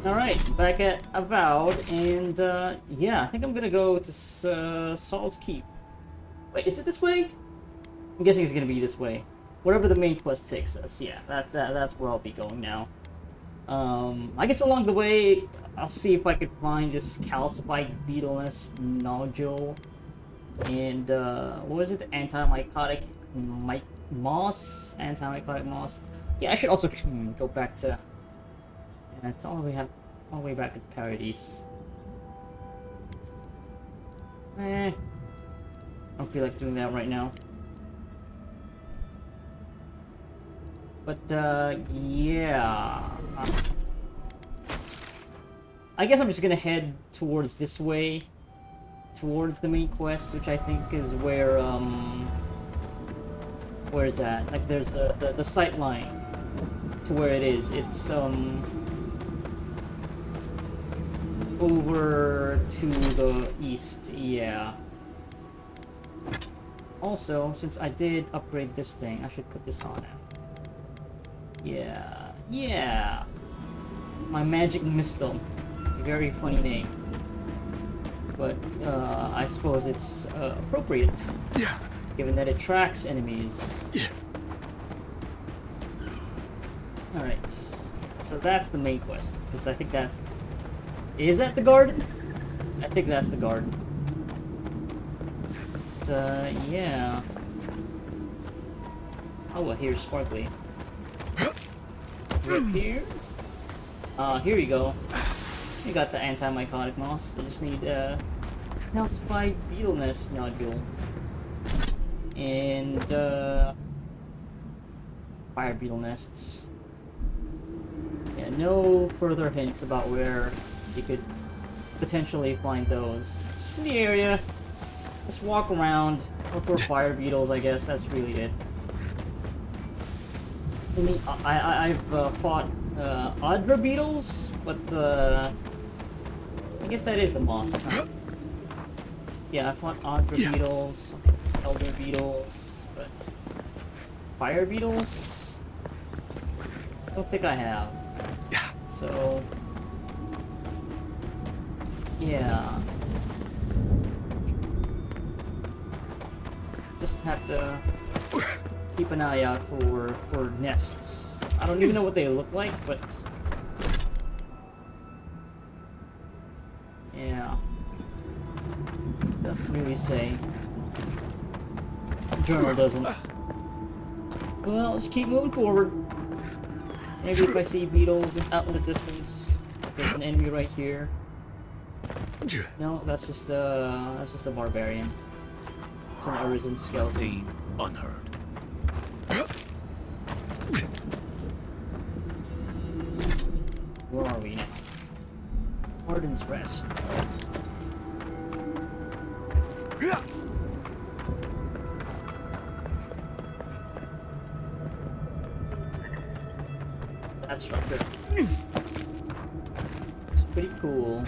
Alright, back at Avowed, and yeah, I think I'm gonna go to Saul's Keep. Wait, is it this way? I'm guessing it's gonna be this way. Wherever the main quest takes us, yeah, that's where I'll be going now. I guess along the way, I'll see if I could find this calcified beetle nest nodule. And, what was it? Antimycotic moss? Antimycotic moss? Yeah, I should also go back to... Yeah, it's all the way back to Paradise. I don't feel like doing that right now. But, yeah. I guess I'm just gonna head towards this way. Towards the main quest, which I think is where, where is that? Like, there's the sight line to where it is. It's, over to the east, yeah. Also, since I did upgrade this thing, I should put this on it. Yeah. My magic mistle. Very funny name. But, I suppose it's, appropriate. Yeah. Given that it tracks enemies. Yeah. Alright. So that's the main quest, because I think that... Is that the garden? I think that's the garden. But, yeah. Oh, well, here's Sparkly. Right here? Here you go. You got the antimycotic moss. You just need, calcified beetle nest nodule. And, fire beetle nests. Yeah, no further hints about where you could potentially find those. Just in the area. Just walk around, look for fire beetles, I guess. That's really it. I mean, I've fought Audra beetles, but I guess that is the moss, huh? Yeah, I fought Audra beetles, elder beetles, but fire beetles? I don't think I have. So, yeah. Just have to keep an eye out for nests. I don't even know what they look like, but yeah. Doesn't really say. Journal doesn't. Well, let's keep moving forward. Maybe if I see beetles out in the distance, there's an enemy right here. No, that's just a barbarian. It's an arisen skeleton. Seen, unheard. Where are we now? Arden's Rest. That structure. It's pretty cool.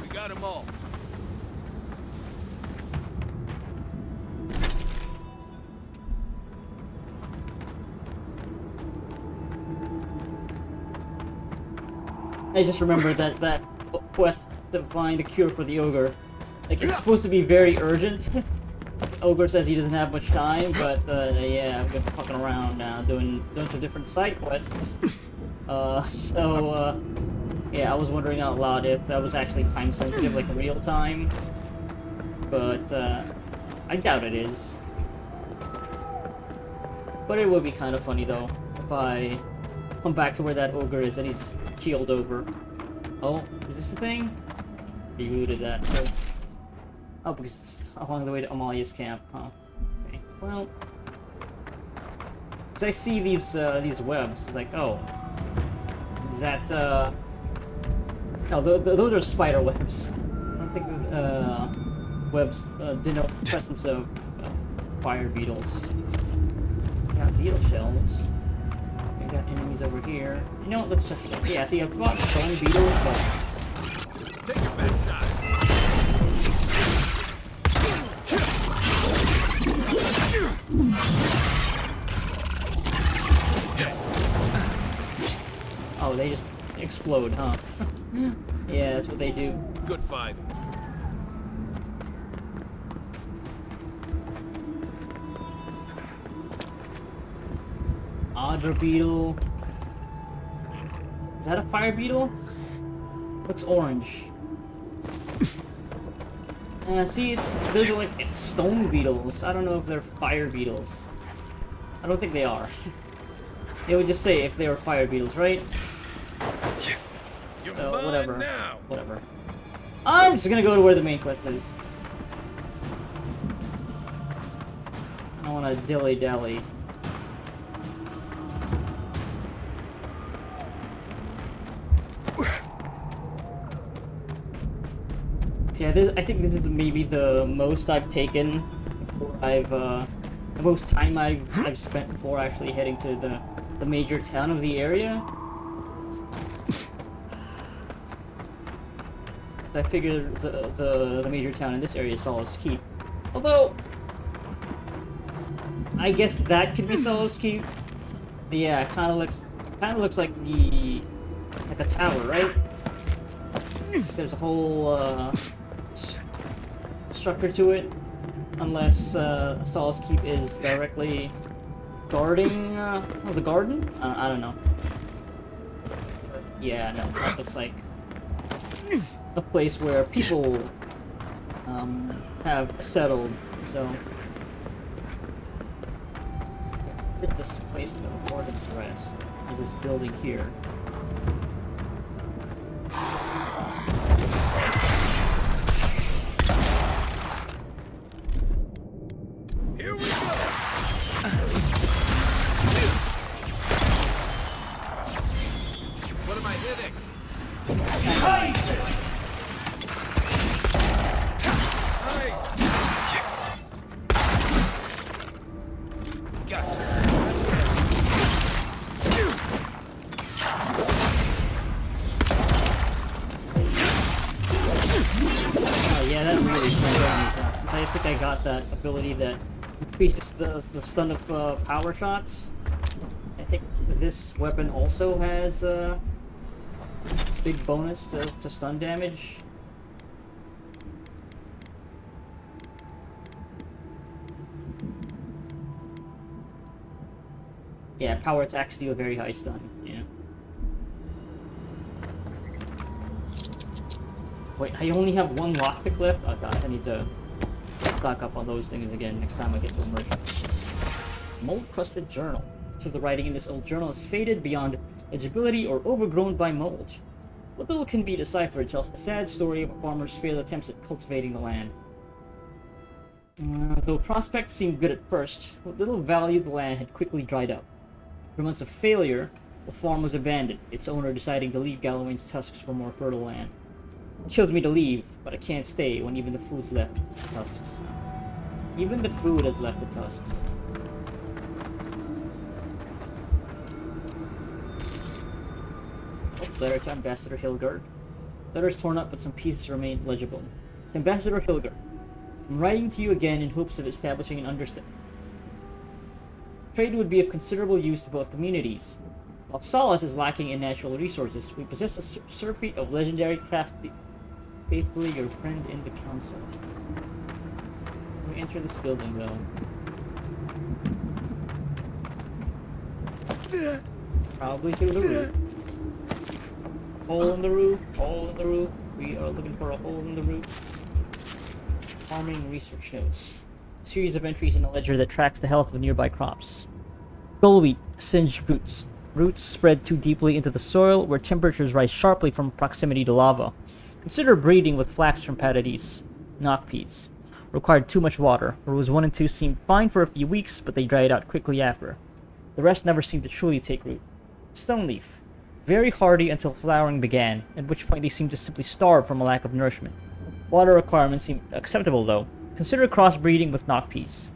We got them all. I just remembered that quest to find a cure for the ogre. Like, it's supposed to be very urgent. Ogre says he doesn't have much time, but yeah, I've been fucking around now doing some different side quests. Yeah, I was wondering out loud if that was actually time sensitive, like real time. But I doubt it is. But it would be kind of funny though if I come back to where that ogre is and he's just keeled over. Oh, is this the thing? He looted that. Oh, because it's along the way to Amalia's camp, huh? Okay. Well, as I see these webs, it's like, oh, is that No, those are spider webs. I don't think webs denote the presence of fire beetles. We got beetle shells. We got enemies over here. You know what? Let's just check. Yeah, see, I've fought stone beetles, but Take your best shot. oh, they just explode, huh? Yeah, that's what they do. Good fight. Otter beetle. Is that a fire beetle? Looks orange. See, those are like stone beetles. I don't know if they're fire beetles. I don't think they are. They would just say if they were fire beetles, right? You're So, mine whatever. now. Whatever. I'm just gonna go to where the main quest is. I don't wanna dilly-dally. Yeah, I think this is maybe the most I've taken. The most time I've spent before actually heading to the major town of the area. I figured the major town in this area is Solace Keep. Although, I guess that could be Solace Keep. But yeah, it kind of looks like like a tower, right? There's a whole structure to it, unless Solace Keep is directly guarding the garden. I don't know. But yeah, no, that looks like a place where people have settled. So, where's this place in the Warden's Rest? There's this building here. Here we go. What am I hitting? Nice. Gotcha. Oh yeah, that really slows me. Since I think I got that ability that increases the stun of power shots. I think this weapon also has a big bonus to stun damage. Yeah, power attacks deal very high stun. Yeah. Wait, I only have one lockpick left? Oh god, I need to stock up on those things again next time I get to immersion. Mold-crusted journal. Much of the writing in this old journal is faded beyond legibility or overgrown by mold. What little can be deciphered tells the sad story of a farmer's failed attempts at cultivating the land. Though prospects seemed good at first, what little value the land had quickly dried up. After months of failure, the farm was abandoned, its owner deciding to leave Galloway's tusks for more fertile land. It kills me to leave, but I can't stay when even the food's left the tusks. Even the food has left the tusks. Oh, letter to Ambassador Hilgard. Letters torn up, but some pieces remain legible. To Ambassador Hilgard, I'm writing to you again in hopes of establishing an understanding. Trade would be of considerable use to both communities. While Solace is lacking in natural resources, we possess a surfeit of legendary craft. Faithfully, your friend in the council. We enter this building, though. Probably through the roof. Hole in the roof, hole in the roof. We are looking for a hole in the roof. Farming research notes. A series of entries in a ledger that tracks the health of nearby crops. Gull wheat, singed roots. Roots spread too deeply into the soil where temperatures rise sharply from proximity to lava. Consider breeding with flax from patates. Knock peas. Required too much water. Rows 1 and 2 seemed fine for a few weeks, but they dried out quickly after. The rest never seemed to truly take root. Stone leaf. very hardy until flowering began, at which point they seemed to simply starve from a lack of nourishment. Water requirements seem acceptable though. Consider crossbreeding with knotpeas.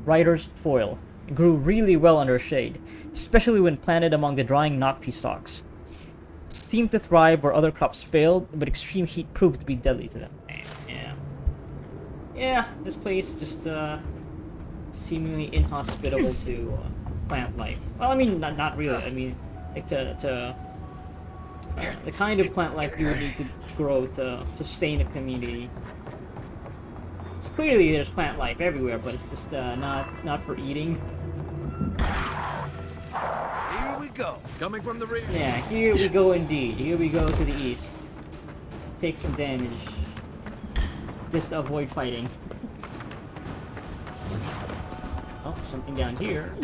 Writer's foil. It grew really well under shade, especially when planted among the drying knotpea stalks. Seemed to thrive where other crops failed, but extreme heat proved to be deadly to them. Yeah. Yeah, this place just seemingly inhospitable to plant life. Well, I mean, not really. I mean, like the kind of plant life you would need to grow to sustain a community. So clearly, there's plant life everywhere, but it's just not for eating. Here we go. Coming from the rear. Yeah, here we go indeed. Here we go to the east. Take some damage. Just to avoid fighting. Oh, something down here.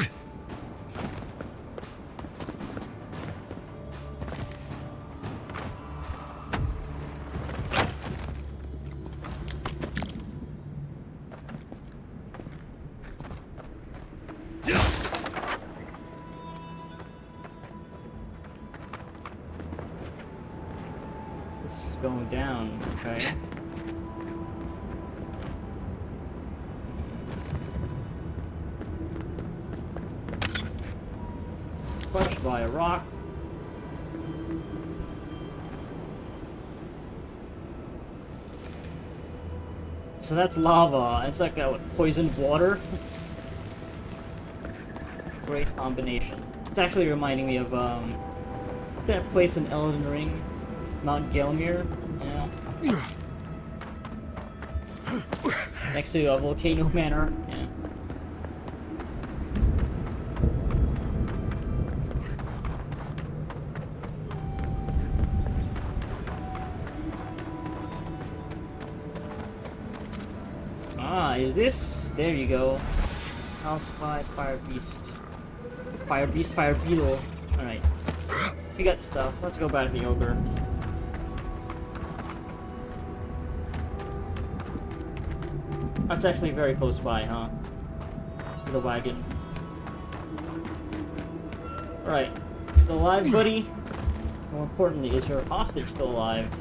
This is going down, okay. Crushed by a rock. So that's lava. It's like a poisoned water. Great combination. It's actually reminding me of what's that place in Elden Ring? Mount Gelmir? Yeah. Next to a volcano manor. Yeah. Ah, is this? There you go. House by Fire Beast. Fire Beast, Fire Beetle. Alright. We got the stuff. Let's go back to the ogre. That's actually very close by, huh? To the wagon. Alright. Still alive, buddy? More importantly, is your hostage still alive?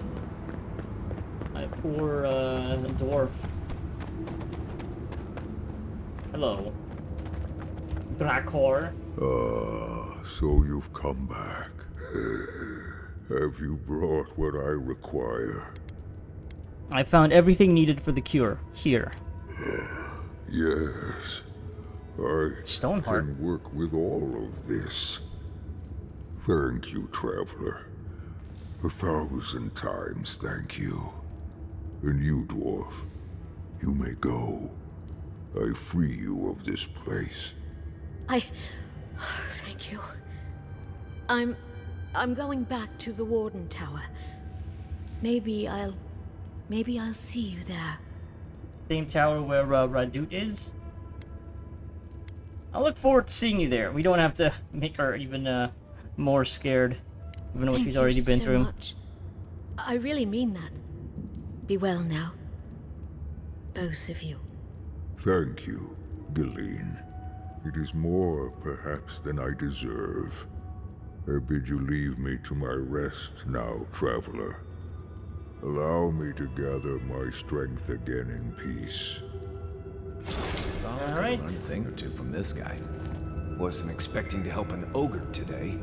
My poor, dwarf. Hello. Drakor. Ah, so you've come back. Have you brought what I require? I found everything needed for the cure. Here. Yes. I Stoneheart. can work with all of this. Thank you, traveler. 1,000 times thank you. And you, dwarf, you may go. I free you of this place. Thank you. I'm going back to the Warden Tower. Maybe I'll see you there. Same tower where Radut is. I look forward to seeing you there. We don't have to make her even more scared, even what she's already been through. Much. I really mean that. Be well now. Both of you. Thank you, Galeen. It is more, perhaps, than I deserve. I bid you leave me to my rest now, traveler. Allow me to gather my strength again in peace. All right. Learn a thing or two from this guy. Wasn't expecting to help an ogre today.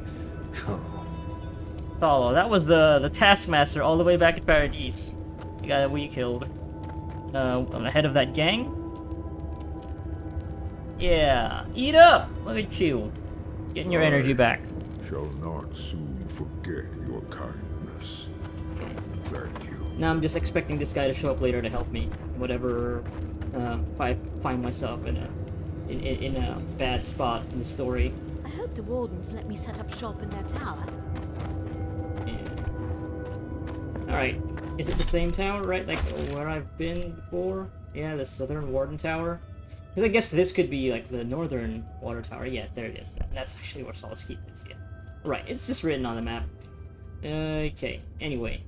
Oh, that was the Taskmaster all the way back at Paradise. The guy that we killed. On the head of that gang. Yeah, eat up! Look at you. Getting your energy back. Shall not soon forget your kindness. Thank you. Now I'm just expecting this guy to show up later to help me. Whatever, if I find myself in a bad spot in the story. I hope the Wardens let me set up shop in their tower. Yeah. Alright. Is it the same tower, right? Like where I've been before? Yeah, the Southern Warden Tower. Because I guess this could be like the Northern Water Tower. Yeah, there it is. That's actually where Solace Keep is. Yeah. Right, it's just written on the map. Okay, anyway.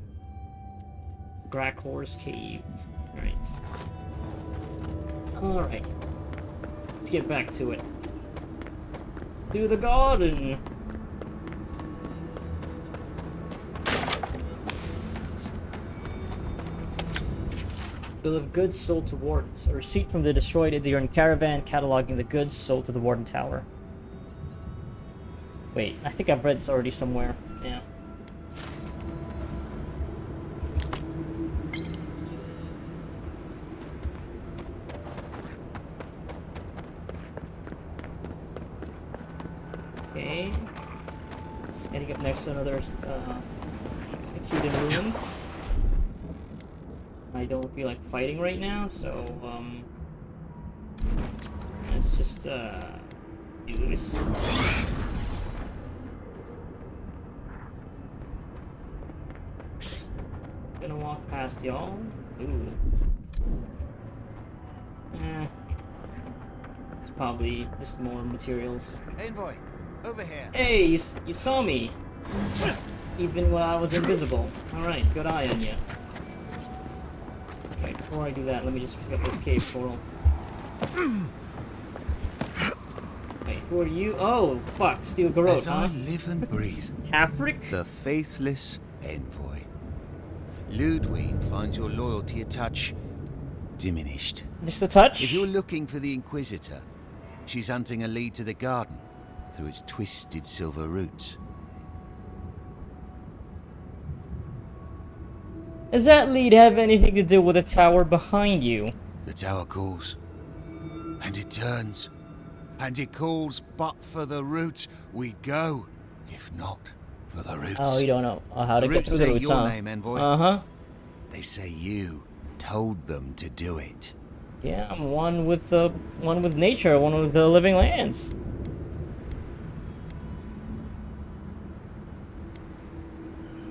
Grakor's Cave. Alright. Alright. Let's get back to it. To the garden! Bill of goods sold to wardens. A receipt from the destroyed Idiran caravan cataloging the goods sold to the Warden Tower. Wait, I think I've read this already somewhere. Yeah. Okay. Heading up next to another Exceeded Ruins. I don't feel like fighting right now, so let's just do this. Just gonna walk past y'all. Ooh. It's probably just more materials. Envoy, over here. Hey, you saw me. Even when I was invisible. Alright, good eye on you. Wait, before I do that, let me just pick up this cave portal. Wait, who are you? Oh, fuck, Steel Garrote, As huh? I live and breathe, Afric? the faithless envoy. Ludwig finds your loyalty a touch diminished. Just a touch? If you're looking for the Inquisitor, she's hunting a lead to the garden through its twisted silver roots. Does that lead have anything to do with the tower behind you? The tower calls, and it turns, and it calls, but for the roots we go, if not for the roots. Oh, you don't know how to The get roots through the say roots, your huh? name, envoy. Uh-huh. They say you told them to do it. Yeah, I'm one with nature, one with the living lands.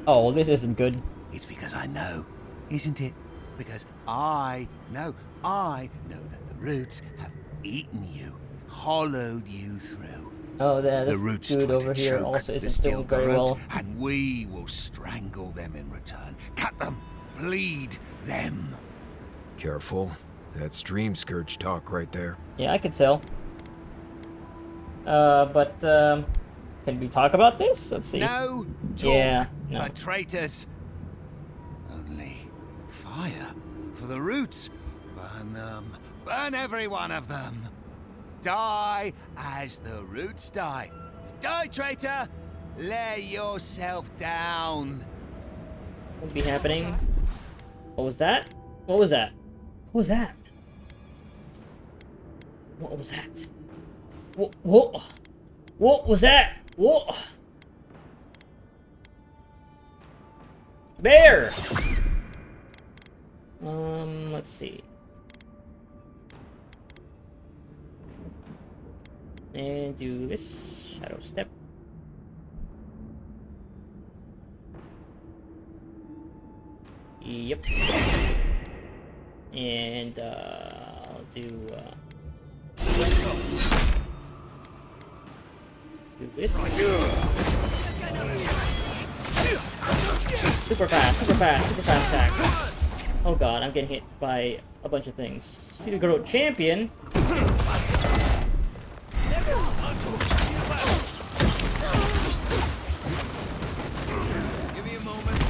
Oh, this isn't good. It's because I know, isn't it? Because I know that the roots have eaten you, hollowed you through. Oh, The this roots dude tried over to here choke also the isn't steel doing very garrote, well. and we will strangle them in return. Cut them, bleed them. Careful. That's Dream Scourge talk right there. Yeah, I could tell. Can we talk about this? Let's see. No talk Yeah, no. for traitors. Only fire for the roots. Burn them. Burn every one of them. Die as the roots die. Die, traitor! Lay yourself down. What'll be happening? What was that? What was that? What was that? What was that? What was that? What? Bear! Let's see. And do this shadow step. Yep. And I'll do this. Super fast attacks. Oh god, I'm getting hit by a bunch of things. Steel Garrote Champion. Give me a moment.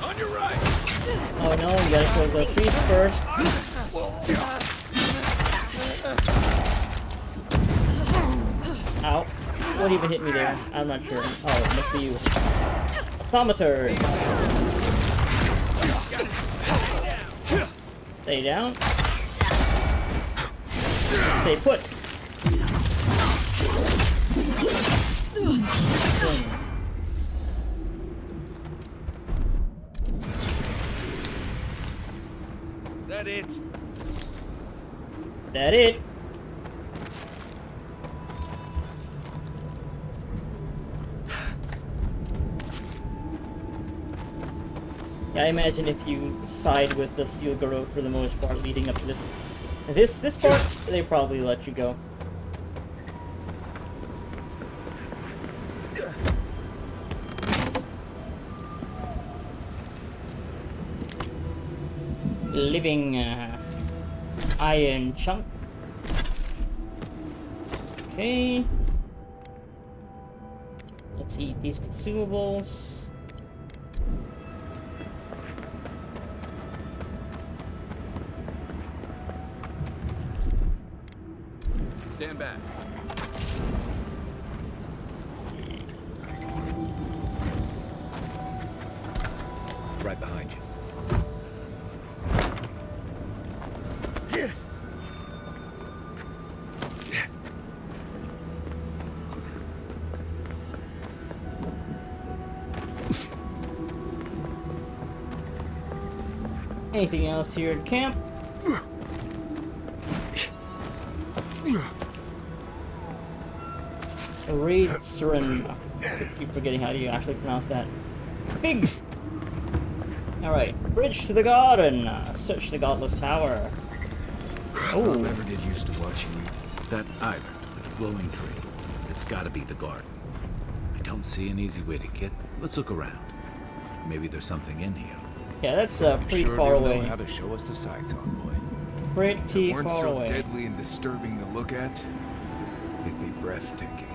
On your right. Oh no, you gotta kill the priest first. Ow. What even hit me there? I'm not sure. Oh, it must be you. Thaumaturge. Stay down. Stay put. That it. That it. Yeah, I imagine if you side with the Steel Garrote for the most part leading up to this part, they probably let you go. Living iron chunk. Okay. Let's eat these consumables. Stand back. Right behind you. Anything else here at camp? Reitzerin. I keep forgetting how you actually pronounce that. Big! Alright, bridge to the garden. Search the godless tower. I'll Oh, never get used to watching you. That island with the glowing tree. It's gotta be the garden. I don't see an easy way to get. Let's look around. Maybe there's something in here. yeah, that's pretty Sure far you'll know away. how to show us the sights, on boy. Pretty Weren't far so away. deadly and disturbing to look at. It'd be breathtaking.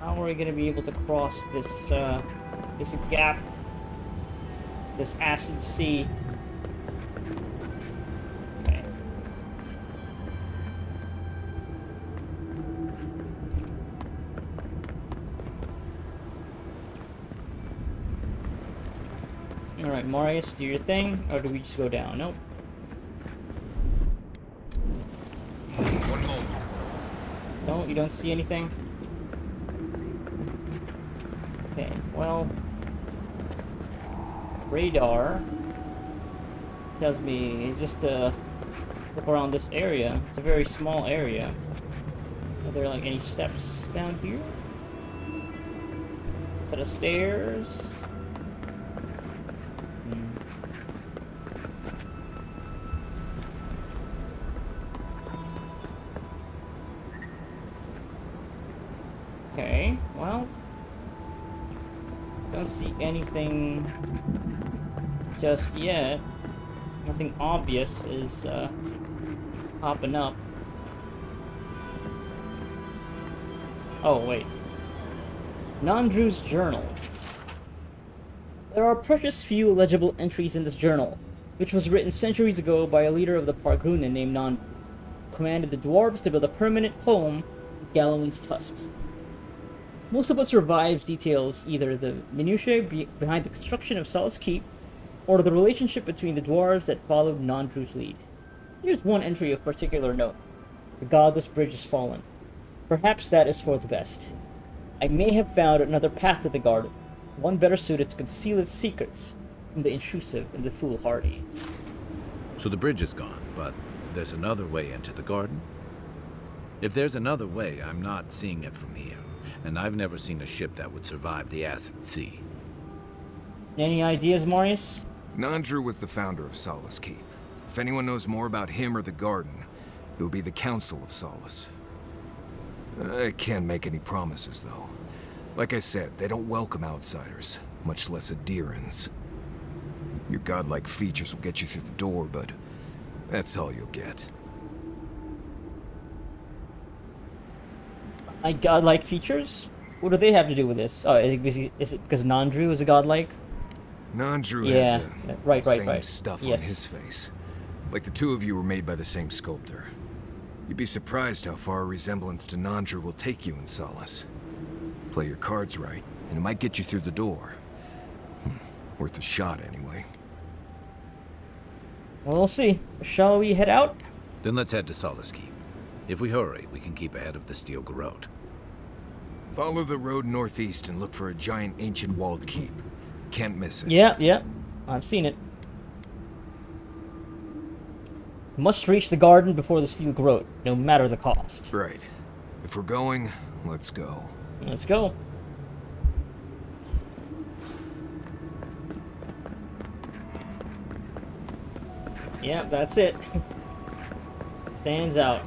How are we gonna be able to cross this this gap, this acid sea? Okay. All right, Marius, do your thing, or do we just go down? Nope. One moment. No, you don't see anything? Okay, well... radar tells me just to look around this area. It's a very small area. Are there like any steps down here? Set of stairs? Okay, well, don't see anything just yet. Nothing obvious is popping up. Oh, wait. Nandru's journal. There are precious few legible entries in this journal, which was written centuries ago by a leader of the Pargrunan named Nandru, who commanded the dwarves to build a permanent home with Galloween's tusks. Most of what survives details either the minutiae behind the construction of Sol's Keep, or the relationship between the dwarves that followed Nandru's lead. Here's one entry of particular note. The godless bridge is fallen. Perhaps that is for the best. I may have found another path to the garden, one better suited to conceal its secrets from the intrusive and the foolhardy. So the bridge is gone, but there's another way into the garden? If there's another way, I'm not seeing it from here. And I've never seen a ship that would survive the acid sea. Any ideas, Marius? Nandru was the founder of Solace Keep. If anyone knows more about him or the garden, it will be the Council of Solace. I can't make any promises, though. Like I said, they don't welcome outsiders, much less Adirans. Your godlike features will get you through the door, but that's all you'll get. My godlike features? What do they have to do with this? Oh, is it because Nandru is a godlike? Nandru Yeah, had the right, same stuff Yes. on his face. Like the two of you were made by the same sculptor. You'd be surprised how far a resemblance to Nandru will take you in Solace. Play your cards right, and it might get you through the door. Worth a shot, anyway. Well, we'll see. Shall we head out? Then let's head to Solace Keep. If we hurry, we can keep ahead of the Steel Garrote. Follow the road northeast and look for a giant ancient walled keep. Can't miss it. Yeah. I've seen it. Must reach the garden before the Steel Garrote, no matter the cost. Right. If we're going, let's go. Let's go. Yeah, that's it. Stands out.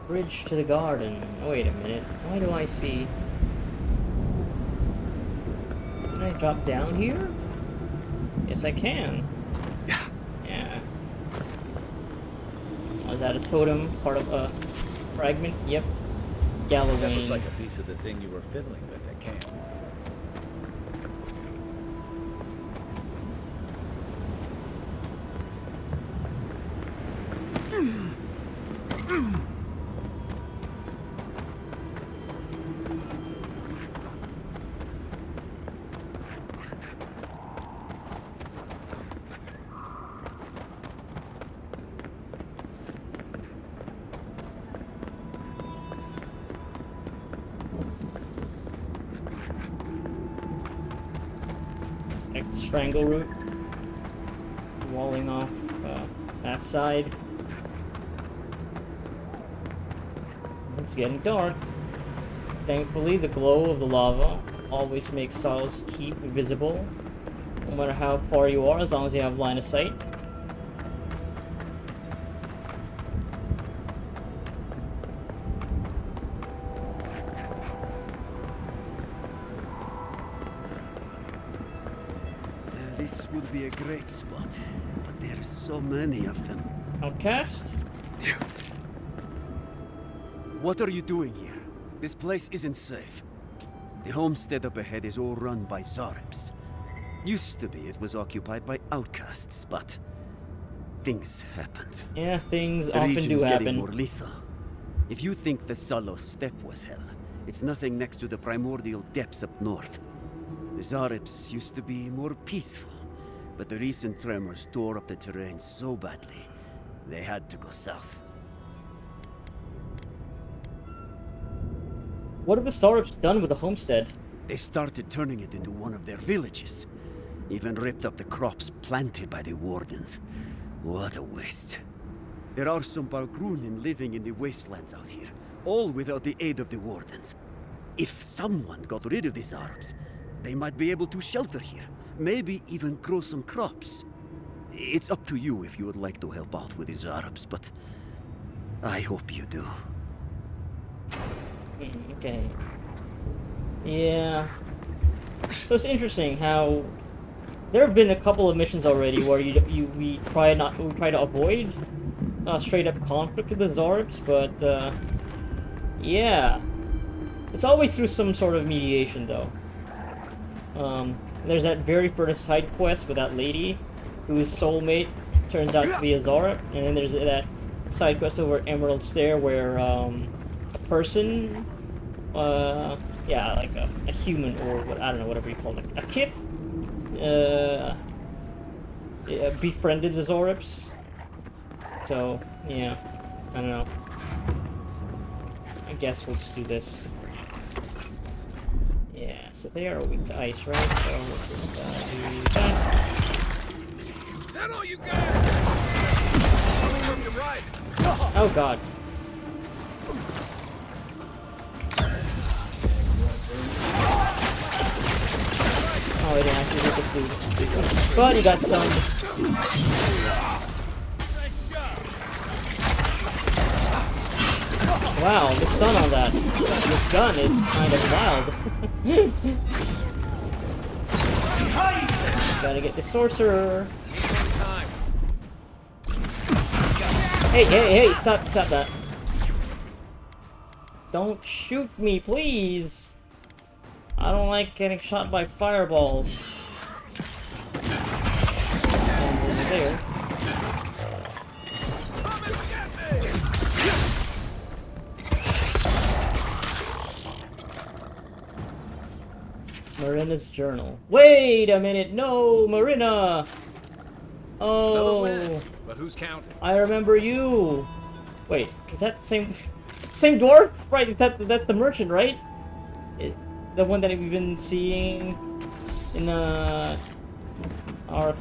Bridge to the garden. Oh, wait a minute. Why do I see... Can I drop down here? Yes, I can. Was that a totem? Part of a fragment? Yep. That looks Gallowayne. like a piece of the thing you were fiddling with at camp. Next strangle route. Walling off that side. It's getting dark. Thankfully, the glow of the lava always makes Solo's Keep visible, no matter how far you are, as long as you have line of sight. This would be a great spot, but there's so many of them. Outcast? What are you doing here? This place isn't safe. The homestead up ahead is all run by Zarps. Used to be it was occupied by outcasts, but things happened. Yeah, things The often do region's getting happen. more lethal. If you think the Salo steppe was hell, it's nothing next to the primordial depths up north. The Zarps used to be more peaceful, but the recent tremors tore up the terrain so badly, they had to go south. What have the Saurups done with the homestead? They started turning it into one of their villages. Even ripped up the crops planted by the Wardens. What a waste. There are some Balgrunin living in the wastelands out here, all without the aid of the Wardens. If someone got rid of these Arabs, they might be able to shelter here, maybe even grow some crops. It's up to you if you would like to help out with these Arabs, but I hope you do. Okay. Yeah. So it's interesting how there have been a couple of missions already where we try to avoid straight up conflict with the Zarps, but yeah, it's always through some sort of mediation though. There's that very first side quest with that lady whose soulmate turns out to be a Zarp, and then there's that side quest over Emerald Stair where a person, yeah, like a human or what, I don't know, whatever you call it, a kith, befriended the Zorps. So yeah, I don't know. I guess we'll just do this. Yeah, so they are weak to ice, right? So let's just do that. Is that all you got? Coming from your right. Oh god. Oh, I didn't actually hit this dude. But he got stunned. Wow, the stun on that. This gun is kind of wild. Gotta get the sorcerer. Hey, stop that. Don't shoot me, please. I don't like getting shot by fireballs. And over there. Marina's journal. Wait a minute, no, Marina! Oh, But who's counting? I remember you. Wait, is that the same dwarf? Right, that's the merchant, right? The one that we've been seeing in our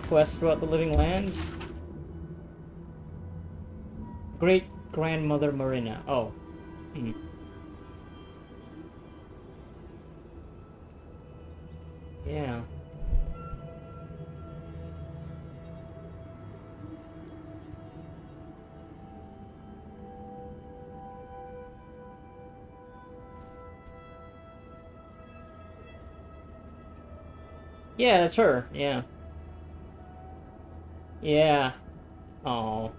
quest throughout the Living Lands. Great grandmother Marina. Oh. Hmm. Yeah. Yeah, that's her. Yeah. Yeah. Oh.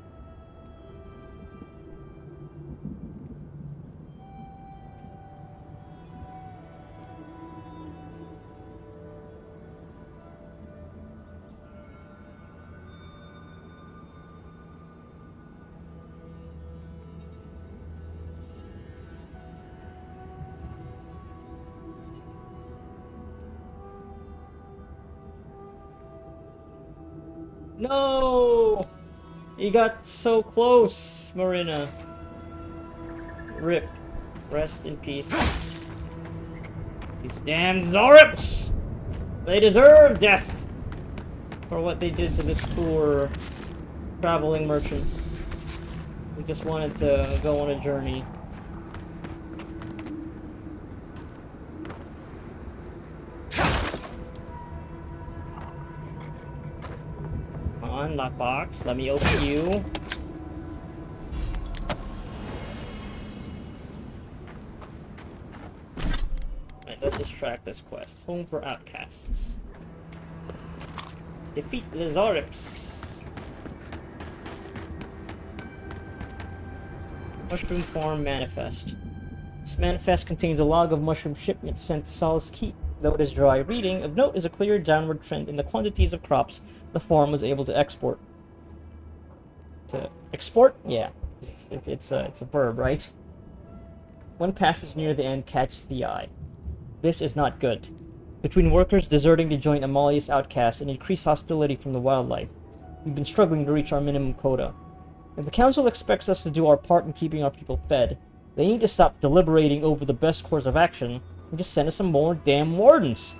No! You got so close, Marina. Rip. Rest in peace. These damn Zorips! They deserve death for what they did to this poor traveling merchant who just wanted to go on a journey. Come on, lockbox. Let me open you. Let's just track this quest. Home for outcasts. Defeat the Zorips. Mushroom Farm Manifest. This manifest contains a log of mushroom shipments sent to Solace Keep. Though it is dry reading, of note is a clear downward trend in the quantities of crops the farm was able to export. To export? Yeah. It's a verb, right? One passage near the end catches the eye. This is not good. Between workers deserting to join Amalia's outcasts and increased hostility from the wildlife, we've been struggling to reach our minimum quota. If the council expects us to do our part in keeping our people fed, they need to stop deliberating over the best course of action and just send us some more damn wardens.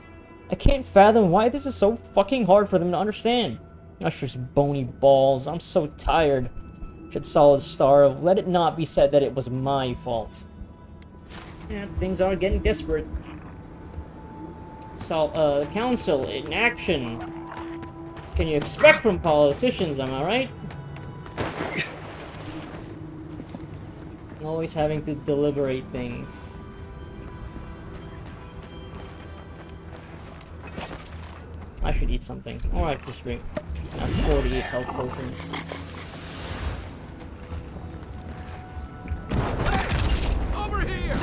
I can't fathom why this is so fucking hard for them to understand. Usher's bony balls, I'm so tired. Should Solid starve, let it not be said that it was my fault. Yeah, things are getting desperate. Council in action. Can you expect from politicians, am I right? Always having to deliberate things. I should eat something. Alright, just drink. I have 48 health potions. Over here!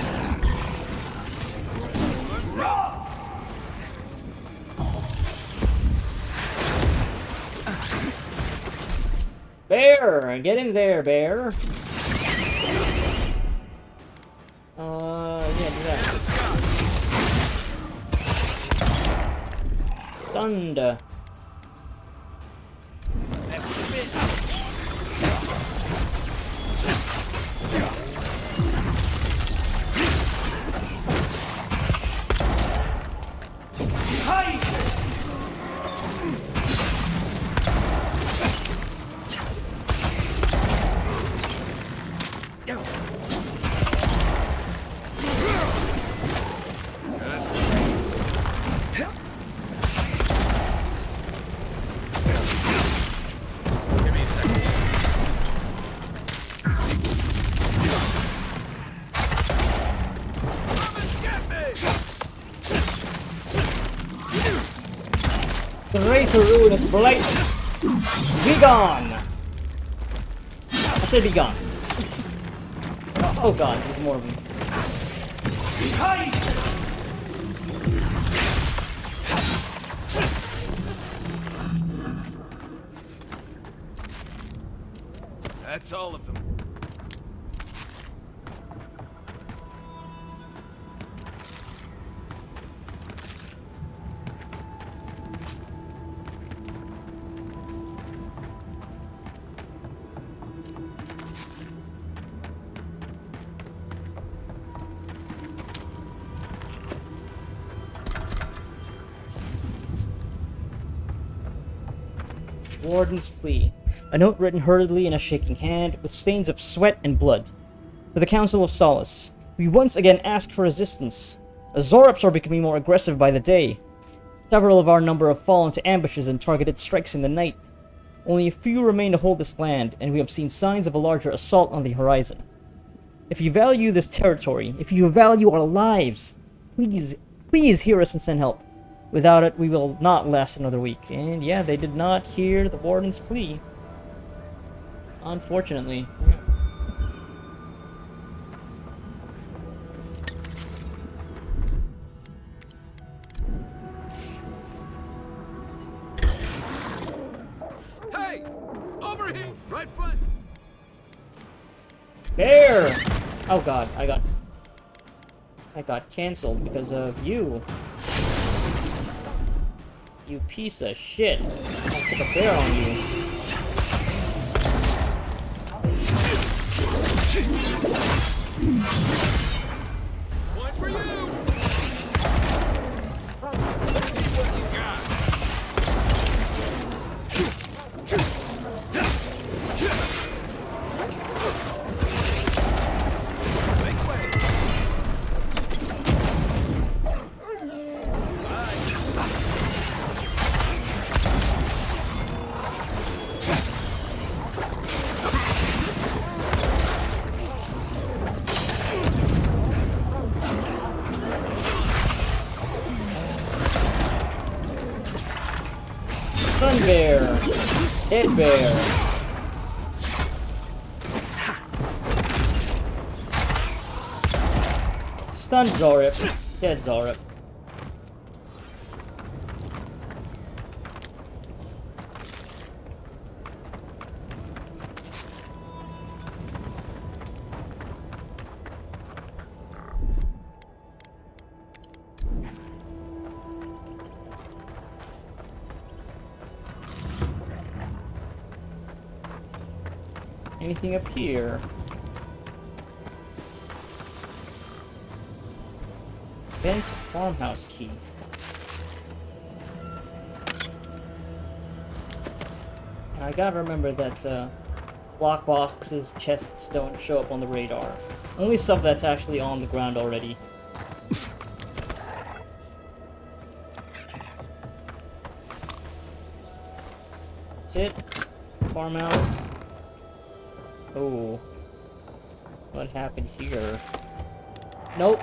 Bear! Get in there, bear! Yeah, do that. Stunned. Greater ruinous blight! Be gone! I said be gone. Oh god, there's more of them. That's all of them. Warden's plea. A note written hurriedly in a shaking hand, with stains of sweat and blood. To the Council of Solace. We once again ask for assistance. The Zorips are becoming more aggressive by the day. Several of our number have fallen to ambushes and targeted strikes in the night. Only a few remain to hold this land, and we have seen signs of a larger assault on the horizon. If you value this territory, if you value our lives, please hear us and send help. Without it, we will not last another week. And yeah, they did not hear the Warden's plea. Unfortunately. Hey! Over here! Right front! There! Oh god, I got canceled because of you. You piece of shit. I'll stick a bear on you. One for you! Let's see what you got. Make way. Sun bear. Dead bear. Stunned Zorip. Dead Zorip. Anything up here? Bent farmhouse key. I gotta remember that block boxes, chests don't show up on the radar. Only stuff that's actually on the ground already. That's it. Farmhouse. Oh. What happened here? Nope.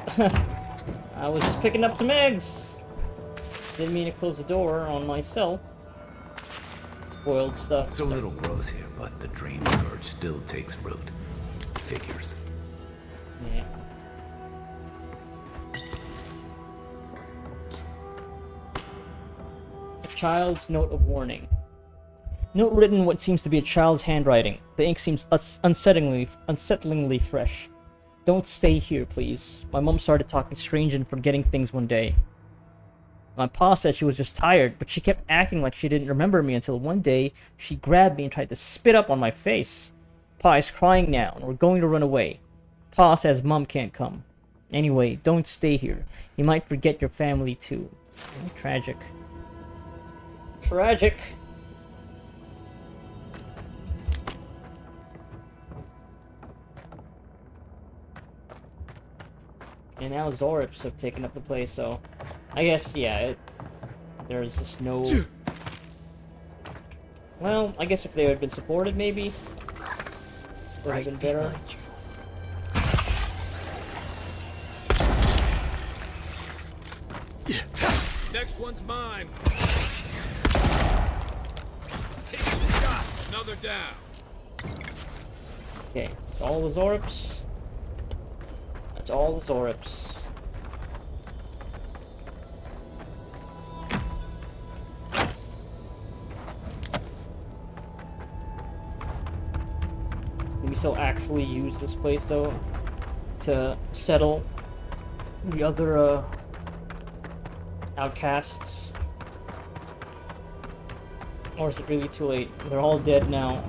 I was just picking up some eggs. Didn't mean to close the door on myself. Spoiled stuff. It's a little gross here, but the drain scourge still takes root. Figures. Yeah. A child's note of warning. Note written in what seems to be a child's handwriting. The ink seems unsettlingly fresh. Don't stay here, please. My mom started talking strange and forgetting things one day. My pa said she was just tired, but she kept acting like she didn't remember me until one day she grabbed me and tried to spit up on my face. Pa is crying now, and we're going to run away. Pa says mom can't come. Anyway, don't stay here. You might forget your family too. Tragic. Tragic. And now Zorips have taken up the place, so I guess, yeah, there's just no... Well, I guess if they had been supported, maybe, would have been better. Next one's mine. Take a shot. Another down. Okay, that's all the Zorips. That's all the Zorips. Maybe so actually use this place though to settle the other outcasts. Or is it really too late? They're all dead now.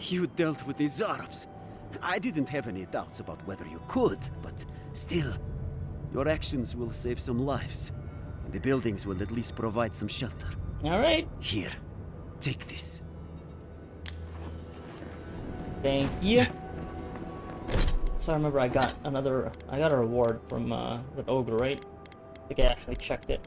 You dealt with the Zarabs. I didn't have any doubts about whether you could, but still, your actions will save some lives, and the buildings will at least provide some shelter. Alright. Here, take this. Thank you. So I remember I got a reward from the ogre, right? I think I actually checked it.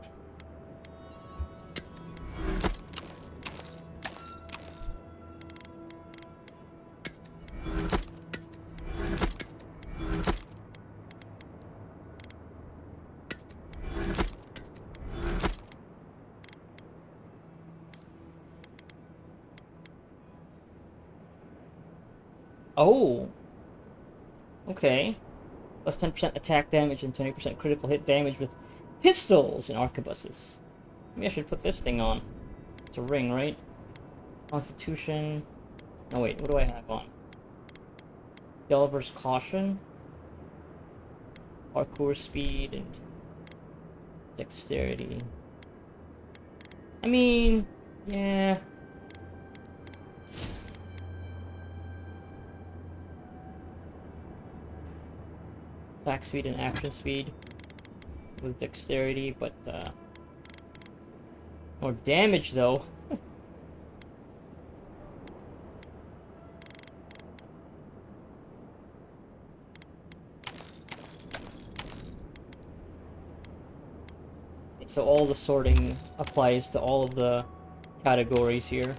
Oh. Okay. Plus 10% attack damage and 20% critical hit damage with pistols and arquebuses. Maybe I should put this thing on. It's a ring, right? Constitution. No, wait. What do I have on? Delver's Caution. Parkour speed and dexterity. I mean, yeah. Attack speed and action speed with dexterity, but more damage though. So all the sorting applies to all of the categories here.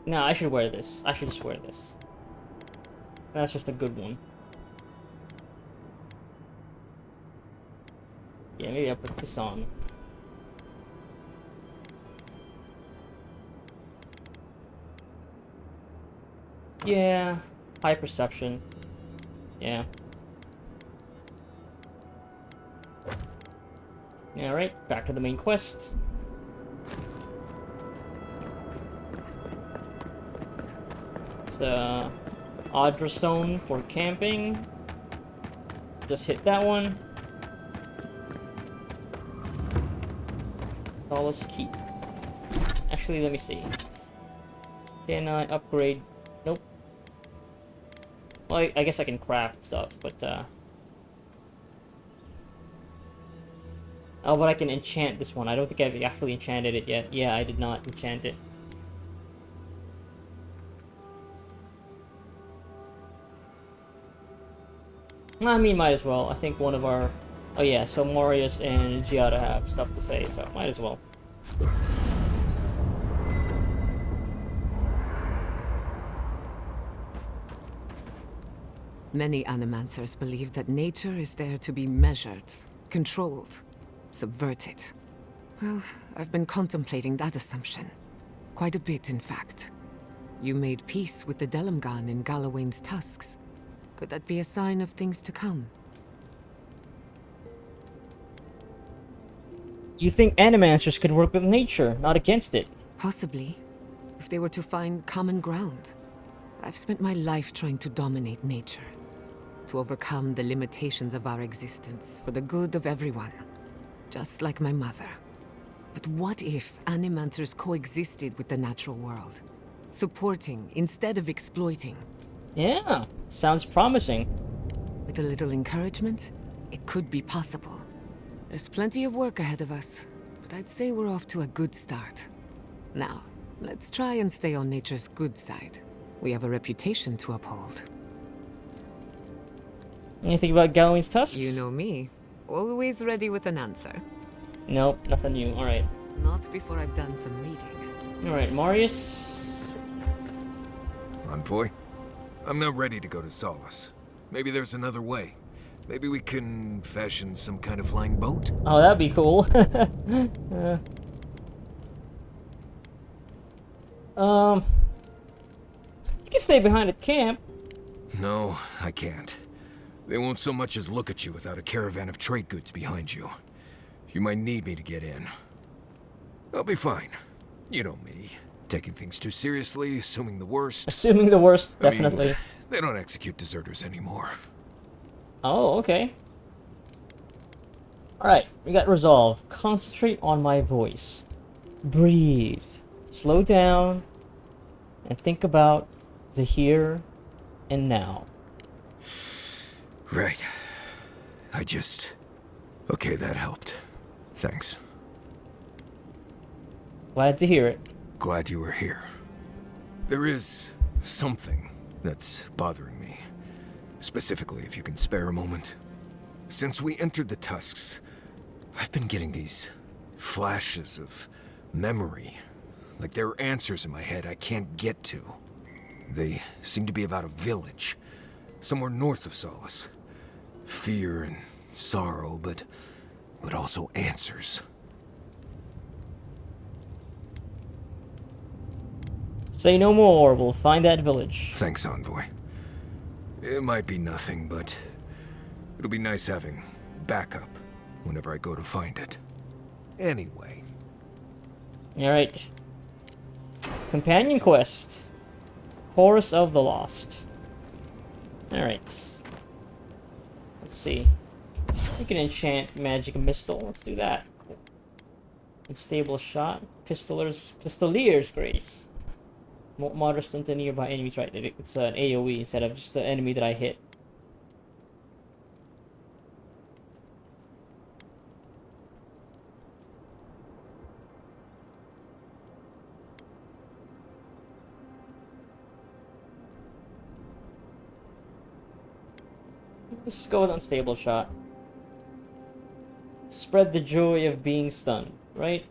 No, I should wear this. I should just wear this. That's just a good one. Yeah, maybe I'll put this on. Yeah, high perception. Yeah. Alright, back to the main quest. It's Audra Stone for camping. Just hit that one. Solace Keep. Actually, let me see. Can I upgrade? Nope. Well, I guess I can craft stuff, but oh, but I can enchant this one. I don't think I've actually enchanted it yet. Yeah, I did not enchant it. I mean, might as well. I think one of our... Oh yeah, so Marius and Giada have stuff to say, so might as well. Many animancers believe that nature is there to be measured, controlled, subverted. Well, I've been contemplating that assumption. Quite a bit, in fact. You made peace with the Delimgan in Galawain's tusks. Could that be a sign of things to come? You think animancers could work with nature, not against it? Possibly, if they were to find common ground. I've spent my life trying to dominate nature, to overcome the limitations of our existence for the good of everyone, just like my mother. But what if animancers coexisted with the natural world, supporting instead of exploiting? Yeah, sounds promising. With a little encouragement, it could be possible. There's plenty of work ahead of us, but I'd say we're off to a good start. Now, let's try and stay on nature's good side. We have a reputation to uphold. Anything about Galawain's tusks? You know me. Always ready with an answer. Nope, nothing new. Alright. Not before I've done some reading. Alright, Marius. Envoy? I'm not ready to go to Solace. Maybe there's another way. Maybe we can fashion some kind of flying boat? Oh, that'd be cool. You can stay behind at camp. No, I can't. They won't so much as look at you without a caravan of trade goods behind you. You might need me to get in. I'll be fine. You know me. Taking things too seriously, assuming the worst. Assuming the worst, I definitely. mean, they don't execute deserters anymore. Oh, okay. Alright, we got resolve. Concentrate on my voice. Breathe. Slow down. And think about the here and now. Right. Okay, that helped. Thanks. Glad to hear it. Glad you were here. There is something that's bothering me. Specifically, if you can spare a moment. Since we entered the Tusks, I've been getting these flashes of memory. Like there are answers in my head I can't get to. They seem to be about a village, somewhere north of Solace. Fear and sorrow, but also answers. Say no more, we'll find that village. Thanks, Envoy. It might be nothing, but it'll be nice having backup whenever I go to find it. Anyway. Alright. Companion quest. Chorus of the Lost. Alright. Let's see. We can enchant Magic Missile. Let's do that. Cool. Unstable Shot. Pistolier's Grace. Moderate stun to nearby enemies, right? It's an AoE instead of just the enemy that I hit. Let's go with Unstable Shot. Spread the joy of being stunned, right?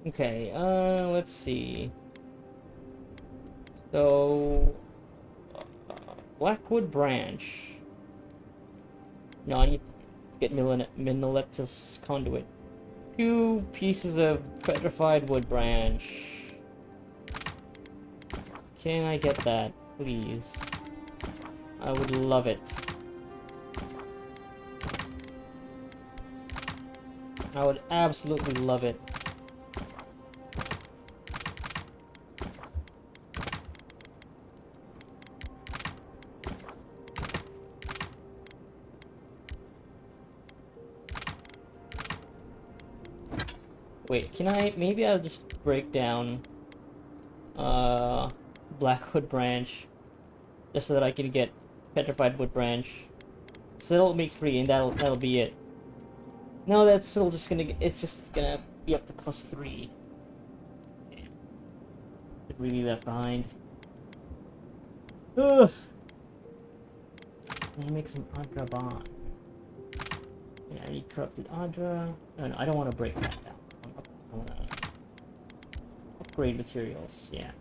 Okay, let's see. So, Blackwood Branch. No, I need to get Minelettus Conduit. 2 pieces of petrified wood branch. Can I get that, please? I would love it. I would absolutely love it. Wait, can I... Maybe I'll just break down... Blackwood Branch. Just so that I can get Petrified Wood Branch. So that'll make 3, and that'll be it. No, that's still just gonna... It's just gonna be up to +3. Damn. It really left behind. Ugh! Let me make some Adra Bond. Yeah, I need Corrupted Adra. No, I don't want to break that down. I want to upgrade materials. Yeah.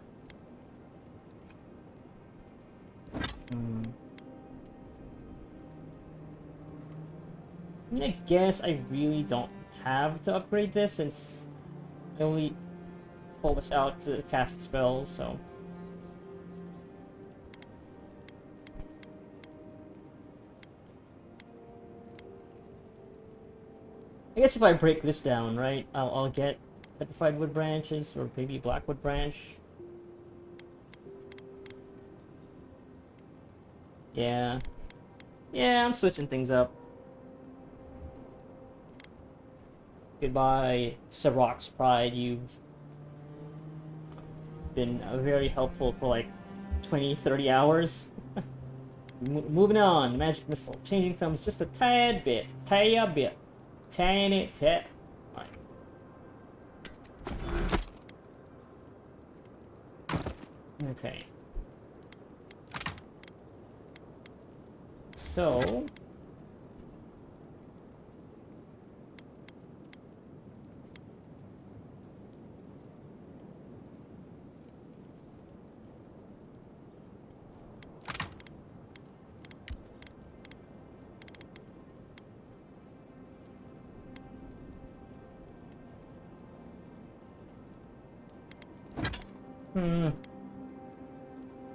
I guess I really don't have to upgrade this since I only pull this out to cast spells, so. I guess if I break this down, right, I'll get Petrified Wood Branches, or maybe Blackwood Branch. Yeah. Yeah, I'm switching things up. Goodbye, Siroc's Pride. You've been very helpful for like 20-30 hours. Moving on, Magic Missile. Changing thumbs just a tad bit. Tiny bit. Tiny tip. Right. Okay. So...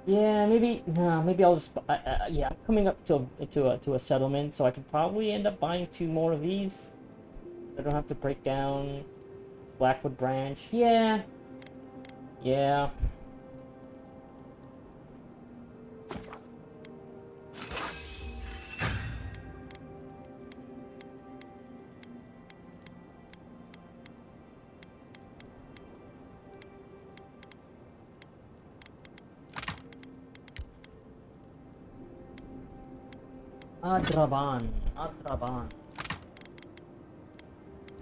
Yeah, maybe. Maybe I'll just. Yeah, I'm coming up to a settlement, so I could probably end up buying 2 more of these. I don't have to break down Blackwood Branch. Yeah. Yeah. Adraban. Adraban.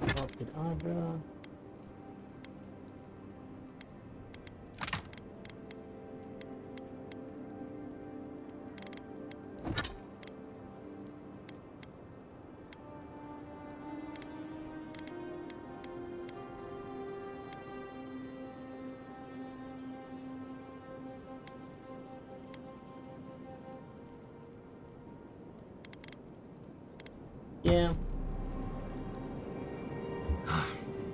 Corrupted Adra. Yeah.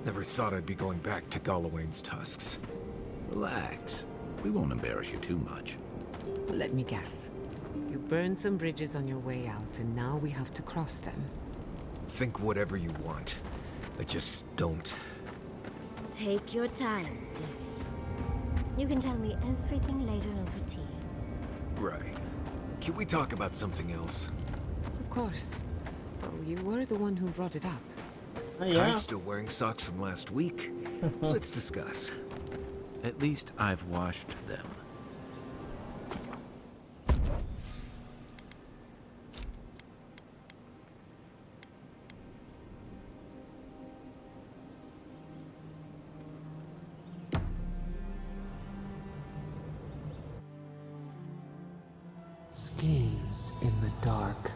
Never thought I'd be going back to Gallowayne's tusks. Relax. We won't embarrass you too much. Let me guess. You burned some bridges on your way out, and now we have to cross them. Think whatever you want. I just don't. Take your time, dear. You can tell me everything later over tea. Right. Can we talk about something else? Of course. Though you were the one who brought it up. Yeah. I'm still wearing socks from last week. Let's discuss. At least I've washed them. Schemes in the dark.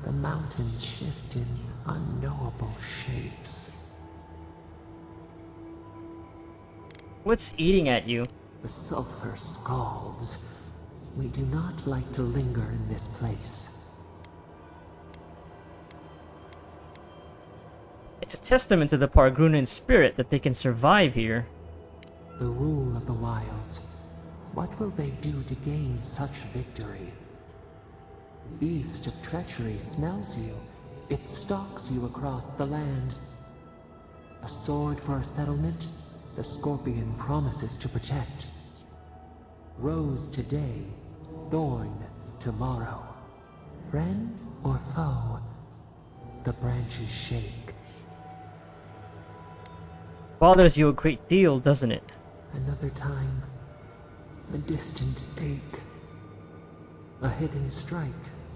The mountains shift in unknowable shapes. What's eating at you? The sulfur scalds. We do not like to linger in this place. It's a testament to the Pargrunan spirit that they can survive here. The rule of the wilds. What will they do to gain such victory? Beast of treachery smells you. It stalks you across the land. A sword for a settlement, the scorpion promises to protect. Rose today, thorn tomorrow. Friend or foe, the branches shake. Bothers you a great deal, doesn't it? Another time, a distant ache. A hidden strike,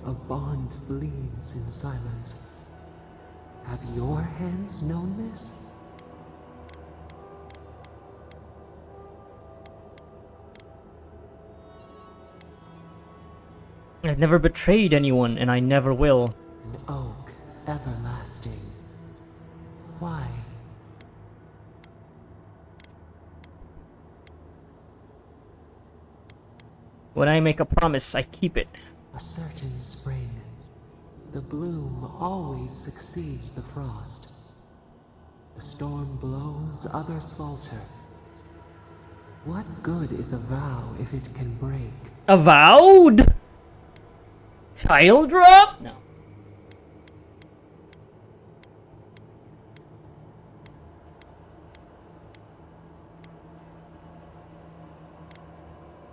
a bond bleeds in silence. Have your hands known this? I've never betrayed anyone, and I never will. An oak, everlasting. Why? When I make a promise, I keep it. A certain spring. The bloom always succeeds the frost. The storm blows, others falter. What good is a vow if it can break? Avowed? Title drop? No.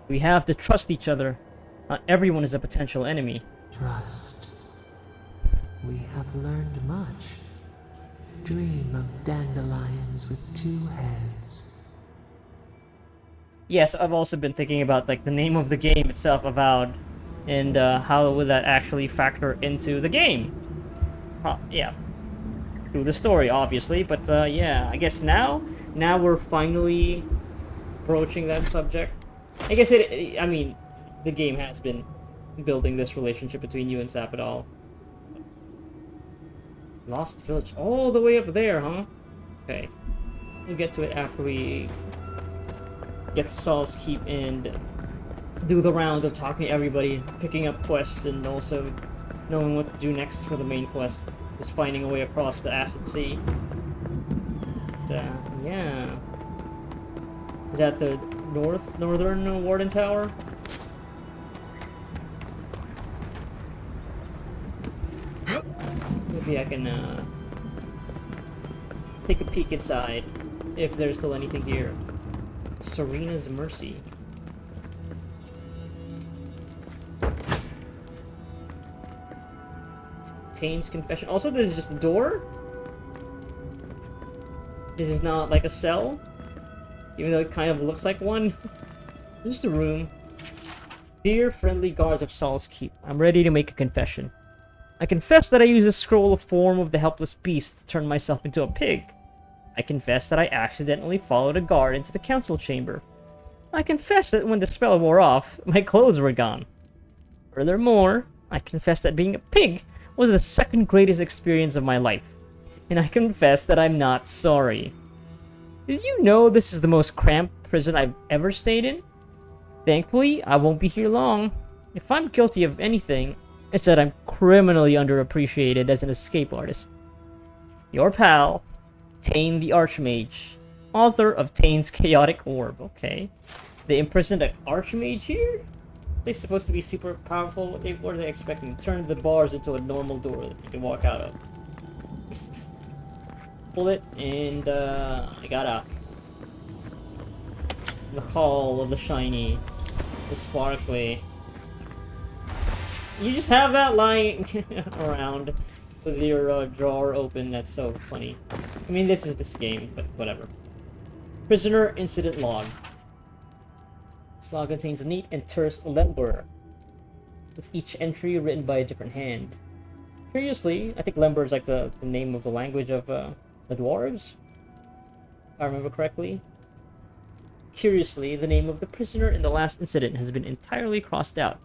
We have to trust each other. Not everyone is a potential enemy. Trust. We have learned much. Dream of dandelions with two heads. Yes, I've also been thinking about like the name of the game itself, Avowed, and how would that actually factor into the game? Yeah, through the story, obviously. But yeah, I guess now we're finally broaching that subject. I guess I mean, the game has been building this relationship between you and Sapadal. Lost Village, all the way up there, huh? Okay, we'll get to it after we get to Saul's Keep and do the rounds of talking to everybody, picking up quests, and also knowing what to do next for the main quest. Just finding a way across the Acid Sea. But, yeah. Is that the northern Warden Tower? Maybe I can take a peek inside if there's still anything here. Serena's Mercy. Tane's Confession. Also, this is just a door. This is not like a cell, even though it kind of looks like one. Just a room. Dear friendly guards of Saul's Keep, I'm ready to make a confession. I confess that I used the scroll of form of the helpless beast to turn myself into a pig. I confess that I accidentally followed a guard into the council chamber. I confess that when the spell wore off, my clothes were gone. Furthermore, I confess that being a pig was the second greatest experience of my life. And I confess that I'm not sorry. Did you know this is the most cramped prison I've ever stayed in? Thankfully, I won't be here long. If I'm guilty of anything, it's that I'm criminally underappreciated as an escape artist. Your pal, Tane the Archmage, author of Tane's Chaotic Orb. Okay. They imprisoned an Archmage here? They're supposed to be super powerful. What are they expecting? Turn the bars into a normal door that you can walk out of. Just pull it, and I got out. The Hall of the Shiny. The Sparkly. You just have that lying around with your drawer open. That's so funny. I mean, this is this game, but whatever. Prisoner Incident Log. This log contains a neat and terse lemur, with each entry written by a different hand. Curiously, I think lemur is like the name of the language of the dwarves, if I remember correctly. Curiously, the name of the prisoner in the last incident has been entirely crossed out,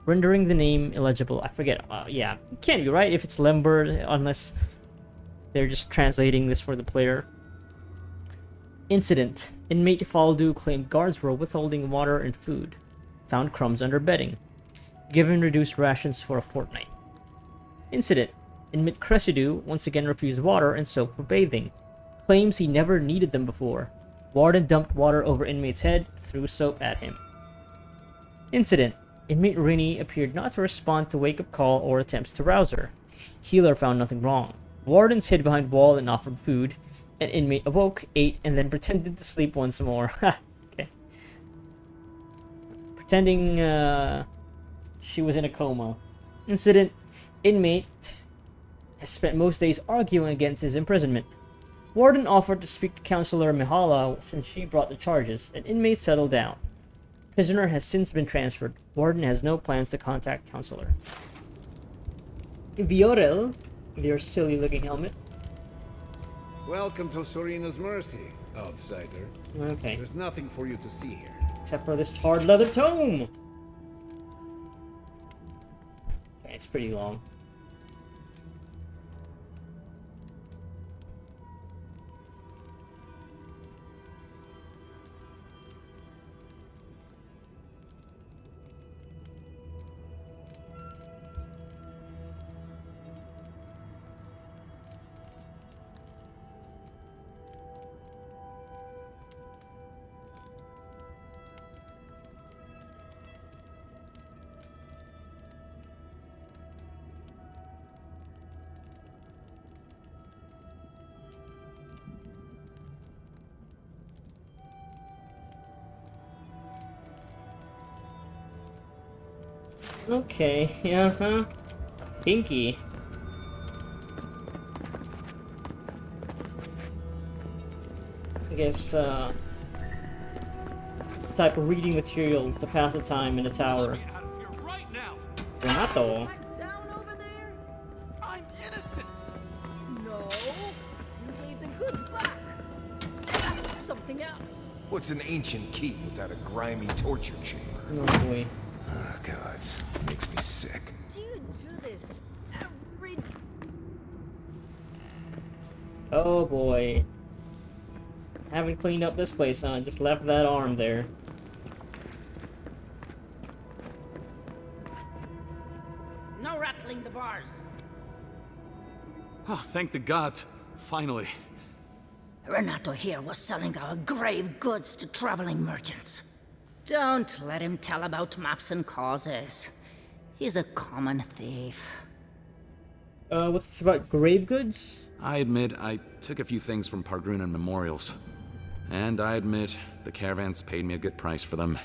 rendering the name illegible. I forget. Yeah, it can't be right if it's lemur, unless they're just translating this for the player. Incident. Inmate Faldu claimed guards were withholding water and food. Found crumbs under bedding. Given reduced rations for a fortnight. Incident. Inmate Cressidu once again refused water and soap for bathing. Claims he never needed them before. Warden dumped water over inmate's head, threw soap at him. Incident. Inmate Rini appeared not to respond to wake-up call or attempts to rouse her. Healer found nothing wrong. Wardens hid behind wall and offered food. An inmate awoke, ate, and then pretended to sleep once more. Okay. Pretending she was in a coma. Incident. Inmate has spent most days arguing against his imprisonment. Warden offered to speak to Counselor Mihala since she brought the charges, and inmate settled down. Prisoner has since been transferred. Warden has no plans to contact Counselor. Viorel, with your silly-looking helmet. Welcome to Serina's Mercy, outsider. Okay. There's nothing for you to see here. Except for this charred leather tome! Okay, it's pretty long. Okay, yeah, Pinky. I guess, it's the type of reading material to pass the time in the tower. Out of here right now. Renato. Down over there? I'm innocent. No. You gave the goods back. That's something else. What's an ancient keep without a grimy torture chamber? Oh boy. Oh, God. It makes me sick. Do you do this every... Oh boy. Haven't cleaned up this place, huh? Just left that arm there. No rattling the bars. Oh, thank the gods. Finally. Renato here was selling our grave goods to traveling merchants. Don't let him tell about maps and causes. He's a common thief. What's this about grave goods? I admit I took a few things from Pargrunan memorials. And I admit the caravans paid me a good price for them.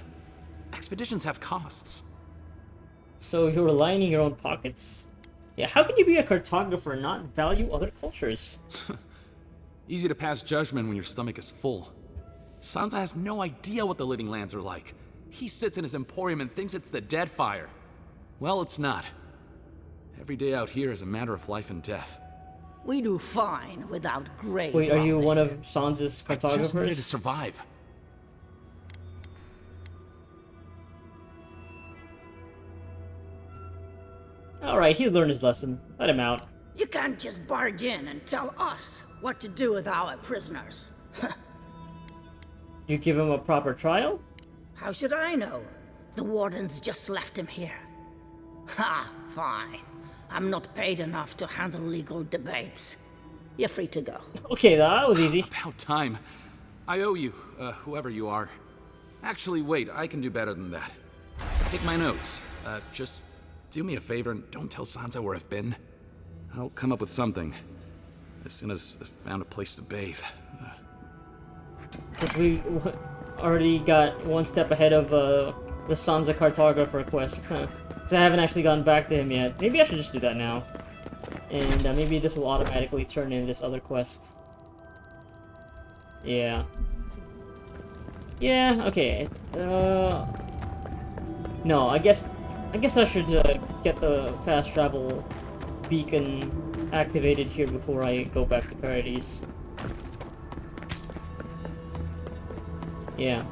Expeditions have costs. So you were lining your own pockets? Yeah, how can you be a cartographer and not value other cultures? Easy to pass judgment when your stomach is full. Sansa has no idea what the living lands are like. He sits in his emporium and thinks it's the Deadfire. Well, it's not. Every day out here is a matter of life and death. We do fine without grave Wait, are you robbing. one of Sansa's I just needed to cartographers? survive. Alright, he's learned his lesson. Let him out. You can't just barge in and tell us what to do with our prisoners. You give him a proper trial? How should I know? The wardens just left him here. Ha, fine. I'm not paid enough to handle legal debates. You're free to go. Okay, that was easy. About time. I owe you, whoever you are. Actually, wait, I can do better than that. Take my notes. Just do me a favor and don't tell Sansa where I've been. I'll come up with something. As soon as I've found a place to bathe. Because we already got one step ahead of the Sansa cartographer quest. Because I haven't actually gotten back to him yet. Maybe I should just do that now. And maybe this will automatically turn in this other quest. Yeah. Yeah, okay. No, I guess I should get the fast travel beacon activated here before I go back to Paradise. Yeah.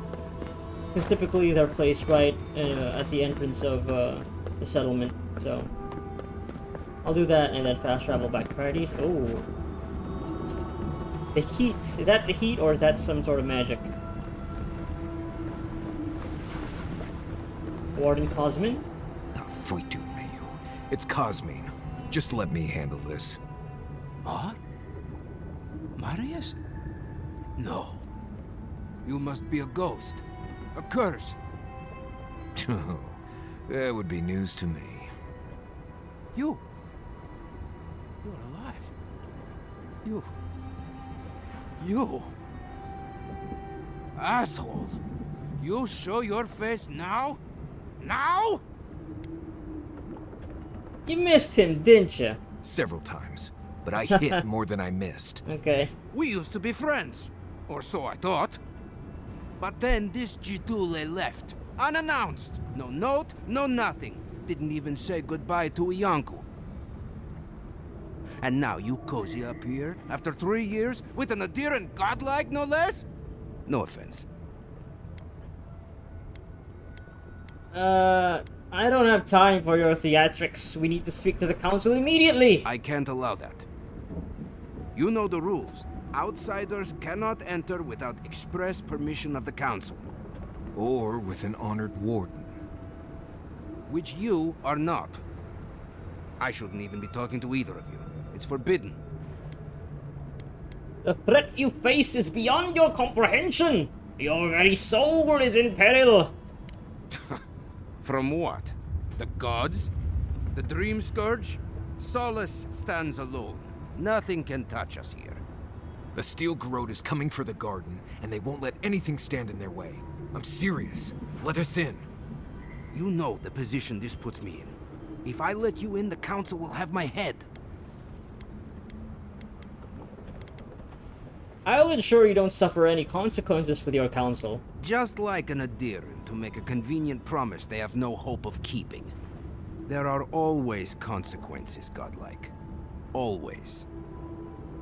Because typically they're placed right at the entrance of the settlement, so I'll do that and then fast travel back to Paradise. Oh. The heat. Is that the heat or is that some sort of magic? Warden Cosmin? Foi tu meio. It's Cosmin. Just let me handle this. What? Marius? No. You must be a ghost. A curse. Oh, that would be news to me. You. You're alive. You. Asshole. You show your face now? Now? You missed him, didn't you? Several times, but I hit more than I missed. Okay. We used to be friends. Or so I thought. But then this Jitule left. Unannounced. No note, no nothing. Didn't even say goodbye to Iancu. And now you cozy up here, after 3 years, with an adherent godlike, no less? No offense. I don't have time for your theatrics. We need to speak to the council immediately! I can't allow that. You know the rules. Outsiders cannot enter without express permission of the council. Or with an honored warden. Which you are not. I shouldn't even be talking to either of you. It's forbidden. The threat you face is beyond your comprehension! Your very soul is in peril! From what? The gods? The Dream Scourge? Solace stands alone. Nothing can touch us here. The Steel Garrote is coming for the garden, and they won't let anything stand in their way. I'm serious. Let us in. You know the position this puts me in. If I let you in, the council will have my head. I'll ensure you don't suffer any consequences with your counsel. Just like an adherent to make a convenient promise they have no hope of keeping. There are always consequences, godlike. Always.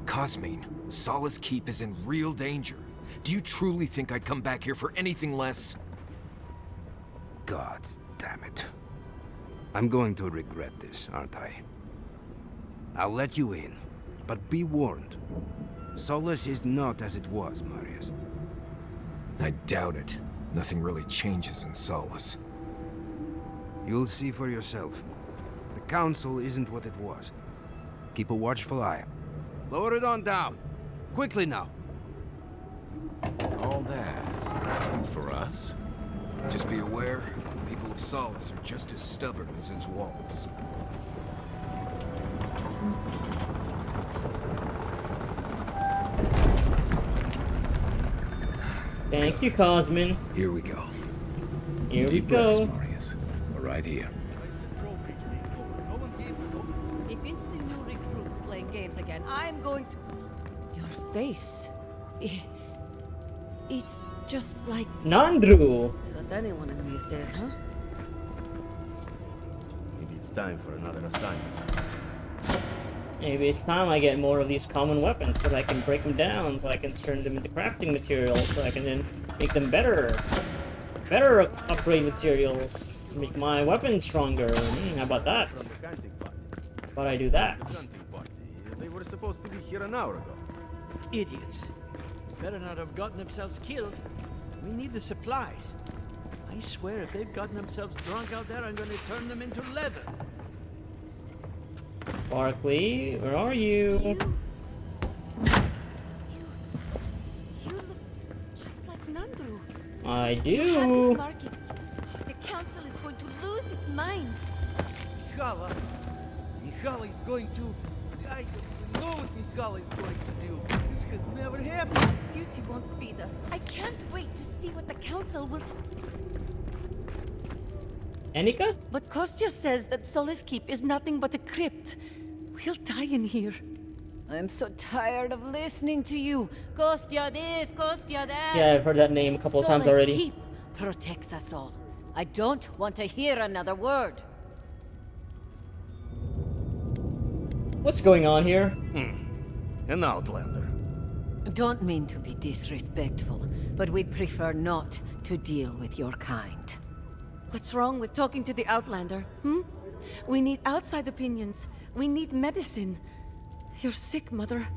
Cosmin, Solace Keep is in real danger. Do you truly think I'd come back here for anything less? Gods damn it. I'm going to regret this, aren't I? I'll let you in, but be warned. Solace is not as it was, Marius. I doubt it. Nothing really changes in Solace. You'll see for yourself. The council isn't what it was. Keep a watchful eye. Lower it on down. Quickly now. All that for us? Just be aware, people of Solace are just as stubborn as its walls. Thank you, Cosmin. Here we go. Here we Deep breaths, go. Marius. We're right here. If it's the new recruit playing games again, I'm going to... Your face... It's just like... Nandru! Got anyone in these days, huh? Maybe it's time for another assignment. Maybe it's time I get more of these common weapons so that I can break them down, so I can turn them into crafting materials, so I can then make them better. Better upgrade materials to make my weapons stronger. How about that? How about I do that? They were supposed to be here an hour ago. Idiots. Better not have gotten themselves killed. We need the supplies. I swear if they've gotten themselves drunk out there, I'm going to turn them into leather. Barkley, where are you? You look just like Nandru. I You have do. these markings. The council is going to lose its mind. Mihala is going to... I don't know what Mihala is going to do. This has never happened. Duty won't feed us. I can't wait to see what the council will say. Anika? But Kostya says that Solace Keep is nothing but a crypt. We'll die in here. I'm so tired of listening to you. Kostya this, Kostya that. Yeah, I've heard that name a couple of times Solace already. Keep protects us all. I don't want to hear another word. What's going on here? An outlander. Don't mean to be disrespectful, but we'd prefer not to deal with your kind. What's wrong with talking to the Outlander, We need outside opinions. We need medicine. You're sick, Mother.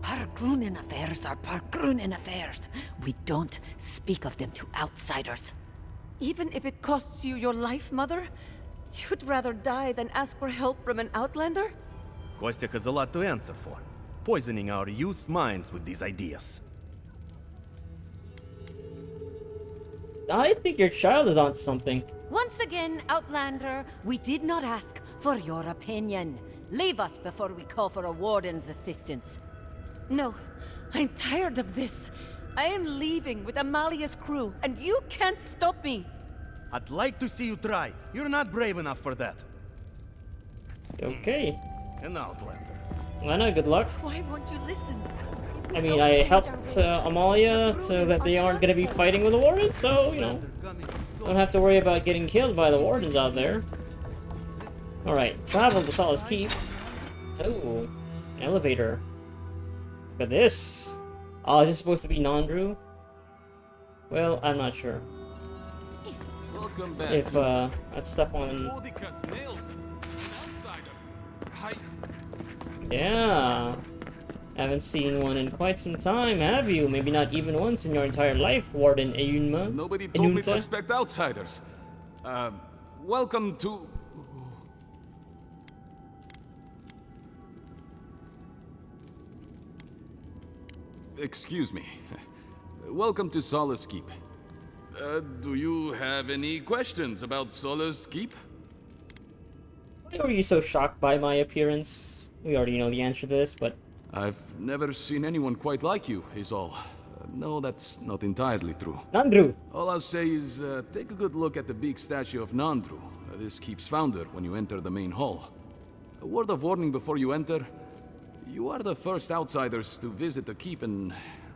Pargrunen affairs are Pargrunen affairs. We don't speak of them to outsiders. Even if it costs you your life, Mother? You'd rather die than ask for help from an Outlander? Kostya has a lot to answer for. Poisoning our youth's minds with these ideas. I think your child is on something. Once again, Outlander, we did not ask for your opinion. Leave us before we call for a warden's assistance. No, I'm tired of this. I am leaving with Amalia's crew, and you can't stop me. I'd like to see you try. You're not brave enough for that. Okay. An outlander. Lena, good luck. Why won't you listen? I mean, I helped Amalia so that they aren't going to be fighting with the Wardens, so, you know, don't have to worry about getting killed by the Wardens out there. Alright, travel to Solace Keep. Oh, an elevator. Look at this. Oh, is this supposed to be Nandru? Well, I'm not sure. Welcome back. If, that's stuff on... Yeah. Haven't seen one in quite some time, have you? Maybe not even once in your entire life, Warden Ayunma. Nobody told me to expect outsiders. Welcome to... Excuse me. Welcome to Solace Keep. Do you have any questions about Solace Keep? Why were you so shocked by my appearance? We already know the answer to this, but... I've never seen anyone quite like you, is all. No, that's not entirely true. Nandru! All I'll say is, take a good look at the big statue of Nandru, this keep's founder, when you enter the main hall. A word of warning before you enter. You are the first outsiders to visit the keep in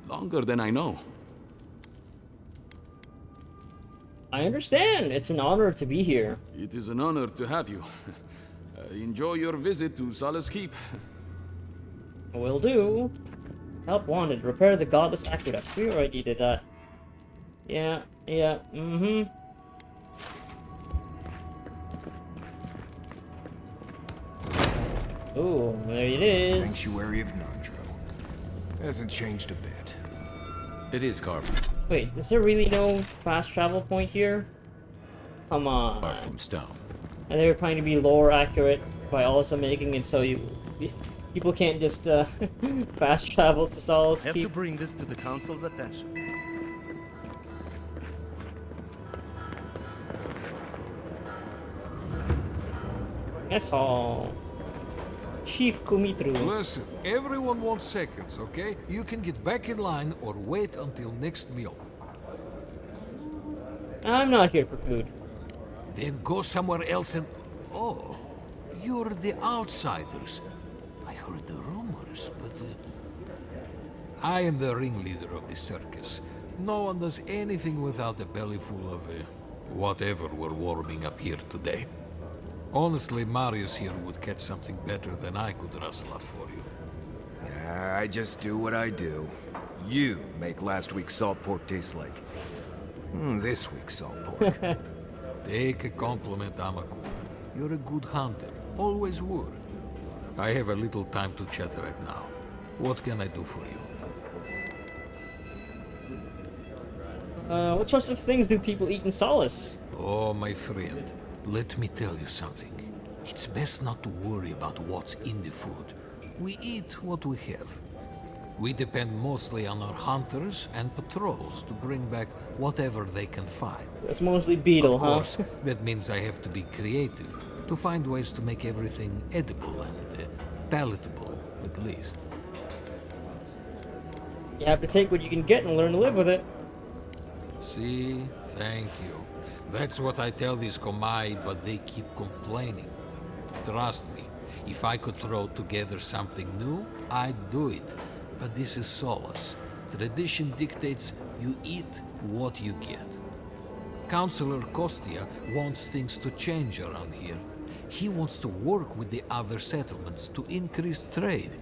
longer than I know. I understand. It's an honor to be here. It is an honor to have you. Enjoy your visit to Solace Keep. Will do. Help wanted. Repair the godless aqueduct. We already did that. Yeah, mm-hmm. Ooh, there it is. Sanctuary of Nandru. Hasn't changed a bit. It is carved. Wait, is there really no fast travel point here? Come on. Carved from stone. And they were trying to be lore accurate by also making it so people can't just fast travel to Solace Have Keep. to bring this to the council's attention. Yes, hall. Chief Kumitru. Listen, everyone wants seconds, okay? You can get back in line or wait until next meal. I'm not here for food. Then go somewhere else and... Oh, you're the outsiders. I heard the rumors, but... I am the ringleader of the circus. No one does anything without a belly full of... whatever we're warming up here today. Honestly, Marius here would catch something better than I could rustle up for you. I just do what I do. You make last week's salt pork taste like this week's salt pork. Take a compliment, Amaku. You're a good hunter. Always were. I have a little time to chat right now. What can I do for you? What sorts of things do people eat in Solace? Oh, my friend, let me tell you something. It's best not to worry about what's in the food. We eat what we have. We depend mostly on our hunters and patrols to bring back whatever they can find. That's mostly beetle, of course, huh? That means I have to be creative, to find ways to make everything edible and palatable, at least. You have to take what you can get and learn to live with it. See? Thank you. That's what I tell these Komai, but they keep complaining. Trust me, if I could throw together something new, I'd do it. But this is Solace. Tradition dictates you eat what you get. Councillor Kostia wants things to change around here. He wants to work with the other settlements to increase trade.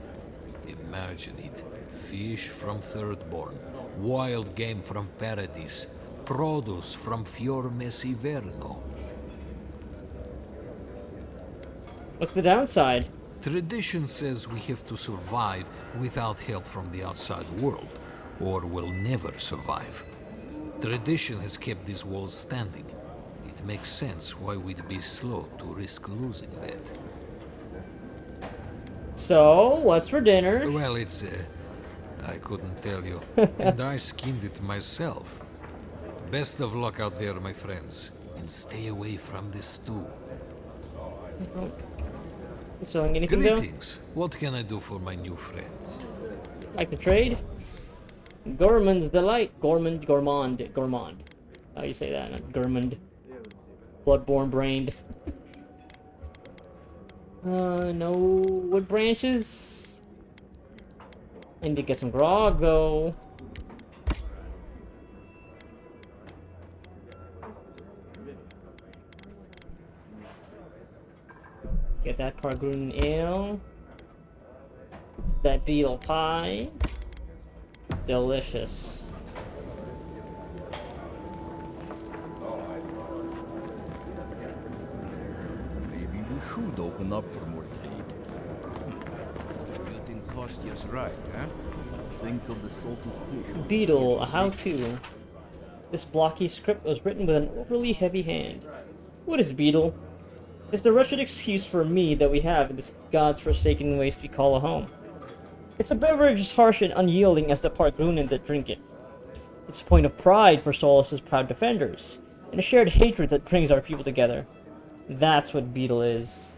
Imagine it. Fish from Thirdborn, wild game from Paradis, produce from Fior Messiverno. What's the downside? Tradition says we have to survive without help from the outside world, or we'll never survive. Tradition has kept these walls standing. It makes sense why we'd be slow to risk losing that. So, what's for dinner? Well, it's I couldn't tell you. And I skinned it myself. Best of luck out there, my friends. And stay away from this stew. Selling anything though? Greetings. What can I do for my new friends? Like to trade? Gourmand's Delight. Gourmand. How you say that? Not Gourmand. Bloodborne brained. No wood branches. I need to get some grog though. Get that Pargrun ale. That beetle pie. Delicious. Maybe we should open up for more trade. You think Kostia's right, huh? Think of the salted fish. Beetle, a how-to. This blocky script was written with an overly heavy hand. What is Beetle? It's the wretched excuse for me that we have in this god's forsaken waste we call a home. It's a beverage as harsh and unyielding as the Pargrunans that drink it. It's a point of pride for Solace's proud defenders, and a shared hatred that brings our people together. That's what Beetle is.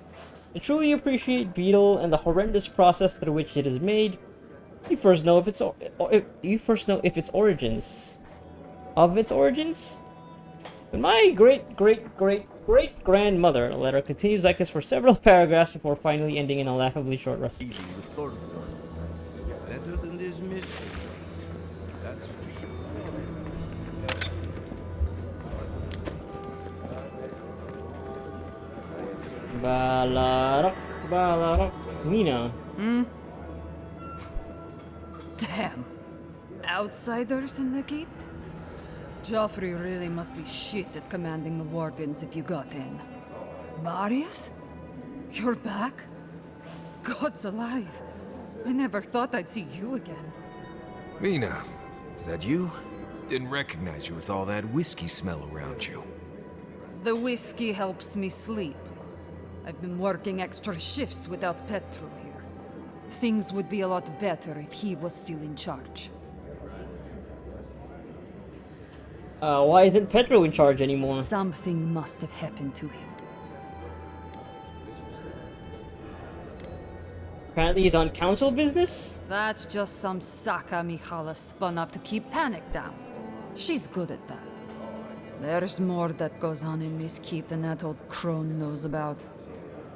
To truly appreciate Beetle and the horrendous process through which it is made, you first know if its origins. Of its origins? When my great-great-great-great-grandmother letter continues like this for several paragraphs before finally ending in a laughably short recipe. Better than this mystery. That's for sure. Balarok, Mina. Hmm? Damn. Outsiders in the keep? Joffrey really must be shit at commanding the wardens if you got in. Marius? You're back? God's alive. I never thought I'd see you again. Mina, is that you? Didn't recognize you with all that whiskey smell around you. The whiskey helps me sleep. I've been working extra shifts without Petru here. Things would be a lot better if he was still in charge. Why isn't Petro in charge anymore? Something must have happened to him. Apparently he's on council business? That's just some Saka Mihala spun up to keep panic down. She's good at that. There's more that goes on in this keep than that old crone knows about.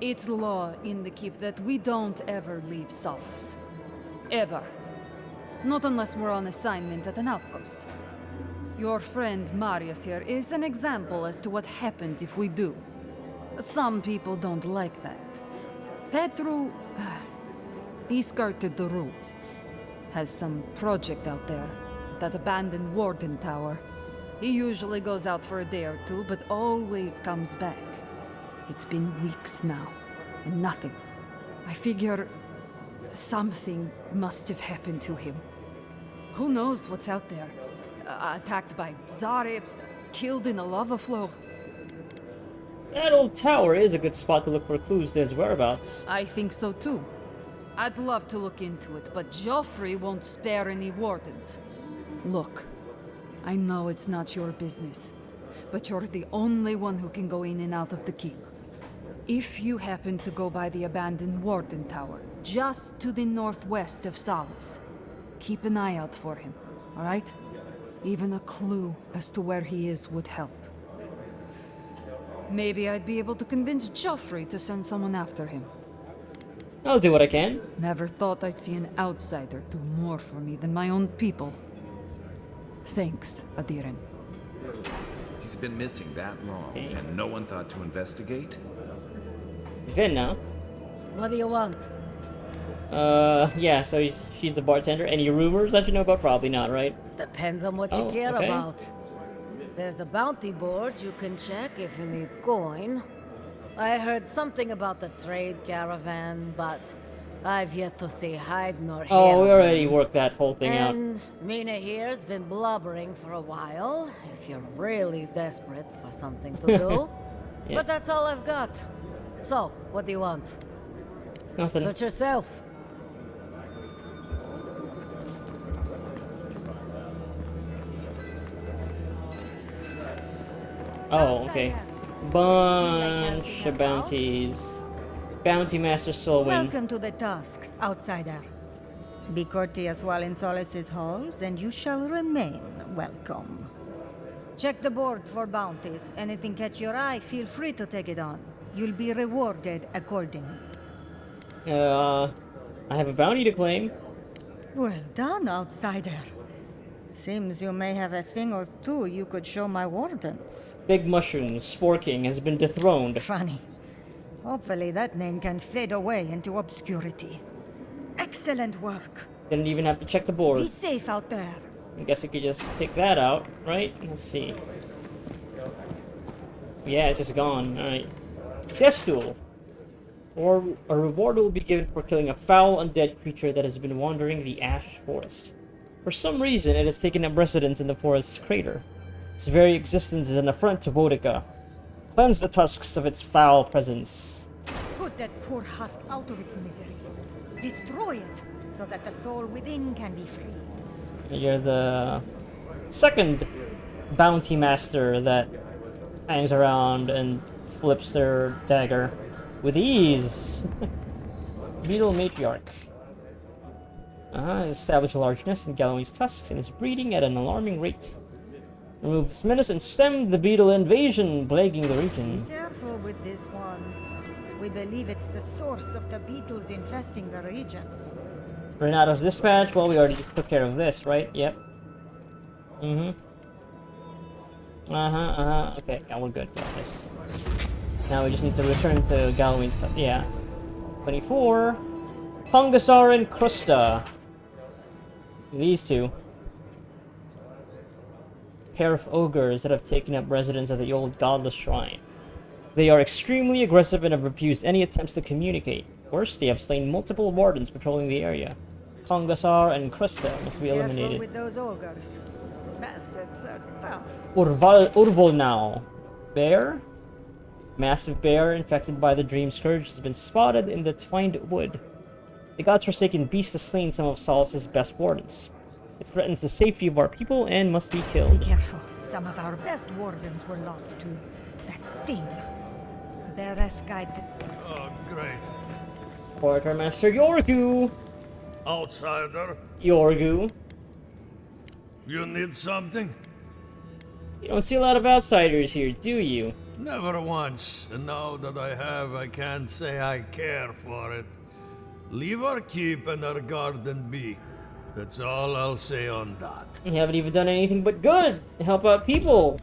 It's law in the keep that we don't ever leave Solace. Ever. Not unless we're on assignment at an outpost. Your friend Marius here is an example as to what happens if we do. Some people don't like that. Petru, he skirted the rules. Has some project out there, at that abandoned warden tower. He usually goes out for a day or two, but always comes back. It's been weeks now, and nothing. I figure something must have happened to him. Who knows what's out there? Attacked by Zarips, killed in a lava flow. That old tower is a good spot to look for clues to his whereabouts. I think so too. I'd love to look into it, but Joffrey won't spare any wardens. Look, I know it's not your business, but you're the only one who can go in and out of the keep. If you happen to go by the abandoned warden tower, just to the northwest of Solace, keep an eye out for him, all right? Even a clue as to where he is would help. Maybe I'd be able to convince Joffrey to send someone after him. I'll do what I can. Never thought I'd see an outsider do more for me than my own people. Thanks, Adiren. He's been missing that long, and no one thought to investigate? Venna? What do you want? Yeah, so she's the bartender. Any rumors that you know about? Probably not, right? Depends on what you care okay. about. There's a bounty board you can check if you need coin. I heard something about the trade caravan, but I've yet to see hide nor hair. Oh, we already worked that whole thing out. And Mina here's been blubbering for a while, if you're really desperate for something to do. Yeah. But that's all I've got. So, what do you want? Nothing. Suit yourself. Oh, okay. Bunch of bounties. Bounty Master Solwyn. Welcome to the Tusks, outsider. Be courteous while in Solace's halls, and you shall remain welcome. Check the board for bounties. Anything catch your eye, feel free to take it on. You'll be rewarded accordingly. I have a bounty to claim. Well done, outsider. Seems you may have a thing or two you could show my wardens. Big Mushroom, Spore King, has been dethroned. Funny. Hopefully that name can fade away into obscurity. Excellent work. Didn't even have to check the board. Be safe out there. I guess we could just take that out, right? Let's see. Yeah, it's just gone. Alright. Death Duel. Or a reward will be given for killing a foul undead creature that has been wandering the Ash Forest. For some reason, it has taken up residence in the forest's crater. Its very existence is an affront to Boudica. Cleanse the tusks of its foul presence. Put that poor husk out of its misery. Destroy it, so that the soul within can be freed. You're the second bounty master that hangs around and flips their dagger with ease. Beetle Matriarch. Establish a large nest in Galloway's tusks and is breeding at an alarming rate. Remove this menace and stem the beetle invasion plaguing the region. Be careful with this one. We believe it's the source of the beetles infesting the region. Renato's dispatch. Well, we already took care of this, right? Yep. Okay, yeah, we're good. Got this. Now we just need to return to Galloway's stuff. Yeah. 24. Pongasar and Krusta. These two. Pair of ogres that have taken up residence at the old godless shrine. They are extremely aggressive and have refused any attempts to communicate. Worse, they have slain multiple wardens patrolling the area. Kongasar and Krista must be eliminated. Careful with those ogres. Bastards are tough. Urval now. Bear? Massive bear infected by the Dream Scourge has been spotted in the Twined Wood. The God's Forsaken beast has slain some of Solace's best wardens. It threatens the safety of our people and must be killed. Be careful. Some of our best wardens were lost to that thing. Bereth guided. Oh, great. Quartermaster Yorgu! Outsider? Yorgu. You need something? You don't see a lot of outsiders here, do you? Never once. And now that I have, I can't say I care for it. Leave our keep and our garden be. That's all I'll say on that. You haven't even done anything but good. Help out people.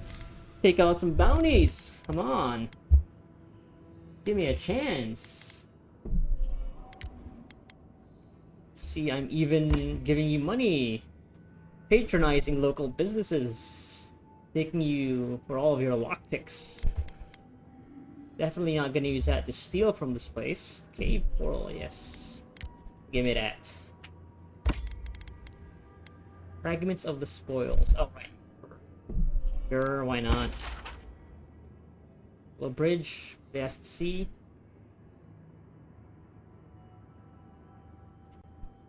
Take out some bounties. Come on. Give me a chance. See, I'm even giving you money. Patronizing local businesses. Taking you for all of your lockpicks. Definitely not gonna use that to steal from this place. Cave portal, yes. Give me that. Fragments of the spoils. Oh, right. Sure, why not? Well, bridge, best sea.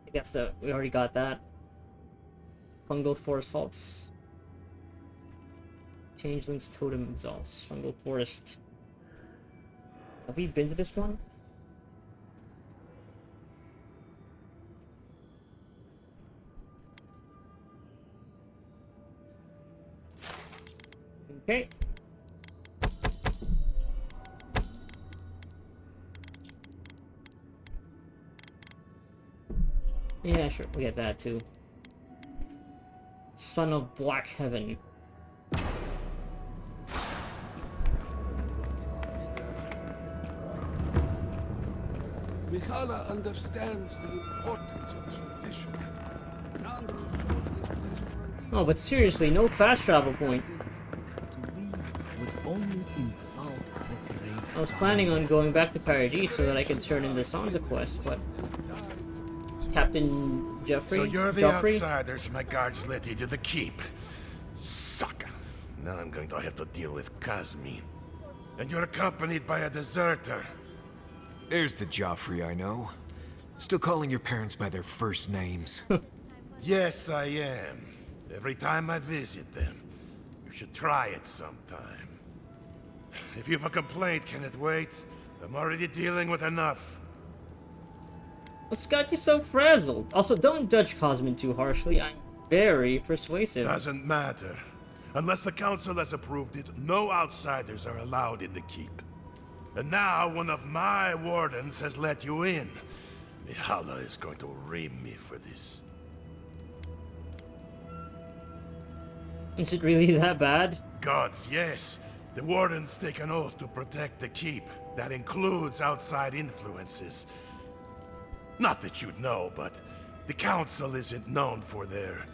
I guess we already got that. Fungal forest halts. Changeling's totem exalts. Fungal forest. Have we been to this one? Okay. Yeah, sure, we get that too. Son of Black Heaven. Mihala understands the importance of tradition. Oh, but seriously, no fast travel point. I was planning on going back to Paradis so that I could turn in the Sansa quest, but Captain Jeffrey? So you're the Joffrey? outsiders my guards led you to the keep. Sucker. Now I'm going to have to deal with Kazmin. And you're accompanied by a deserter. There's the Joffrey I know. Still calling your parents by their first names. Yes, I am. Every time I visit them. You should try it sometime. If you've a complaint, can it wait? I'm already dealing with enough. What's got you so frazzled? Also, don't judge Cosmin too harshly. I'm very persuasive. Doesn't matter. Unless the council has approved it, no outsiders are allowed in the keep. And now one of my wardens has let you in. Mihala is going to ream me for this. Is it really that bad? Gods, yes. The wardens take an oath to protect the keep. That includes outside influences. Not that you'd know, but the council isn't known for their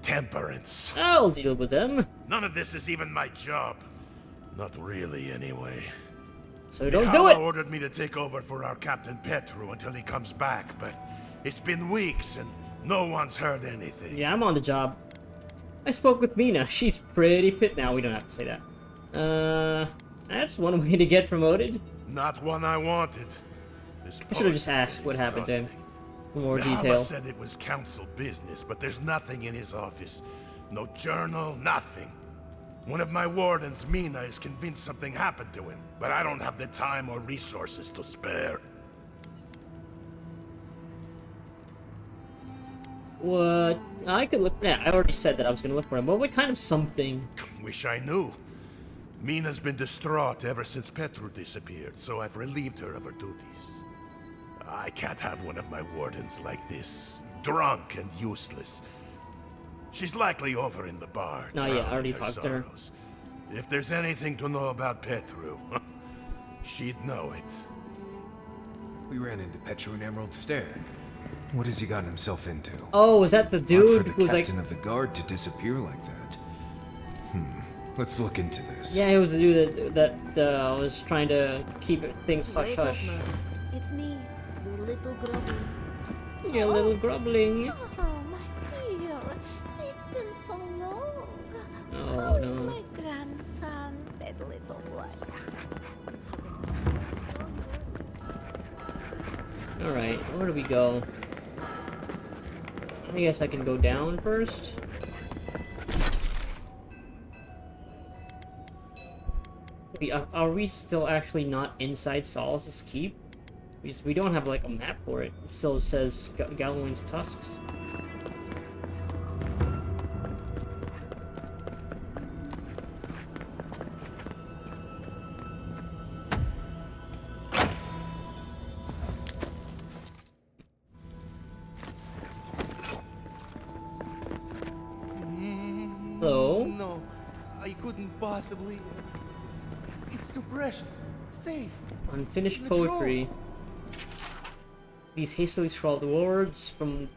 temperance. I'll deal with them. None of this is even my job. Not really, anyway. So don't do it! Ordered me to take over for our Captain Petru until he comes back, but it's been weeks and no one's heard anything. Yeah, I'm on the job. I spoke with Mina. She's pretty fit now. We don't have to say that. That's one way to get promoted. Not one I wanted. I should have just asked what happened to him. For more detail. Said it was council business, but there's nothing in his office. No journal, nothing. One of my wardens, Mina, is convinced something happened to him, but I don't have the time or resources to spare. What? I could look. Yeah, I already said that I was gonna look for him. But what kind of something? Wish I knew. Mina's been distraught ever since Petru disappeared, so I've relieved her of her duties. I can't have one of my wardens like this, drunk and useless. She's likely over in the bar. Oh yeah, I already talked to her. If there's anything to know about Petru, she'd know it. We ran into Petru in Emerald Stair. What has he gotten himself into? Oh, is that the dude who was captain of the guard to disappear like that? Let's look into this. Yeah, he was the dude that was trying to keep things hush hush. It's me, your little grubbling. Your little grubbling. Oh, my dear. It's been so long. Oh, How's no. my grandson, that little boy? Alright, where do we go? I guess I can go down first. Are we still actually not inside Solace's keep? Because we don't have like a map for it. It still says Galwain's tusks. Hello? No, I couldn't possibly. It's too precious. Safe. Unfinished poetry. These hastily scrawled words form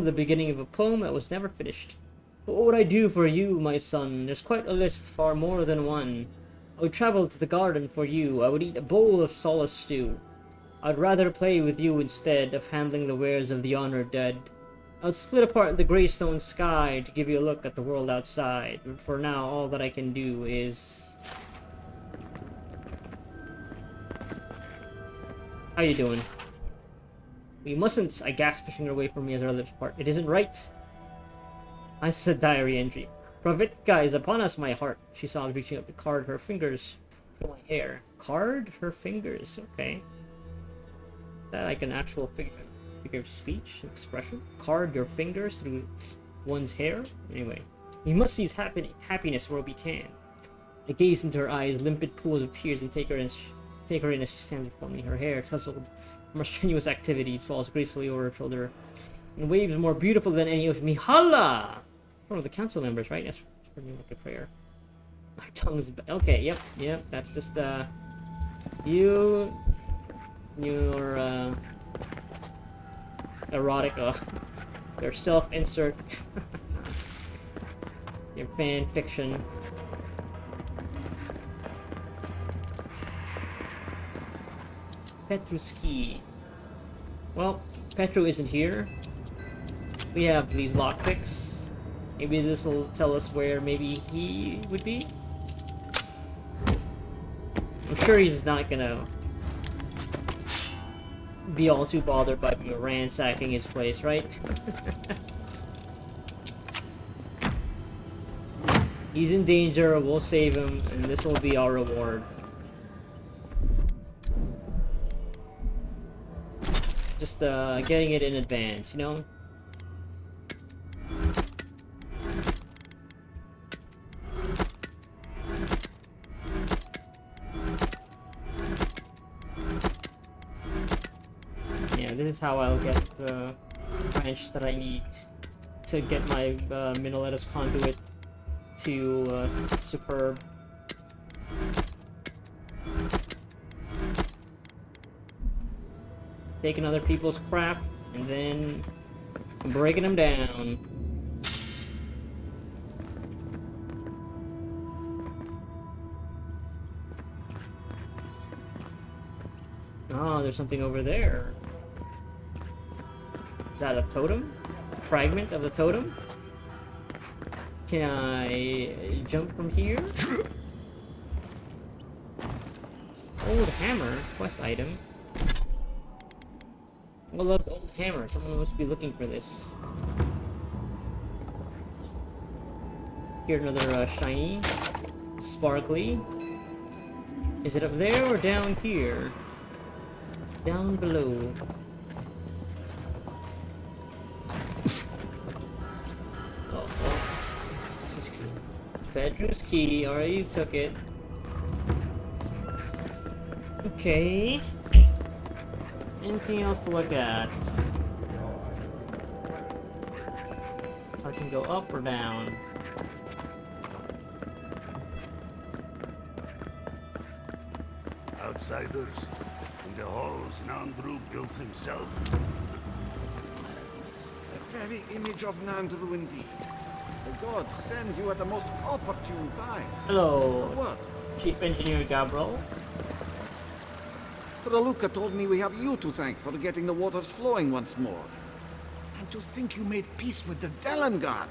the beginning of a poem that was never finished. What would I do for you, my son? There's quite a list, far more than one. I would travel to the garden for you. I would eat a bowl of solace stew. I'd rather play with you instead of handling the wares of the honored dead. I would split apart the greystone sky to give you a look at the world outside. But for now, all that I can do is... How you doing? We mustn't, I gasped, pushing her away from me as our lips part. It isn't right. I said diary entry. Pravitka is upon us, my heart. She sobbed, reaching up to card her fingers through my hair. Card her fingers, okay. Is that like an actual figure of speech, expression? Card your fingers through one's hair? Anyway. We must seize happiness where we can. I gazed into her eyes, limpid pools of tears, and take her in as she stands before me. Her hair, tousled from her strenuous activities, falls gracefully over her shoulder in waves more beautiful than any ocean. Mihala! One of the council members, right? That's pretty much a prayer. My tongue's... Okay, yep. That's just, your, erotic, your self-insert. Your fan fiction. Petruski. Well, Petru isn't here. We have these lockpicks. Maybe this will tell us where maybe he would be. I'm sure he's not gonna be all too bothered by me ransacking his place, right? He's in danger, we'll save him, and this will be our reward. Just getting it in advance, you know? Yeah, this is how I'll get the branch that I need to get my Minolettus conduit to superb. Taking other people's crap and then breaking them down. Oh, there's something over there. Is that a totem? A fragment of the totem? Can I jump from here? Old hammer, quest item. Oh look, old hammer. Someone must be looking for this. Here another shiny, sparkly. Is it up there or down here? Down below. Bedroom's key. Alright, you took it. Okay. Anything else to look at? So I can go up or down. Outsiders in the halls Nandru built himself. The very image of Nandru indeed. The gods send you at the most opportune time. Hello, Chief Engineer Gabriel. Raluca told me we have you to thank for getting the waters flowing once more. And to think you made peace with the Delangar.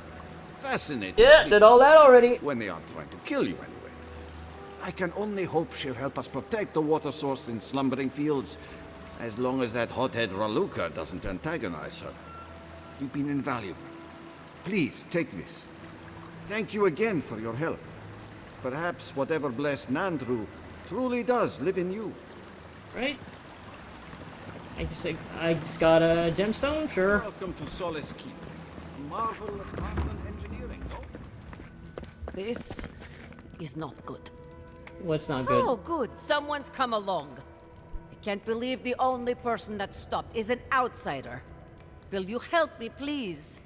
Fascinating. Yeah, did all that already. When they aren't trying to kill you anyway. I can only hope she'll help us protect the water source in Slumbering Fields, as long as that hothead Raluca doesn't antagonize her. You've been invaluable. Please, take this. Thank you again for your help. Perhaps whatever blessed Nandru truly does live in you. Right? I just got a gemstone, sure. Welcome to Solace Keep. A marvel of modern engineering, no? This is not good. What's not good? Oh, good. Someone's come along. I can't believe the only person that stopped is an outsider. Will you help me, please?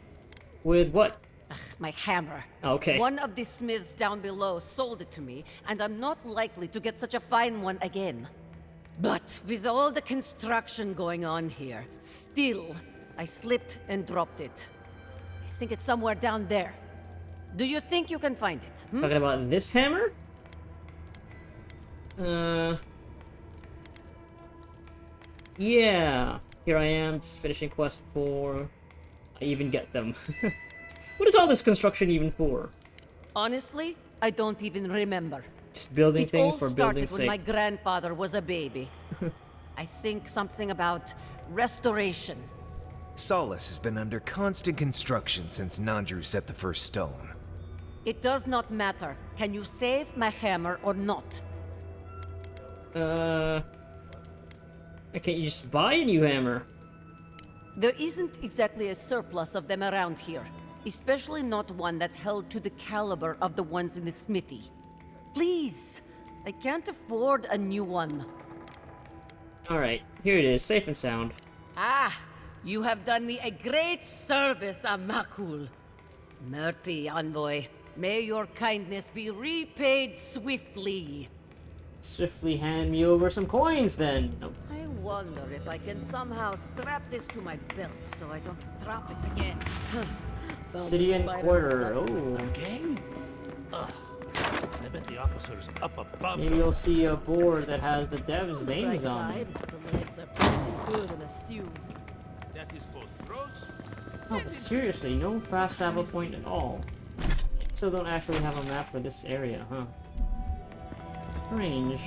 With what? Ugh, my hammer. Okay. One of the smiths down below sold it to me, and I'm not likely to get such a fine one again. But with all the construction going on here, still, I slipped and dropped it. I think it's somewhere down there. Do you think you can find it? Hmm? Talking about this hammer? Yeah. Here I am, just finishing quest before I even get them. What is all this construction even for? Honestly, I don't even remember. Just building It things all for building's started when my sake. grandfather was a baby. I think something about restoration. Solace has been under constant construction since Nandru set the first stone. It does not matter. Can you save my hammer or not? Can't you just buy a new hammer? There isn't exactly a surplus of them around here. Especially not one that's held to the caliber of the ones in the smithy. Please! I can't afford a new one. Alright, here it is, safe and sound. Ah! You have done me a great service, Amakul. Merti, envoy. May your kindness be repaid swiftly. Swiftly hand me over some coins, then. Oh. I wonder if I can somehow strap this to my belt so I don't drop it again. Obsidian quarter. Oh. Again? Ugh. I bet the officer's up above. Maybe you'll see a board that has the devs' names on it. The legs are pretty good in a stew. That is both gross. Oh, but seriously, no fast travel point at all. Still don't actually have a map for this area, huh? Strange.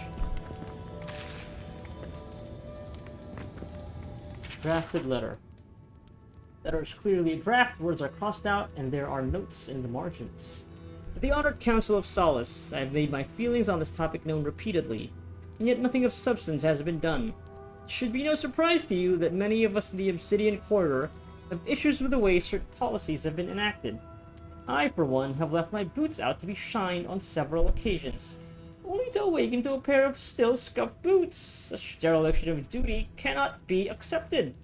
Drafted letter. Letter is clearly a draft, words are crossed out, and there are notes in the margins. To the Honored Council of Solace, I have made my feelings on this topic known repeatedly, and yet nothing of substance has been done. It should be no surprise to you that many of us in the Obsidian Corridor have issues with the way certain policies have been enacted. I, for one, have left my boots out to be shined on several occasions, only to awaken to a pair of still scuffed boots. Such dereliction of duty cannot be accepted.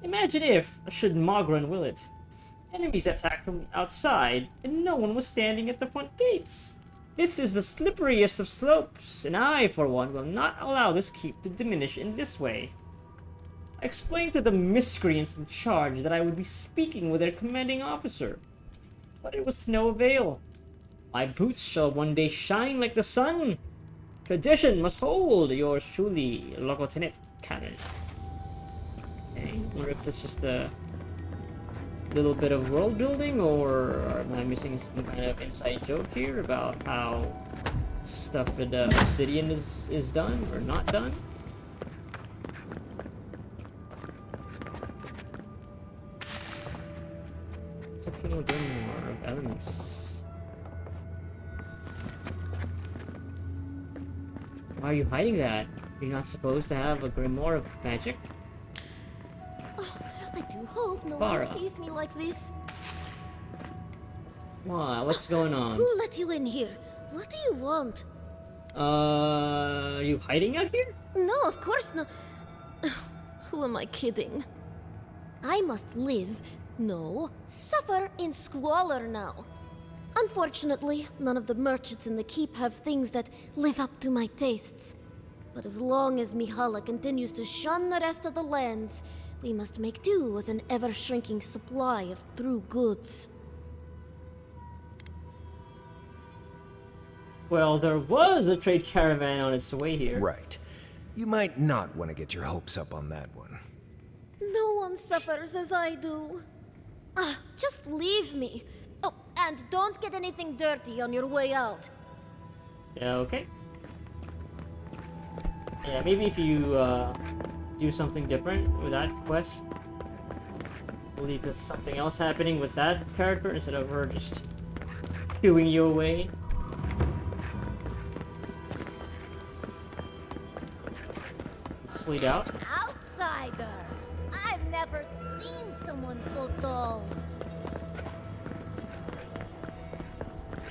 Imagine if, should Mogren will it, enemies attacked from outside and no one was standing at the front gates. This is the slipperiest of slopes, and I, for one, will not allow this keep to diminish in this way. I explained to the miscreants in charge that I would be speaking with their commanding officer, but it was to no avail. My boots shall one day shine like the sun. Tradition must hold. Yours truly, Locotenent Cannon. Okay, wonder if that's just a little bit of world building, or am I missing some kind of inside joke here about how stuff at Obsidian is done or not done? Exceptional grimoire of elements. Why are you hiding that? You're not supposed to have a grimoire of magic? I do hope no Spara. one sees me like this. Why? What's going on? Who let you in here? What do you want? Are you hiding out here? No, of course not. Who am I kidding? I must live, no, suffer in squalor now. Unfortunately, none of the merchants in the keep have things that live up to my tastes. But as long as Mihala continues to shun the rest of the lands, we must make do with an ever-shrinking supply of true goods. Well, there was a trade caravan on its way here. Right. You might not want to get your hopes up on that one. No one suffers as I do. Just leave me. Oh, and don't get anything dirty on your way out. Yeah, okay. Yeah, maybe if you do something different with that quest, will lead to something else happening with that character instead of her just shooing you away. Let's lead out. Outsider! I've never seen someone so tall.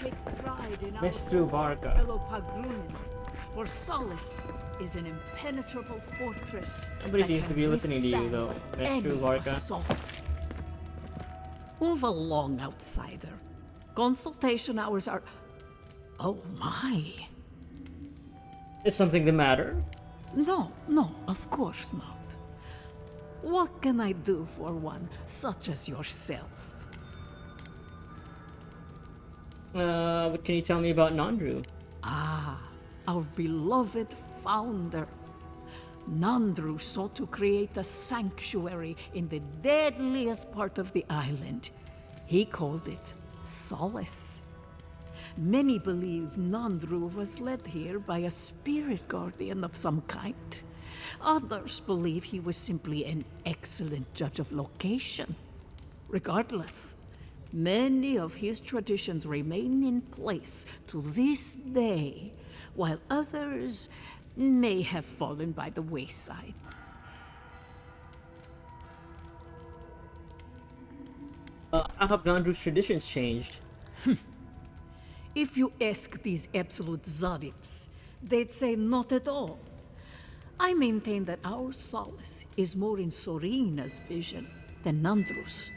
Take pride in our Mestru Varga. fellow Pagrunin, for Solace is an impenetrable fortress. Nobody that seems to can be listening to you, withstand though. any Mestru Varga. assault. Move along, outsider. Consultation hours are... Oh my. Is something the matter? No, no, of course not. What can I do for one such as yourself? What can you tell me about Nandru? Ah, our beloved founder. Nandru sought to create a sanctuary in the deadliest part of the island. He called it Solace. Many believe Nandru was led here by a spirit guardian of some kind. Others believe he was simply an excellent judge of location. Regardless, many of his traditions remain in place to this day, while others may have fallen by the wayside. How have Nandru's traditions changed? If you ask these absolute Zaribs, they'd say not at all. I maintain that our solace is more in Sorina's vision than Nandru's.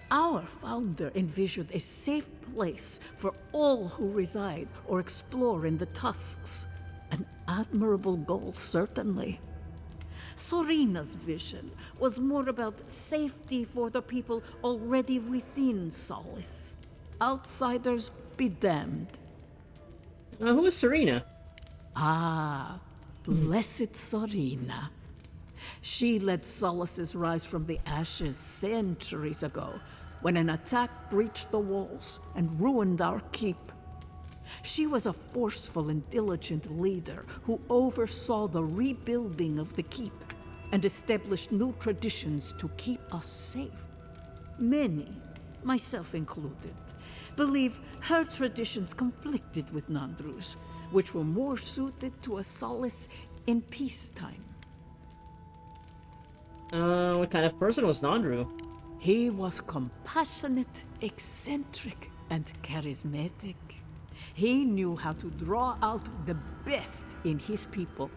Our founder envisioned a safe place for all who reside or explore in the Tusks. An admirable goal, certainly. Sorina's vision was more about safety for the people already within Solace. Outsiders be damned. Who is Serena? Ah, blessed Sorina. She led Solace's rise from the ashes centuries ago, when an attack breached the walls and ruined our keep. She was a forceful and diligent leader who oversaw the rebuilding of the keep and established new traditions to keep us safe. Many, myself included, believe her traditions conflicted with Nandru's, which were more suited to a solace in peacetime. What kind of person was Nandru? He was compassionate, eccentric, and charismatic. He knew how to draw out the best in his people.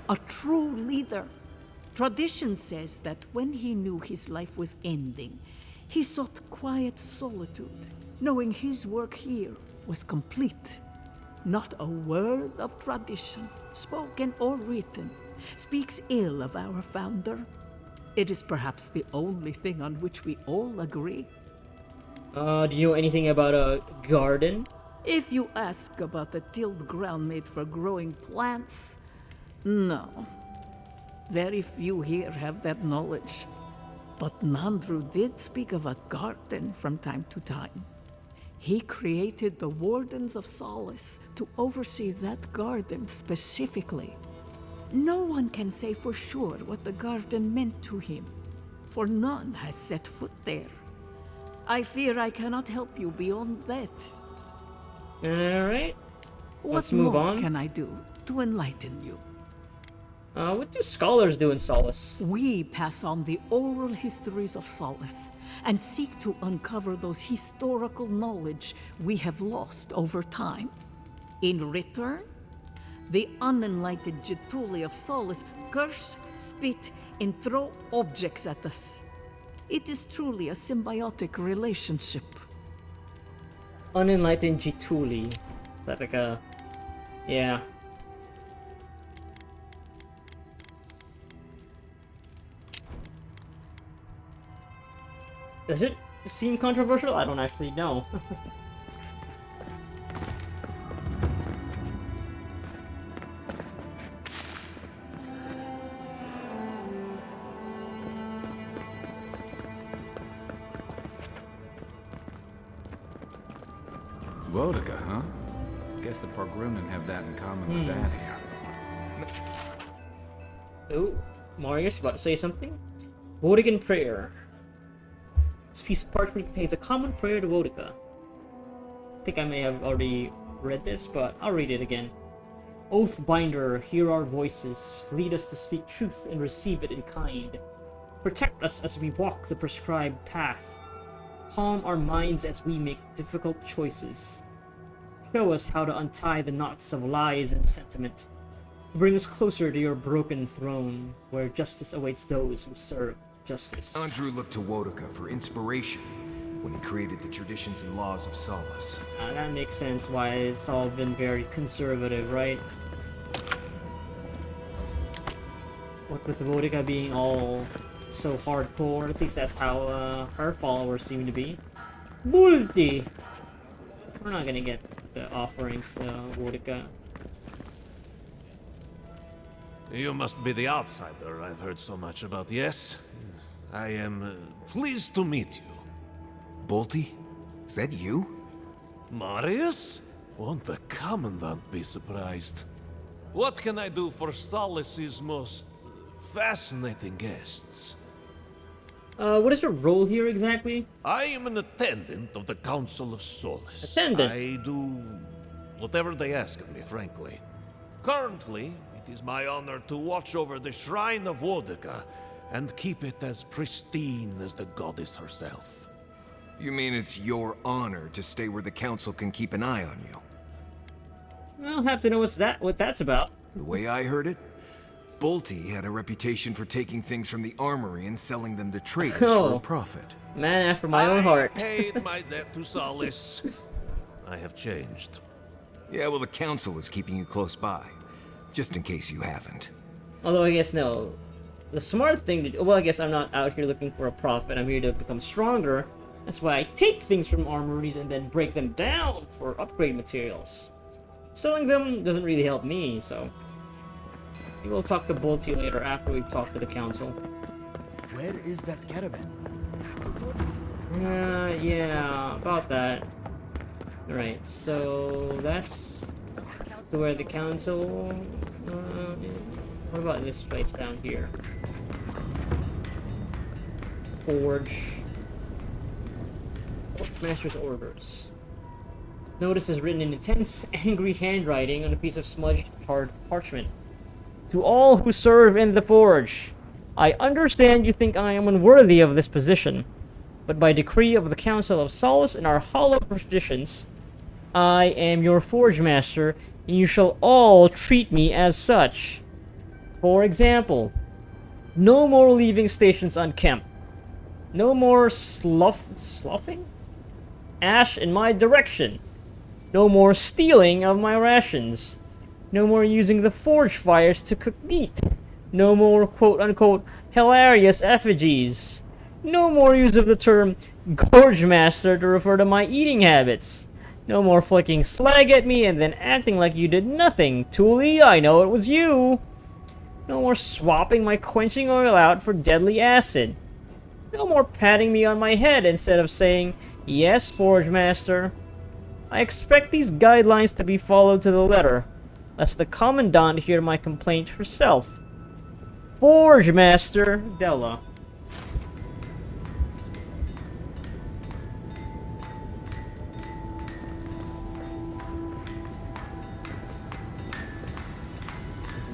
A true leader. Tradition says that when he knew his life was ending, he sought quiet solitude, knowing his work here was complete. Not a word of tradition, spoken or written, speaks ill of our founder. It is perhaps the only thing on which we all agree. Do you know anything about a garden? If you ask about the tilled ground made for growing plants, no. Very few here have that knowledge. But Nandru did speak of a garden from time to time. He created the Wardens of Solace to oversee that garden specifically. No one can say for sure what the garden meant to him, for none has set foot there. I fear I cannot help you beyond that. Alright. Let's What move more on. can I do to enlighten you? What do scholars do in Solace? We pass on the oral histories of Solace and seek to uncover those historical knowledge we have lost over time. In return, the unenlightened Getuli of Solace curse, spit, and throw objects at us. It is truly a symbiotic relationship. Unenlightened Getuli. Is that like a... Yeah. Does it seem controversial? I don't actually know. Wodica, huh? Guess the Pargrunen have that in common with that here. Oh, Marius about to say something? Wodican prayer. This piece of parchment contains a common prayer to Wodica. I think I may have already read this, but I'll read it again. Oathbinder, hear our voices. Lead us to speak truth and receive it in kind. Protect us as we walk the prescribed path. Calm our minds as we make difficult choices. Show us how to untie the knots of lies and sentiment. Bring us closer to your broken throne, where justice awaits those who serve justice. Andrew looked to Wodica for inspiration when he created the traditions and laws of Solace. That makes sense why it's all been very conservative, right? What with Vodika being all so hardcore, at least that's how her followers seem to be. Multi! We're not gonna get the offerings to Vodika. You must be the outsider I've heard so much about, yes? I am pleased to meet you. Bolty? Is that you? Marius? Won't the Commandant be surprised? What can I do for Solace's most fascinating guests? What is your role here exactly? I am an attendant of the Council of Solace. Attendant? I do whatever they ask of me, frankly. Currently, it is my honor to watch over the Shrine of Wodika and keep it as pristine as the goddess herself. You mean it's your honor to stay where the Council can keep an eye on you? I'll have to know what that's about. The way I heard it, Bolty had a reputation for taking things from the armory and selling them to traders for a profit. Man after my own heart. I paid my debt to Solace. I have changed. Yeah, well, the Council is keeping you close by, just in case you haven't. Although I guess no. The smart thing to do, well, I guess I'm not out here looking for a profit. I'm here to become stronger. That's why I take things from armories and then break them down for upgrade materials. Selling them doesn't really help me, so we will talk to Bolty later after we've talked to the Council. Where is that caravan? Yeah, about that. Alright, so that's where the Council... what about this place down here? Forge. Master's orders. Notice is written in intense, angry handwriting on a piece of smudged, hard parchment. To all who serve in the Forge, I understand you think I am unworthy of this position, but by decree of the Council of Solace and our hollow traditions, I am your Forge Master, and you shall all treat me as such. For example, no more leaving stations unkempt. No more sloughing ash in my direction. No more stealing of my rations. No more using the forge fires to cook meat. No more quote-unquote hilarious effigies. No more use of the term Gorge Master to refer to my eating habits. No more flicking slag at me and then acting like you did nothing. Thule, I know it was you. No more swapping my quenching oil out for deadly acid. No more patting me on my head instead of saying, "Yes, Forge Master." I expect these guidelines to be followed to the letter, lest the Commandant hear my complaint herself. Forge Master Della.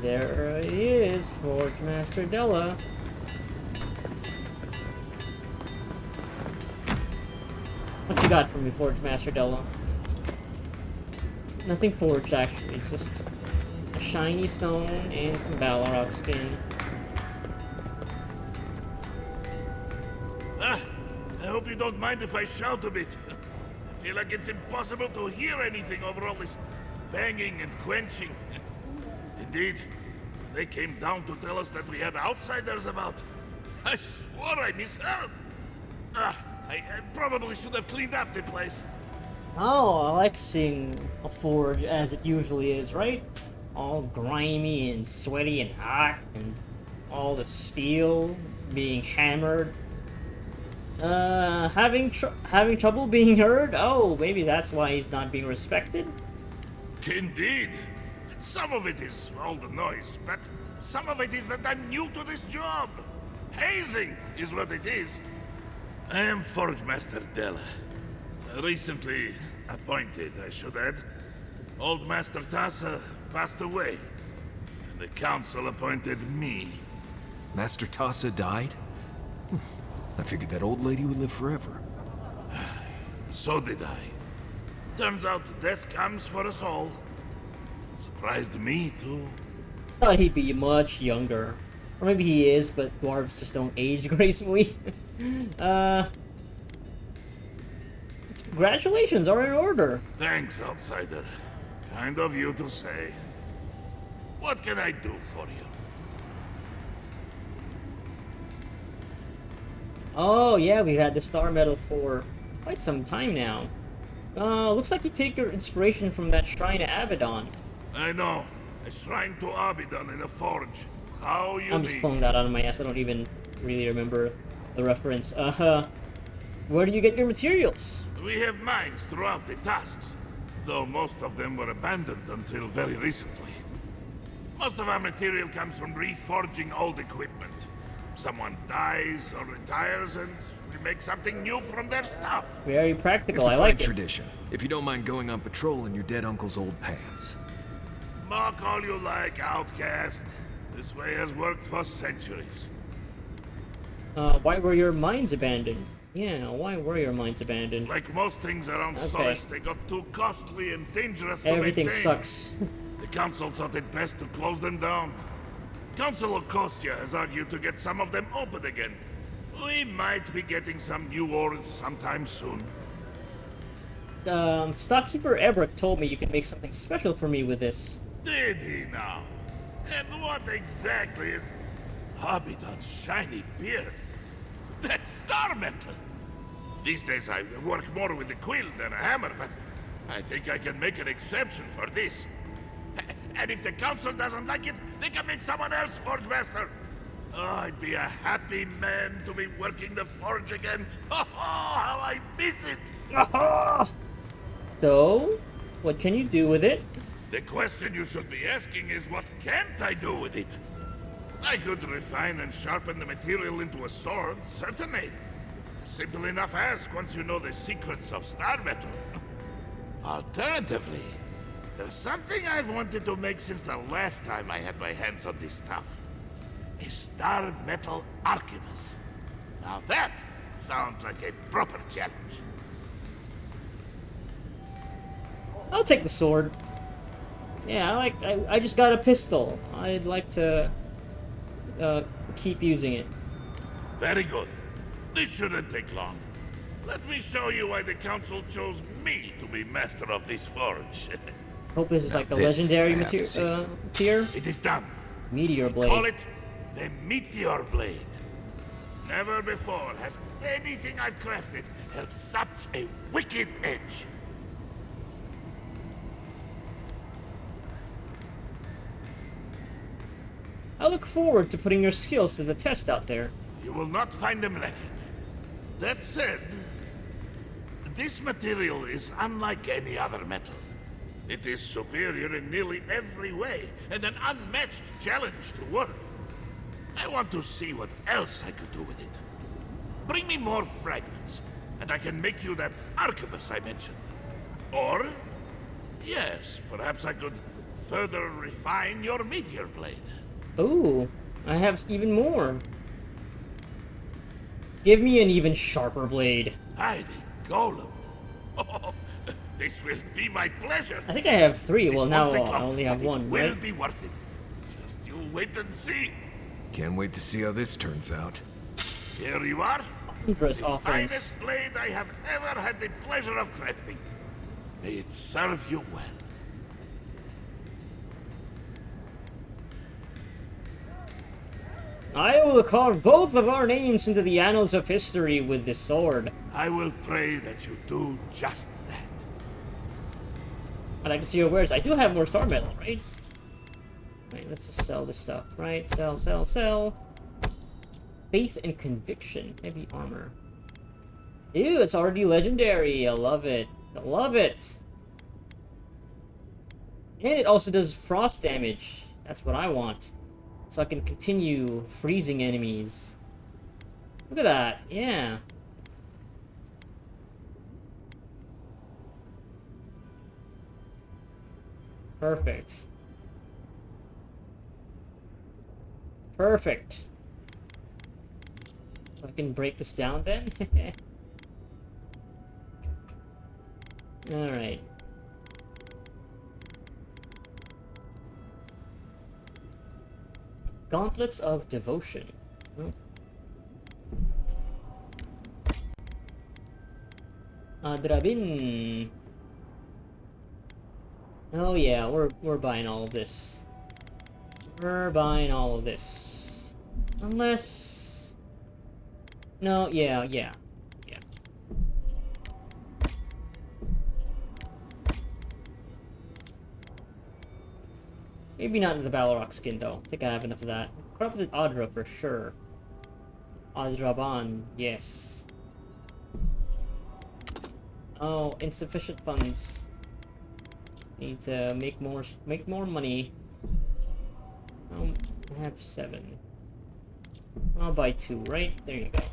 There he is, Forge Master Della. What you got for me, Forge Master Della? Nothing forged, actually. It's just a shiny stone and some Balrog skin. I hope you don't mind if I shout a bit. I feel like it's impossible to hear anything over all this banging and quenching. Indeed, they came down to tell us that we had outsiders about. I swore I misheard. I probably should have cleaned up the place. Oh, I like seeing a forge as it usually is, right? All grimy and sweaty and hot, and all the steel being hammered. Having trouble being heard? Oh, maybe that's why he's not being respected? Indeed. Some of it is all the noise, but some of it is that I'm new to this job. Hazing is what it is. I am Forge Master Della. Recently appointed, I should add. Old Master Tassa passed away, and the Council appointed me. Master Tassa died? I figured that old lady would live forever. So did I. Turns out death comes for us all. Surprised me, too. Thought he'd be much younger. Or maybe he is, but dwarves just don't age gracefully. Congratulations are in order. Thanks, outsider. Kind of you to say. What can I do for you? Oh, yeah, we've had the star medal for quite some time now. Looks like you take your inspiration from that shrine to Abaddon. I know. A shrine to Abaddon in a forge. How unique. I'm just pulling that out of my ass. I don't even really remember the reference. Where do you get your materials? We have mines throughout the tasks, though most of them were abandoned until very recently. Most of our material comes from reforging old equipment. Someone dies or retires and we make something new from their stuff. Very practical, It's a I fine like it. tradition. If you don't mind going on patrol in your dead uncle's old pants. Mock all you like, outcast. This way has worked for centuries. Why were your mines abandoned? Yeah, why were your mines abandoned? Like most things around Solace, they got too costly and dangerous to Everything maintain. sucks. The council thought it best to close them down. Council of Kostya has argued to get some of them open again. We might be getting some new ores sometime soon. Stockkeeper Ebrick told me you could make something special for me with this. Did he now? And what exactly is Abaddon's shiny beard? That's star metal! These days I work more with a quill than a hammer, but I think I can make an exception for this. And if the council doesn't like it, they can make someone else Forge Master. Oh, I'd be a happy man to be working the forge again. Oh, how I miss it! So, what can you do with it? The question you should be asking is what can't I do with it? I could refine and sharpen the material into a sword, certainly. A simple enough ask once you know the secrets of star metal. Alternatively, there's something I've wanted to make since the last time I had my hands on this stuff. A star metal arquebus. Now that sounds like a proper challenge. I'll take the sword. Yeah, I just got a pistol. I'd like to keep using it. Very good. This shouldn't take long. Let me show you why the council chose me to be master of this forge. Hope this is like a legendary tier. It is done. Meteor blade. Call it the Meteor Blade. Never before has anything I've crafted held such a wicked edge. I look forward to putting your skills to the test out there. You will not find them lacking. That said, this material is unlike any other metal. It is superior in nearly every way, and an unmatched challenge to work. I want to see what else I could do with it. Bring me more fragments, and I can make you that arquebus I mentioned. Or, yes, perhaps I could further refine your meteor blade. Ooh, I have even more. Give me an even sharper blade. Aye, the golem. Oh, this will be my pleasure. I think I have 3. This well, now won't take I long, only have but 1, it will right? be worth it. Just you wait and see. Can't wait to see how this turns out. Here you are. Dress The offense. finest blade I have ever had the pleasure of crafting. May it serve you well. I will carve both of our names into the annals of history with this sword. I will pray that you do just that. I'd like to see your wares. I do have more star metal, right? Right, let's just sell this stuff, right? Sell, sell, sell. Faith and conviction. Heavy armor. Ew, it's already legendary. I love it. I love it. And it also does frost damage. That's what I want. So I can continue freezing enemies. Look at that. Yeah. Perfect. Perfect. So I can break this down then? Alright. Gauntlets of Devotion. Drabin. Oh yeah, we're buying all of this. We're buying all of this. Unless No, yeah. Maybe not the Balrog skin though. I think I have enough of that. Corrupted Adra for sure. Adraban, yes. Oh, insufficient funds. Need to make more money. I have 7. I'll buy 2, right? There you go.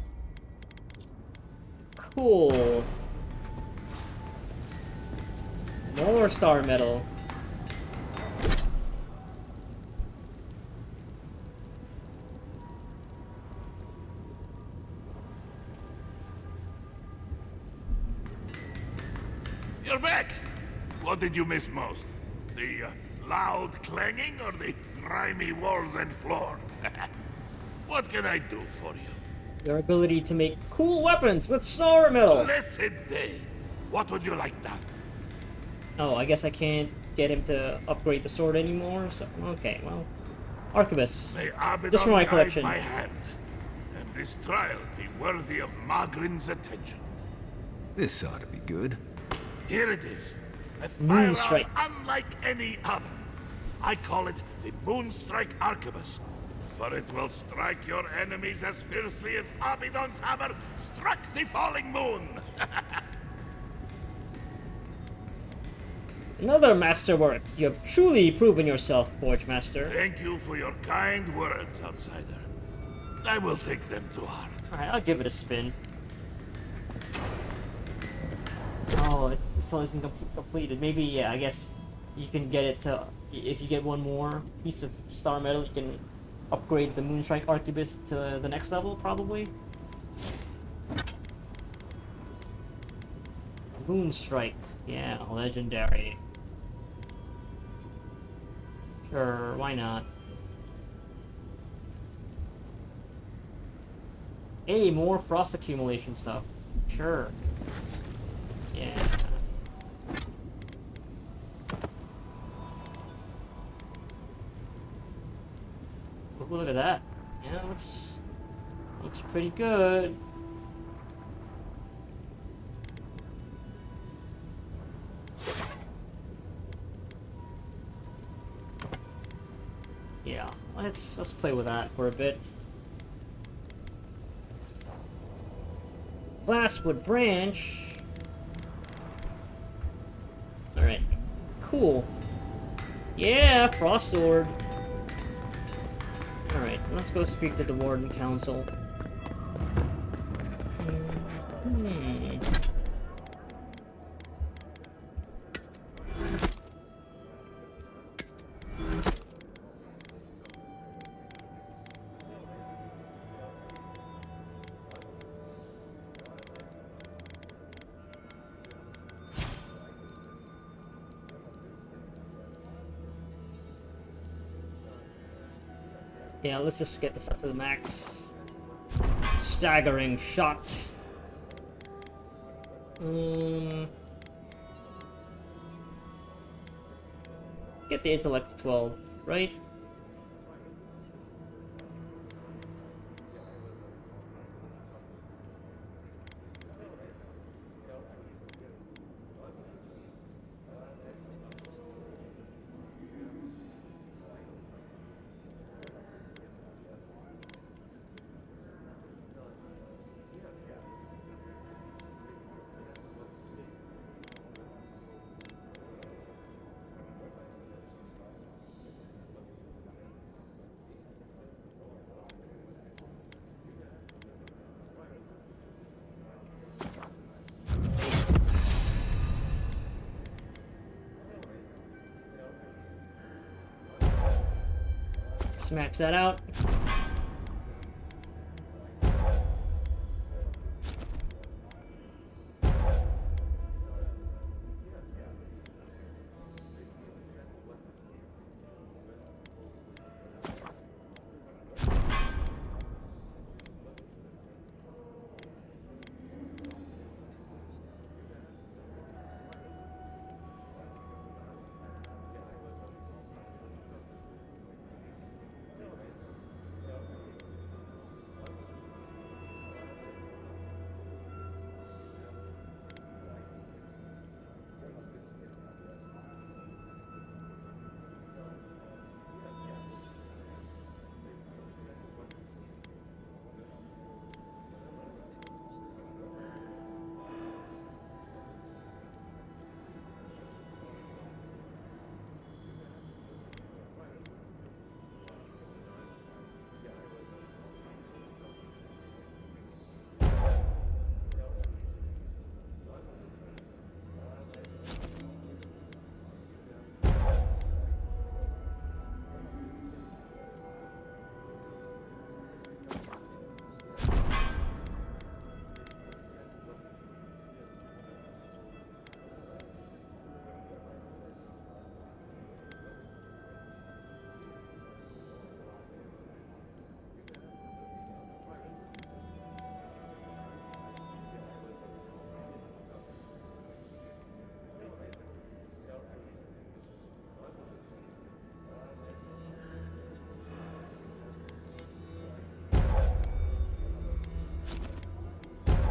Cool. More star metal. You're back! What did you miss most? The loud clanging or the grimy walls and floor? What can I do for you? Your ability to make cool weapons with star metal. Blessed day! What would you like done? Oh, I guess I can't get him to upgrade the sword anymore, so... Okay, well... Arquebus. May Abaddon Just for my guide collection. my hand, and this trial be worthy of Magrin's attention. This ought to be good. Here it is. A Moon firearm Strike. unlike any other. I call it the Moonstrike Arquebus, for it will strike your enemies as fiercely as Abaddon's hammer struck the falling moon. Another masterwork. You have truly proven yourself, Forge Master. Thank you for your kind words, outsider. I will take them to heart. Alright, I'll give it a spin. Oh, it still isn't completed. Maybe, yeah, I guess you can get it to... If you get one more piece of star metal, you can upgrade the Moonstrike Arquebus to the next level, probably. Moonstrike. Yeah, legendary. Sure, why not? Hey, more frost accumulation stuff. Sure. Yeah. Look at that. Yeah, looks pretty good. Yeah, let's play with that for a bit. Glasswood branch. Alright. Cool. Yeah, frost sword. Alright, let's go speak to the Warden Council. Yeah, let's just get this up to the max. Staggering shot. Get the intellect to 12, right? Smash that out.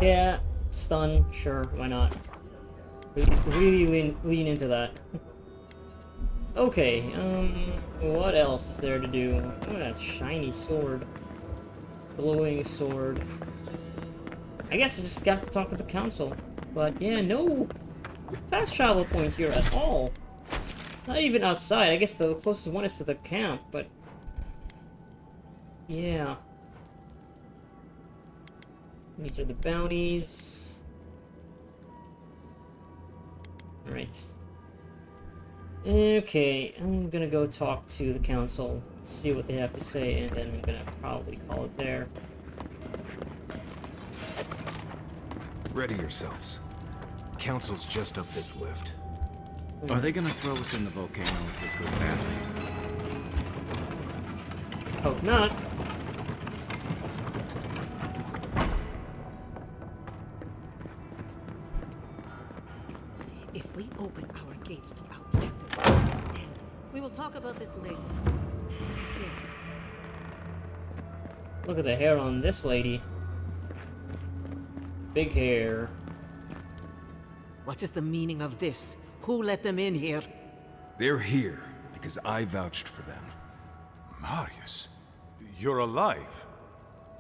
Yeah, stun, sure, why not? Really lean into that. Okay, what else is there to do? Oh, that shiny sword. Glowing sword. I guess I just have to talk with the council. But yeah, no fast travel point here at all. Not even outside. I guess the closest one is to the camp, but... yeah. These are the bounties. Alright. Okay, I'm gonna go talk to the council, see what they have to say, and then I'm gonna probably call it there. Ready yourselves. Council's just up this lift. Are they gonna throw us in the volcano if this goes badly? Hope not. If we open our gates to outlanders, then we will talk about this later. Guest. Look at the hair on this lady. Big hair. What is the meaning of this? Who let them in here? They're here because I vouched for them. Marius, you're alive.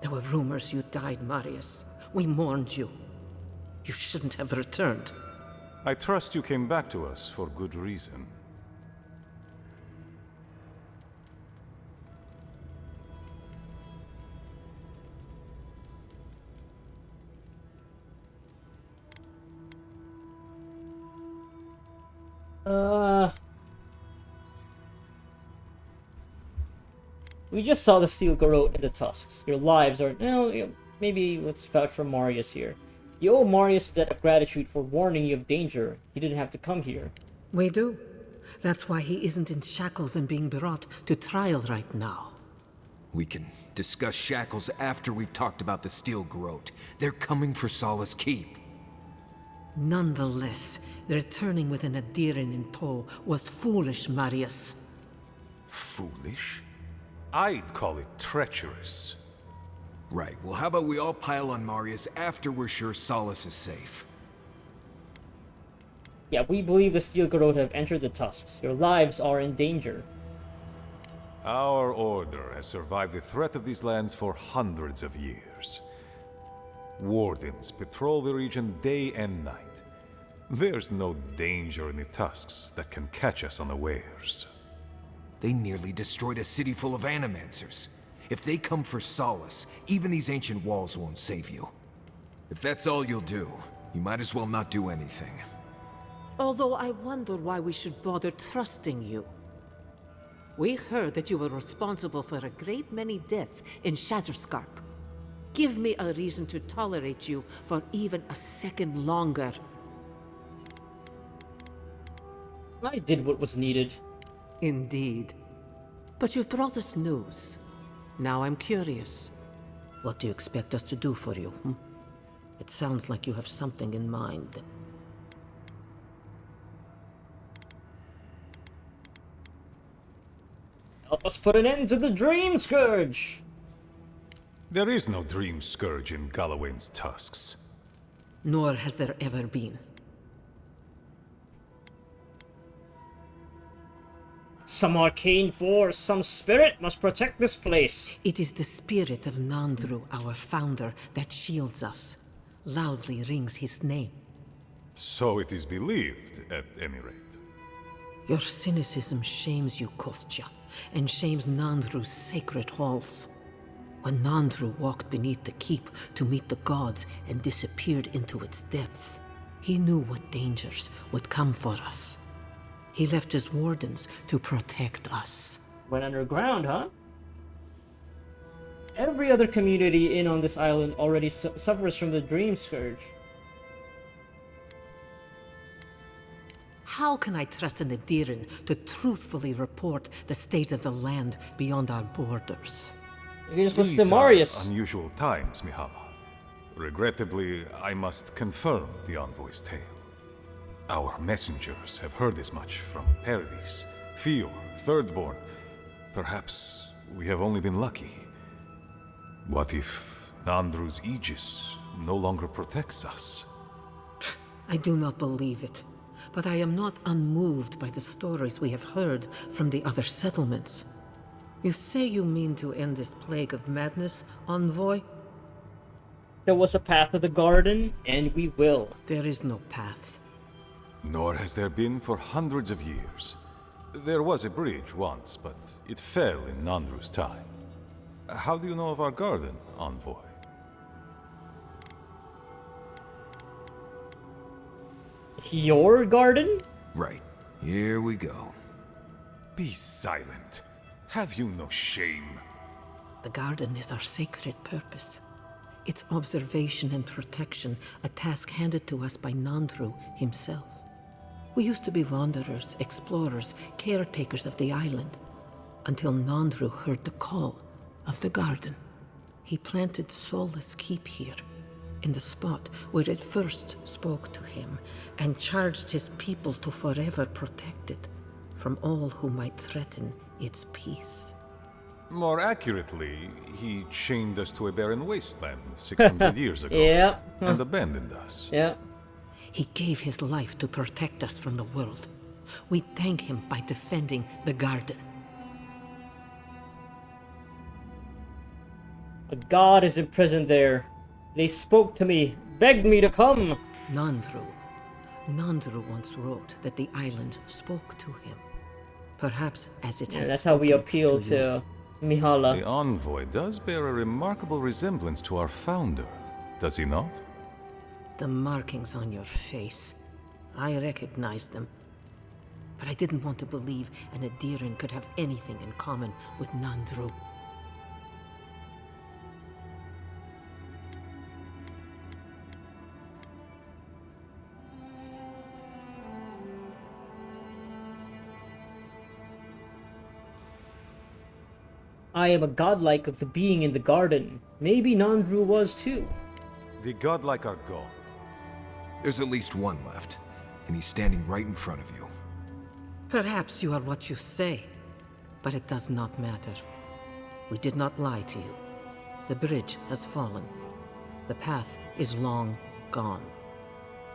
There were rumors you died, Marius. We mourned you. You shouldn't have returned. I trust you came back to us for good reason. We just saw the steel garrote in the tusks. Your lives are... well, maybe let's vouch for Marius here. You owe Marius a debt of gratitude for warning you of danger. He didn't have to come here. We do. That's why he isn't in shackles and being brought to trial right now. We can discuss shackles after we've talked about the steel garrote. They're coming for Solace Keep. Nonetheless, returning with an Adiran in tow was foolish, Marius. Foolish? I'd call it treacherous. Right, well how about we all pile on Marius after we're sure Solace is safe? Yeah, we believe the steel garrote have entered the tusks. Your lives are in danger. Our order has survived the threat of these lands for hundreds of years. Wardens patrol the region day and night. There's no danger in the tusks that can catch us unawares. They nearly destroyed a city full of animancers. If they come for Solace, even these ancient walls won't save you. If that's all you'll do, you might as well not do anything. Although I wonder why we should bother trusting you. We heard that you were responsible for a great many deaths in Shatterscarp. Give me a reason to tolerate you for even a second longer. I did what was needed. Indeed. But you've brought us news. Now I'm curious. What do you expect us to do for you? It sounds like you have something in mind. Help us put an end to the Dream Scourge! There is no Dream Scourge in Galawain's tusks. Nor has there ever been. Some arcane force, some spirit must protect this place. It is the spirit of Nandru, our founder, that shields us. Loudly rings his name. So it is believed, at any rate. Your cynicism shames you, Kostya, and shames Nandru's sacred halls. When Nandru walked beneath the keep to meet the gods and disappeared into its depths, he knew what dangers would come for us. He left his wardens to protect us. Went underground, huh? Every other community in on this island already suffers from the Dream Scourge. How can I trust an Adiran to truthfully report the state of the land beyond our borders? You can just listen These to Marius. are unusual times, Mihala. Regrettably, I must confirm the envoy's tale. Our messengers have heard as much from Paradis, Fior, Thirdborn. Perhaps we have only been lucky. What if Nandru's Aegis no longer protects us. I do not believe it, but I am not unmoved by the stories we have heard from the other settlements. You say you mean to end this plague of madness, envoy? There was a path to the garden, and we will. There is no path. Nor has there been for hundreds of years. There was a bridge once, but it fell in Nandru's time. How do you know of our garden, envoy? Your garden? Right. Here we go. Be silent. Have you no shame? The garden is our sacred purpose. Its observation and protection, a task handed to us by Nandru himself. We used to be wanderers, explorers, caretakers of the island, until Nandru heard the call of the garden. He planted Solace Keep here, in the spot where it first spoke to him, and charged his people to forever protect it from all who might threaten its peace. More accurately, he chained us to a barren wasteland 600 years ago and abandoned us. Yeah. He gave his life to protect us from the world. We thank him by defending the garden. A god is imprisoned there. They spoke to me, begged me to come. Nandru once wrote that the island spoke to him. Perhaps as it has. That's how we appeal to Mihala. The envoy does bear a remarkable resemblance to our founder, does he not? The markings on your face. I recognized them. But I didn't want to believe an Adiran could have anything in common with Nandru. I am a godlike of the being in the garden. Maybe Nandru was too. The godlike are gone. There's at least one left, and he's standing right in front of you. Perhaps you are what you say, but it does not matter. We did not lie to you. The bridge has fallen. The path is long gone.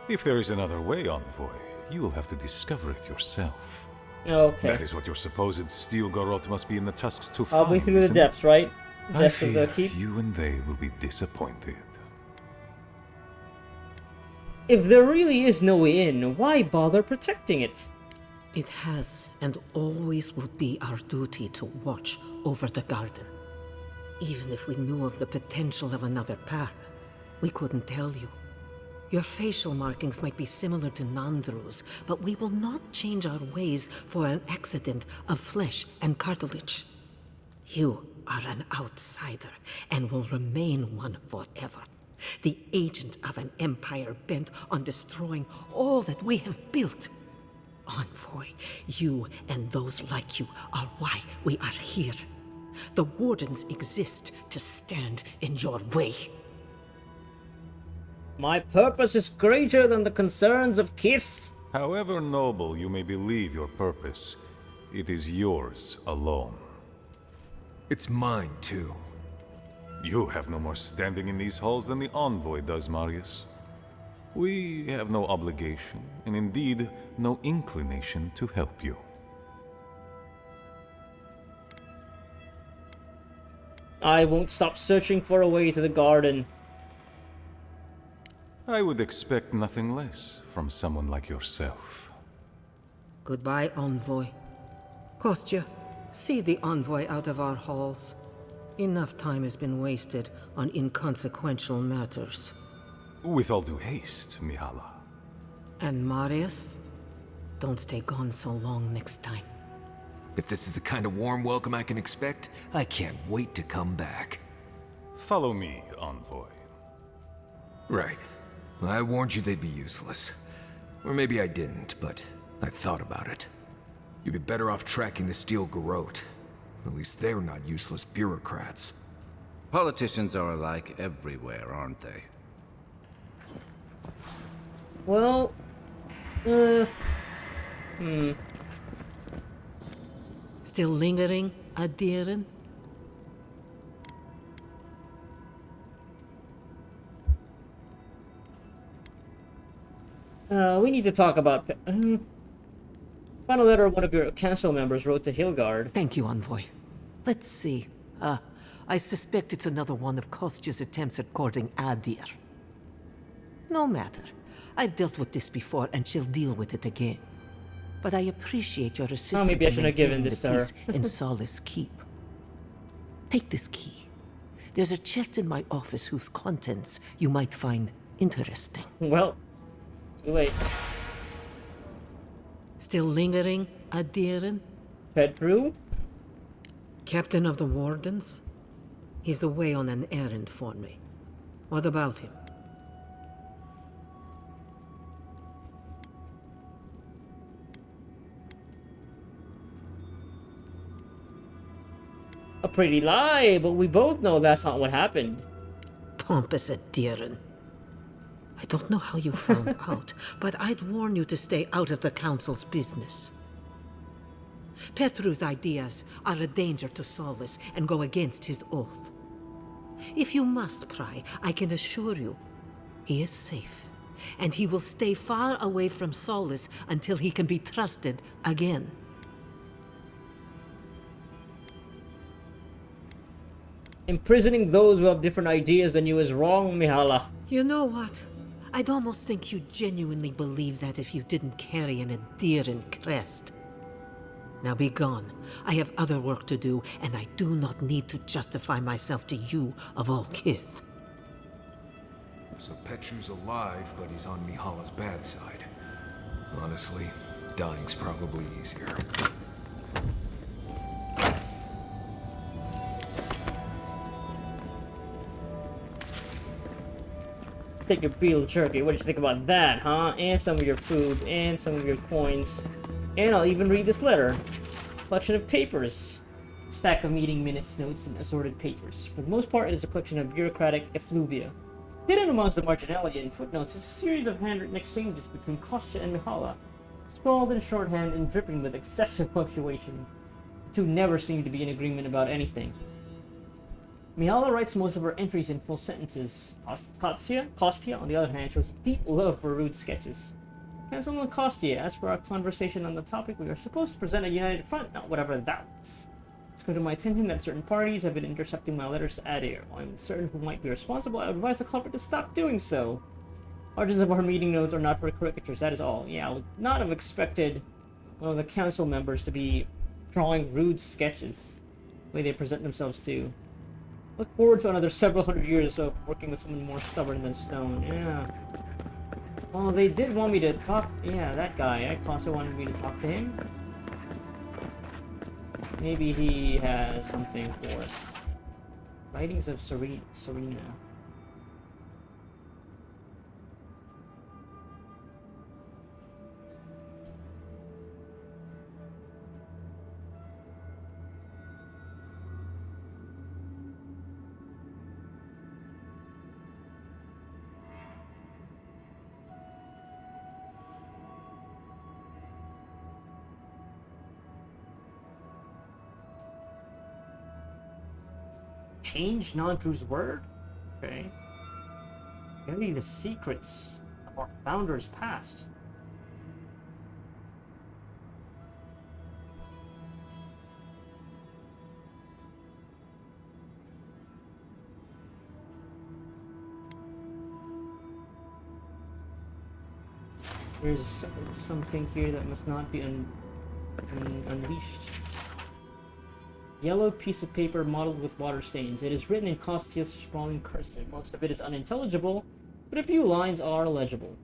If there is another way, envoy, you will have to discover it yourself. Okay. That is what your supposed steel garrote must be in the tusks to I'll find. be through the isn't it? depths, right? I Depths of the fear keep. you and they will be disappointed. If there really is no inn, why bother protecting it? It has and always will be our duty to watch over the garden. Even if we knew of the potential of another path, we couldn't tell you. Your facial markings might be similar to Nandru's, but we will not change our ways for an accident of flesh and cartilage. You are an outsider and will remain one forever. The agent of an empire bent on destroying all that we have built. Envoy, you and those like you are why we are here. The Wardens exist to stand in your way. My purpose is greater than the concerns of Kith. However noble you may believe your purpose, it is yours alone. It's mine, too. You have no more standing in these halls than the envoy does, Marius. We have no obligation, and indeed, no inclination to help you. I won't stop searching for a way to the garden. I would expect nothing less from someone like yourself. Goodbye, envoy. Kostya, see the envoy out of our halls. Enough time has been wasted on inconsequential matters. With all due haste, Mihala. And Marius, don't stay gone so long next time. If this is the kind of warm welcome I can expect, I can't wait to come back. Follow me, envoy. Right. I warned you they'd be useless. Or maybe I didn't, but I thought about it. You'd be better off tracking the Steel Garrote. At least they're not useless bureaucrats. Politicians are alike everywhere, aren't they? Well, Still lingering, Adiran? We need to talk about... final letter one of your council members wrote to Hilgard. Thank you, Envoy. Let's see. I suspect it's another one of Kostya's attempts at courting Adir. No matter. I've dealt with this before, and she'll deal with it again. But I appreciate your assistance maybe I in should have given maintaining this the to her. peace in Solace Keep. Take this key. There's a chest in my office whose contents you might find interesting. Well, too late. Still lingering, Adirin? Petru? Captain of the Wardens? He's away on an errand for me. What about him? A pretty lie, but we both know that's not what happened. Pompous Adirin. I don't know how you found out, but I'd warn you to stay out of the Council's business. Petru's ideas are a danger to Solace and go against his oath. If you must pry, I can assure you, he is safe, and he will stay far away from Solace until he can be trusted again. Imprisoning those who have different ideas than you is wrong, Mihala. You know what? I'd almost think you genuinely believe that if you didn't carry an Adiran crest. Now be gone. I have other work to do, and I do not need to justify myself to you of all kith. So Petru's alive, but he's on Mihala's bad side. Honestly, dying's probably easier. Let's take your beef jerky. What did you think about that, huh? And some of your food, and some of your coins. And I'll even read this letter. Collection of papers. Stack of meeting minutes, notes, and assorted papers. For the most part, it is a collection of bureaucratic effluvia. Hidden amongst the marginalia and footnotes is a series of handwritten exchanges between Kostya and Mihala, scrawled in shorthand and dripping with excessive punctuation. The two never seem to be in agreement about anything. Mihala writes most of her entries in full sentences. Kostya, on the other hand, shows a deep love for rude sketches. Councilman Kostya, as for our conversation on the topic, we are supposed to present a united front, not whatever that was. It's come to my attention that certain parties have been intercepting my letters to Adir. While I'm certain who might be responsible, I would advise the culprit to stop doing so. Margins of our meeting notes are not for caricatures, that is all. Yeah, I would not have expected one of the council members to be drawing rude sketches, the way they present themselves to. Look forward to another several hundred years of working with someone more stubborn than stone. Yeah. Well, they did want me to talk. Yeah, that guy. I also wanted me to talk to him. Maybe he has something for us. Writings of Serena. Change Nandru's word? Okay. Bury the secrets of our founder's past. There's something here that must not be unleashed. Yellow piece of paper mottled with water stains. It is written in Kostya's sprawling cursive. Most of it is unintelligible, but a few lines are legible.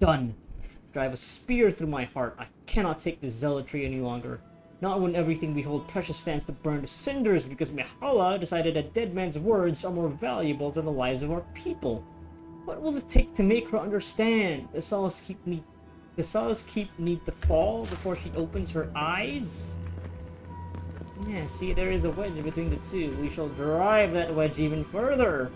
Done. Drive a spear through my heart. I cannot take this zealotry any longer. Not when everything we hold precious stands to burn to cinders because Mihala decided a dead man's words are more valuable than the lives of our people. What will it take to make her understand? Does Solace Keep need to fall before she opens her eyes? Yeah, see, there is a wedge between the two. We shall drive that wedge even further.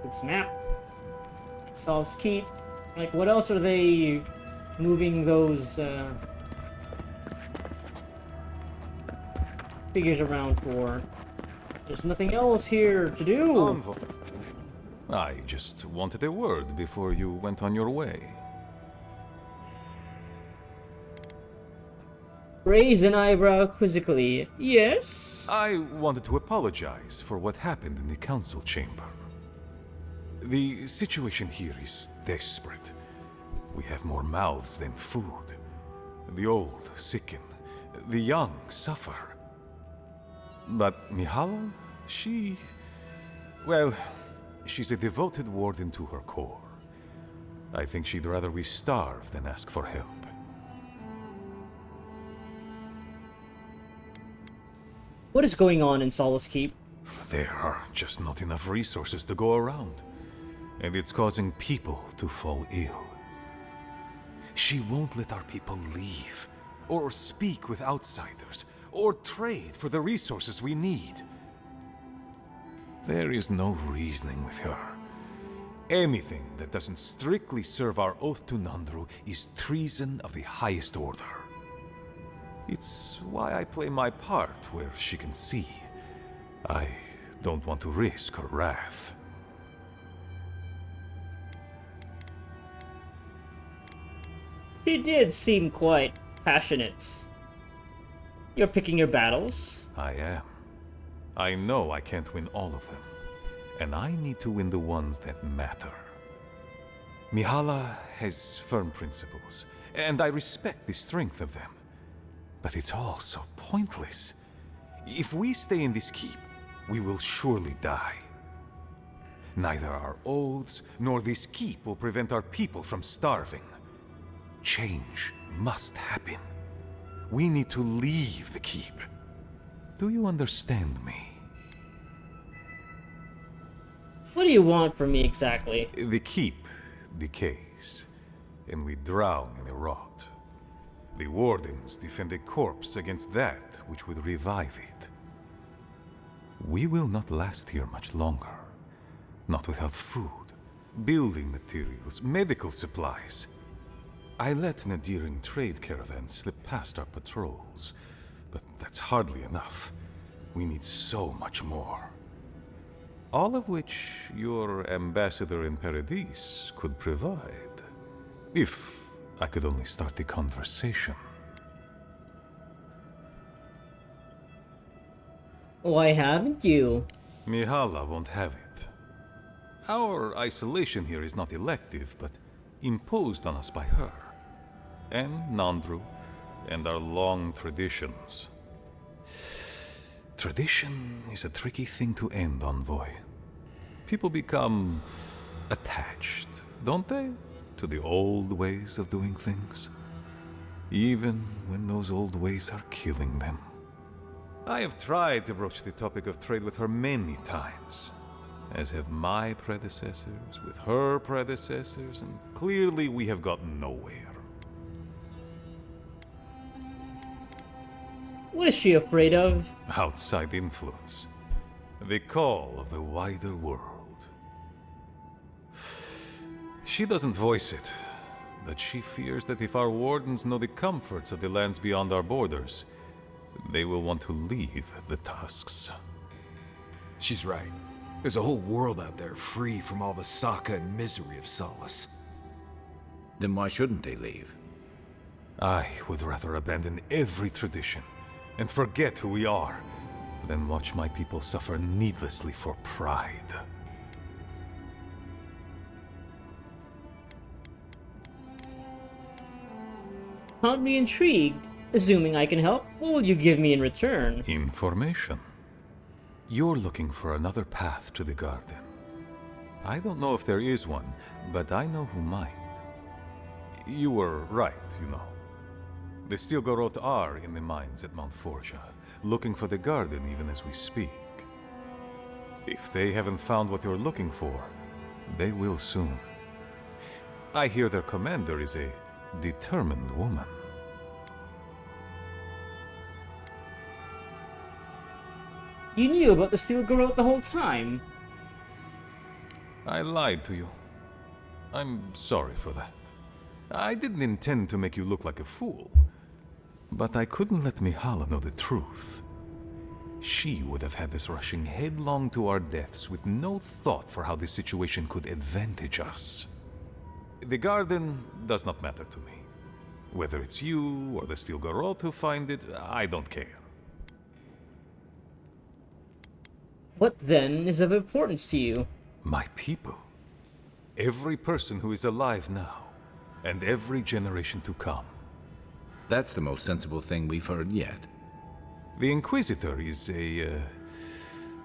Good snap. Saul's Keep. Like, what else are they moving those, figures around for? There's nothing else here to do. Envoy. I just wanted a word before you went on your way. Raise an eyebrow quizzically. Yes? I wanted to apologize for what happened in the council chamber. The situation here is desperate. We have more mouths than food. The old sicken. The young suffer. But Mihala, well, she's a devoted warden to her core. I think she'd rather we starve than ask for help. What is going on in Solace Keep? There are just not enough resources to go around. And it's causing people to fall ill. She won't let our people leave, or speak with outsiders, or trade for the resources we need. There is no reasoning with her. Anything that doesn't strictly serve our oath to Nandru is treason of the highest order. It's why I play my part where she can see. I don't want to risk her wrath. She did seem quite passionate. You're picking your battles. I am. I know I can't win all of them. And I need to win the ones that matter. Mihala has firm principles, and I respect the strength of them. But it's all so pointless. If we stay in this keep, we will surely die. Neither our oaths nor this keep will prevent our people from starving. Change must happen. We need to leave the keep. Do you understand me? What do you want from me exactly? The keep decays, and we drown in a rot. The wardens defend a corpse against that which would revive it. We will not last here much longer. Not without food, building materials, medical supplies. I let Nadiran trade caravans slip past our patrols, but that's hardly enough. We need so much more. All of which your ambassador in Paradis could provide. If I could only start the conversation. Why haven't you? Mihala won't have it. Our isolation here is not elective, but imposed on us by her. And Nandru, and our long traditions. Tradition is a tricky thing to end, Envoy. People become attached, don't they? To the old ways of doing things. Even when those old ways are killing them. I have tried to broach the topic of trade with her many times. As have my predecessors, with her predecessors, and clearly we have gotten nowhere. What is she afraid of? Outside influence. The call of the wider world. She doesn't voice it, but she fears that if our wardens know the comforts of the lands beyond our borders, they will want to leave the tusks. She's right. There's a whole world out there free from all the Saka and misery of Solace. Then why shouldn't they leave? I would rather abandon every tradition and forget who we are than watch my people suffer needlessly for pride. Found me intrigued. Assuming I can help, what will you give me in return? Information. You're looking for another path to the garden. I don't know if there is one, but I know who might. You were right, you know. The Stilgarot are in the mines at Mount Forja, looking for the garden even as we speak. If they haven't found what you're looking for, they will soon. I hear their commander is a determined woman. You knew about the Stilgarot the whole time. I lied to you. I'm sorry for that. I didn't intend to make you look like a fool. But I couldn't let Mihala know the truth. she would have had us rushing headlong to our deaths with no thought for how this situation could advantage us. The garden does not matter to me. Whether it's you or the Steel Garrote who find it, I don't care. What then is of importance to you? My people. Every person who is alive now, and every generation to come. That's the most sensible thing we've heard yet. The Inquisitor is a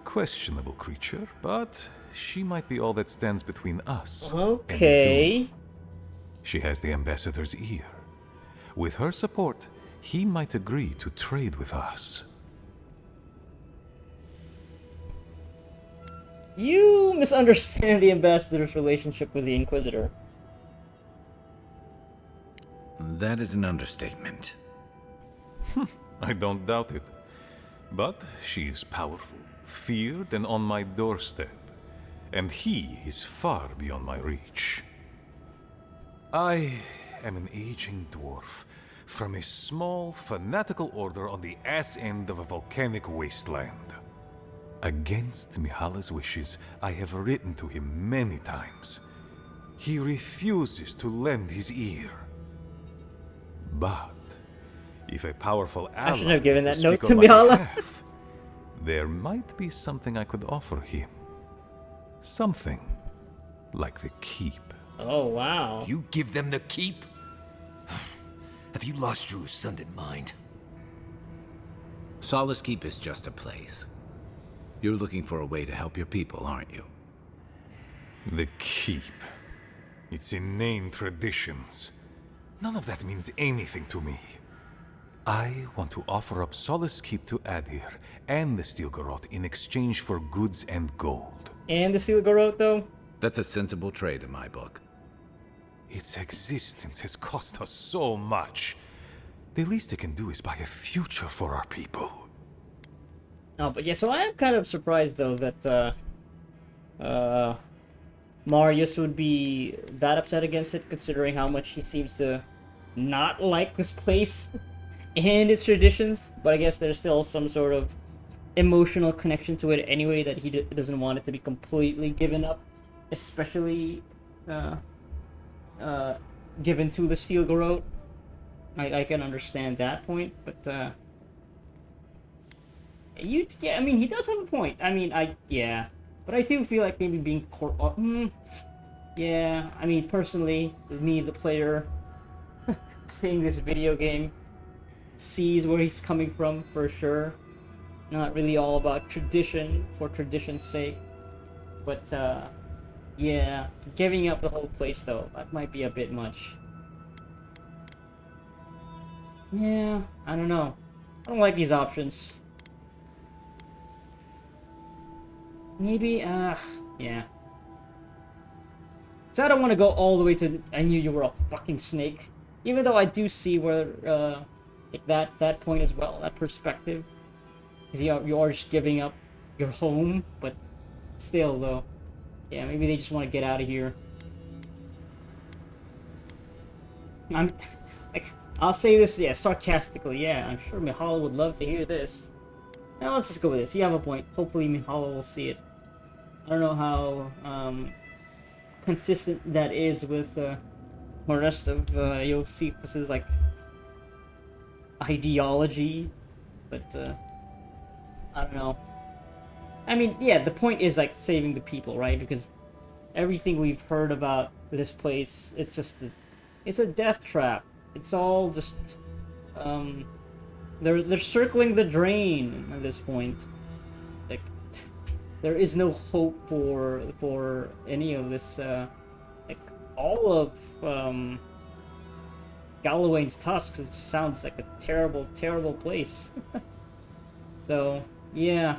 questionable creature, but she might be all that stands between us. Okay. And doom. She has the Ambassador's ear. With her support, he might agree to trade with us. You misunderstand the Ambassador's relationship with the Inquisitor. That is an understatement. I don't doubt it. But she is powerful, feared, and on my doorstep. And he is far beyond my reach. I am an aging dwarf from a small, fanatical order on the ass end of a volcanic wasteland. Against Mihala's wishes, I have written to him many times. He refuses to lend his ear. But if a powerful ally I shouldn't have given that note speak to on my Mihala. behalf, there might be something I could offer him. Something like the keep. Oh, wow. You give them the keep? Have you lost your sounded mind? Solace Keep is just a place. You're looking for a way to help your people, aren't you? The keep. Its inane traditions. None of that means anything to me. I want to offer up Solace Keep to Adir and the Steel Garrote in exchange for goods and gold. And the Steel Garrote, though? That's a sensible trade in my book. Its existence has cost us so much. The least it can do is buy a future for our people. No, but yeah, so I am kind of surprised, though, that, Marius would be that upset against it, considering how much he seems to not like this place and its traditions. But I guess there's still some sort of emotional connection to it anyway, that he doesn't want it to be completely given up, especially given to the Steel Garrote. I can understand that point, but yeah, I mean, he does have a point. I mean, yeah, but I do feel like maybe being yeah, I mean, personally, me, the player, seeing this video game, sees where he's coming from for sure. Not really all about tradition for tradition's sake, but yeah, giving up the whole place though, that might be a bit much. Yeah, I don't know. I don't like these options. Maybe, yeah. So I don't want to go all the way to I knew you were a fucking snake. Even though I do see where, that point as well, that perspective. Because you are just giving up your home, but still, though. Yeah, maybe they just want to get out of here. I'll say this, yeah, sarcastically, yeah, I'm sure Mihala would love to hear this. Now let's just go with this. You have a point. Hopefully Mihala will see it. I don't know how consistent that is with the rest of Josephus's like ideology, but I don't know. I mean, yeah, the point is like saving the people, right? Because everything we've heard about this place, it's just it's a death trap. It's all just they're circling the drain at this point. Like there is no hope for any of this. Like all of Galloway's tusks. It sounds like a terrible, terrible place. So yeah.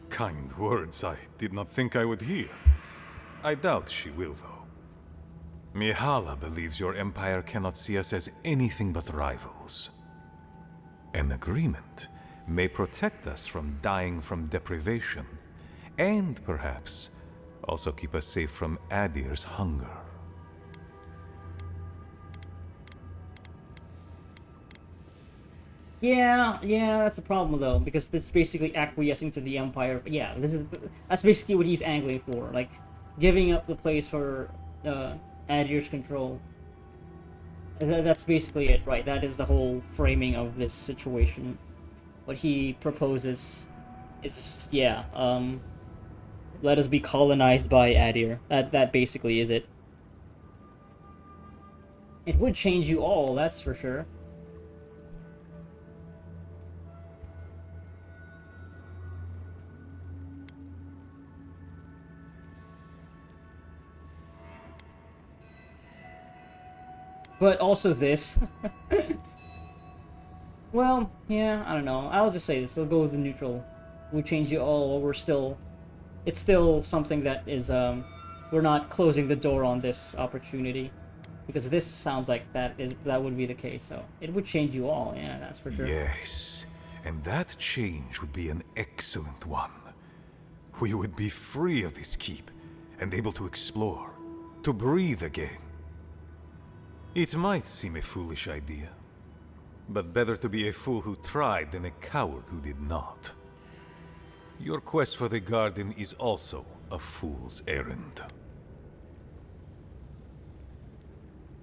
Kind words I did not think I would hear. I doubt she will, though. Mihala believes your empire cannot see us as anything but rivals. An agreement may protect us from dying from deprivation, and perhaps also keep us safe from Adir's hunger. Yeah, that's a problem though, because this is basically acquiescing to the Empire. Yeah, that's basically what he's angling for, like giving up the place for Adir's control. That's basically it, right? That is the whole framing of this situation. What he proposes is just, yeah, let us be colonized by Adir. That basically is it. It would change you all, that's for sure. But also this. Well, yeah, I don't know. I'll just say this. They'll go with the neutral. We change you all, we're still... It's still something that is, we're not closing the door on this opportunity. Because this sounds like that would be the case, so... It would change you all, yeah, that's for sure. Yes, and that change would be an excellent one. We would be free of this keep, and able to explore, to breathe again. It might seem a foolish idea, but better to be a fool who tried than a coward who did not. Your quest for the garden is also a fool's errand.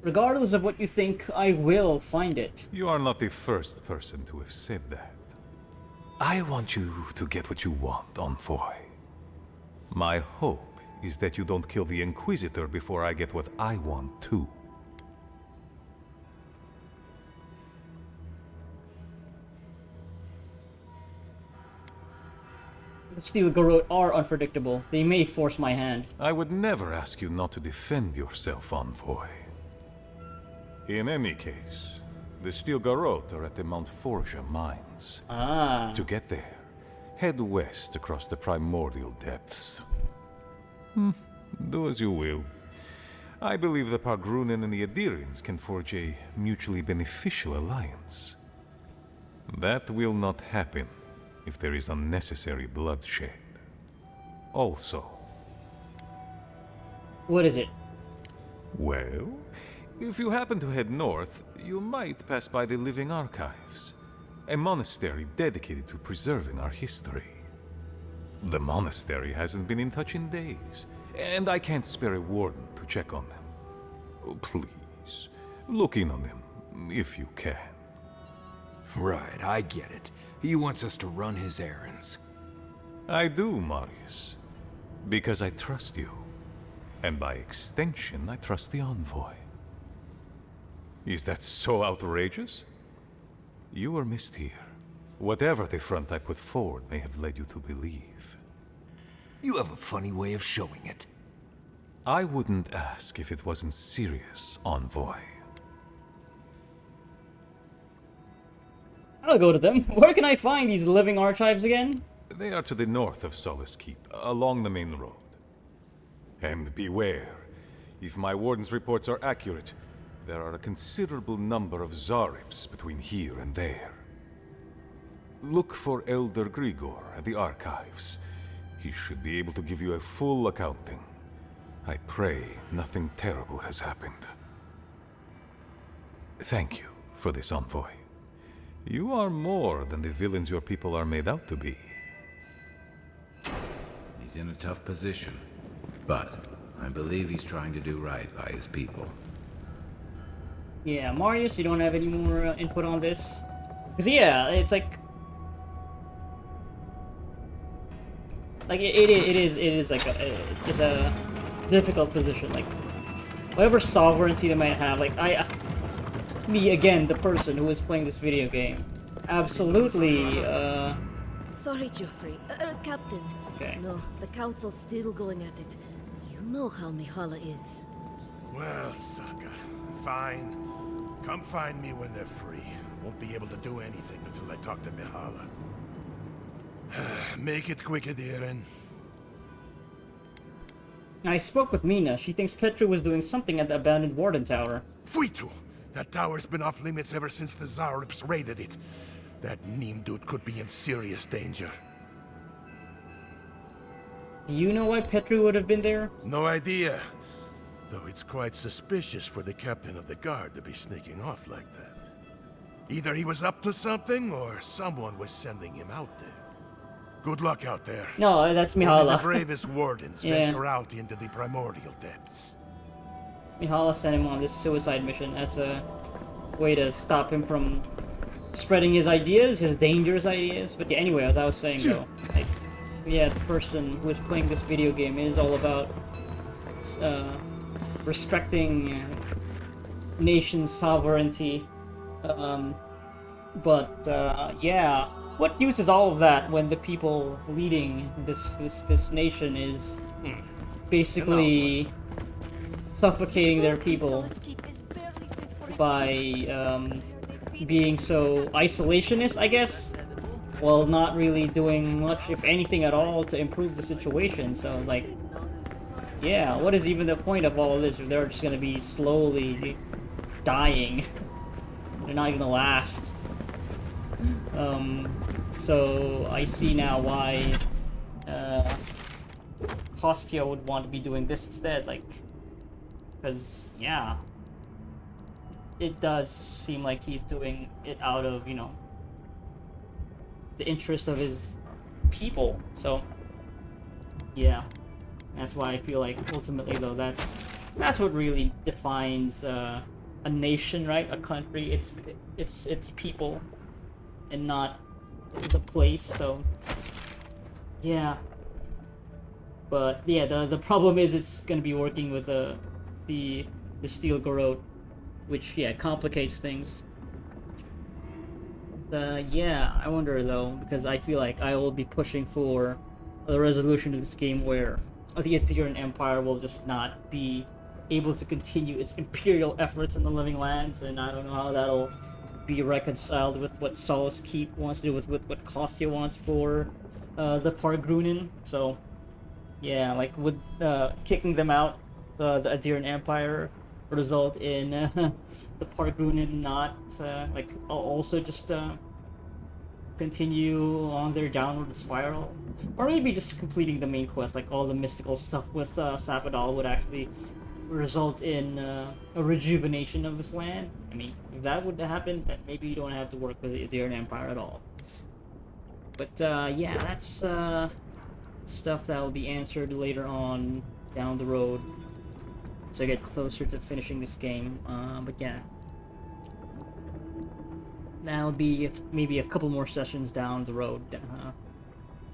Regardless of what you think, I will find it. You are not the first person to have said that. I want you to get what you want, Envoy. My hope is that you don't kill the Inquisitor before I get what I want too. The Steel Garrote are unpredictable. They may force my hand. I would never ask you not to defend yourself, Envoy. In any case, the Steel Garrote are at the Mount Forja mines. Ah. To get there, head west across the primordial depths. Do as you will. I believe the Pargrunen and the Adirians can forge a mutually beneficial alliance. That will not happen if there is unnecessary bloodshed. Also... What is it? Well, if you happen to head north, you might pass by the Living Archives, a monastery dedicated to preserving our history. The monastery hasn't been in touch in days, and I can't spare a warden to check on them. Oh, please, look in on them, if you can. Right, I get it. He wants us to run his errands. I do, Marius. Because I trust you. And by extension, I trust the Envoy. Is that so outrageous? You were missed here. Whatever the front I put forward may have led you to believe. You have a funny way of showing it. I wouldn't ask if it wasn't serious, Envoy. I'll go to them. Where can I find these Living Archives again? They are to the north of Solace Keep, along the main road. And beware, if my warden's reports are accurate, there are a considerable number of Zarips between here and there. Look for Elder Grigor at the archives. He should be able to give you a full accounting. I pray nothing terrible has happened. Thank you for this, Envoy. You are more than the villains your people are made out to be. He's in a tough position, but I believe he's trying to do right by his people. Yeah, Marius, you don't have any more input on this? Because, yeah, it's like... it is like it's a difficult position. Like, whatever sovereignty they might have, like, me, again, the person who is playing this video game, absolutely, Sorry, Geoffrey. Captain. Okay. No, the Council's still going at it. You know how Mihala is. Well, Saka, fine. Come find me when they're free. Won't be able to do anything until I talk to Mihala. Make it quick, Adirin. I spoke with Mina. She thinks Petru was doing something at the abandoned Warden Tower. Fuitu! That tower's been off limits ever since the Zarips raided it. That Neem dude could be in serious danger. Do you know why Petru would have been there? No idea. Though it's quite suspicious for the captain of the guard to be sneaking off like that. Either he was up to something, or someone was sending him out there. Good luck out there. No, that's Only Mihala. the bravest wardens Yeah. venture out into the primordial depths. Mihala sent him on this suicide mission as a way to stop him from spreading his ideas, his dangerous ideas. But yeah, anyway, as I was saying though, like, yeah, the person who is playing this video game is all about respecting nation sovereignty. Yeah, what use is all of that when the people leading this nation is basically suffocating their people by being so isolationist, I guess, while not really doing much, if anything at all, to improve the situation. So, like, yeah, what is even the point of all of this if they're just gonna be slowly dying? They're not gonna last. So I see now why Kostya would want to be doing this instead, like, because, yeah, it does seem like he's doing it out of, you know, the interest of his people. So, yeah, that's why I feel like ultimately, though, that's what really defines a nation, right? A country. It's people, and not the place. So, yeah. But yeah, the problem is it's gonna be working with the steel garrote, which, yeah, complicates things. Yeah, I wonder though, because I feel like I will be pushing for a resolution of this game where the Aetheran Empire will just not be able to continue its imperial efforts in the Living Lands, and I don't know how that'll be reconciled with what Solace Keep wants to do, with what Kostya wants for the Pargrunin. So, yeah, like, would kicking them out, the Aetheran Empire, result in the Pargrunin not like also just continue on their downward spiral, or maybe just completing the main quest, like all the mystical stuff with Sapadal would actually result in a rejuvenation of this land. I mean, if that would happen, then maybe you don't have to work with the Aetheran Empire at all. But yeah, that's stuff that will be answered later on down the road, so I get closer to finishing this game. But yeah, that'll be maybe a couple more sessions down the road,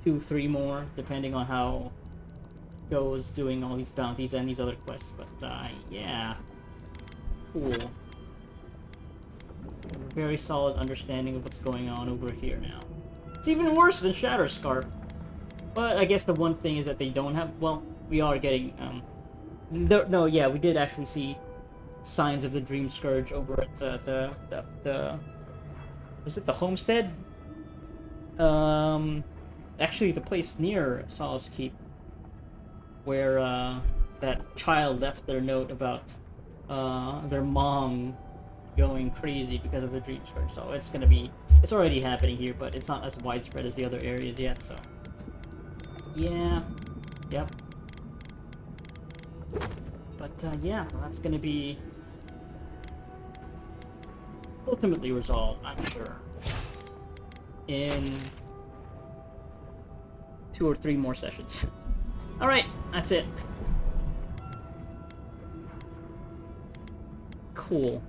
2-3 more, depending on how it goes doing all these bounties and these other quests. But yeah, cool. Very solid understanding of what's going on over here now. It's even worse than Shatterscarp. But I guess the one thing is that they don't have. Well, we are getting no, yeah, we did actually see signs of the Dream Scourge over at the was it the homestead? Actually, the place near Solace Keep, where that child left their note about their mom going crazy because of the Dream Scourge. So it's already happening here, but it's not as widespread as the other areas yet. So yeah, yep. But yeah, that's gonna be ultimately resolved, I'm sure, in 2 or 3 more sessions. Alright, that's it. Cool.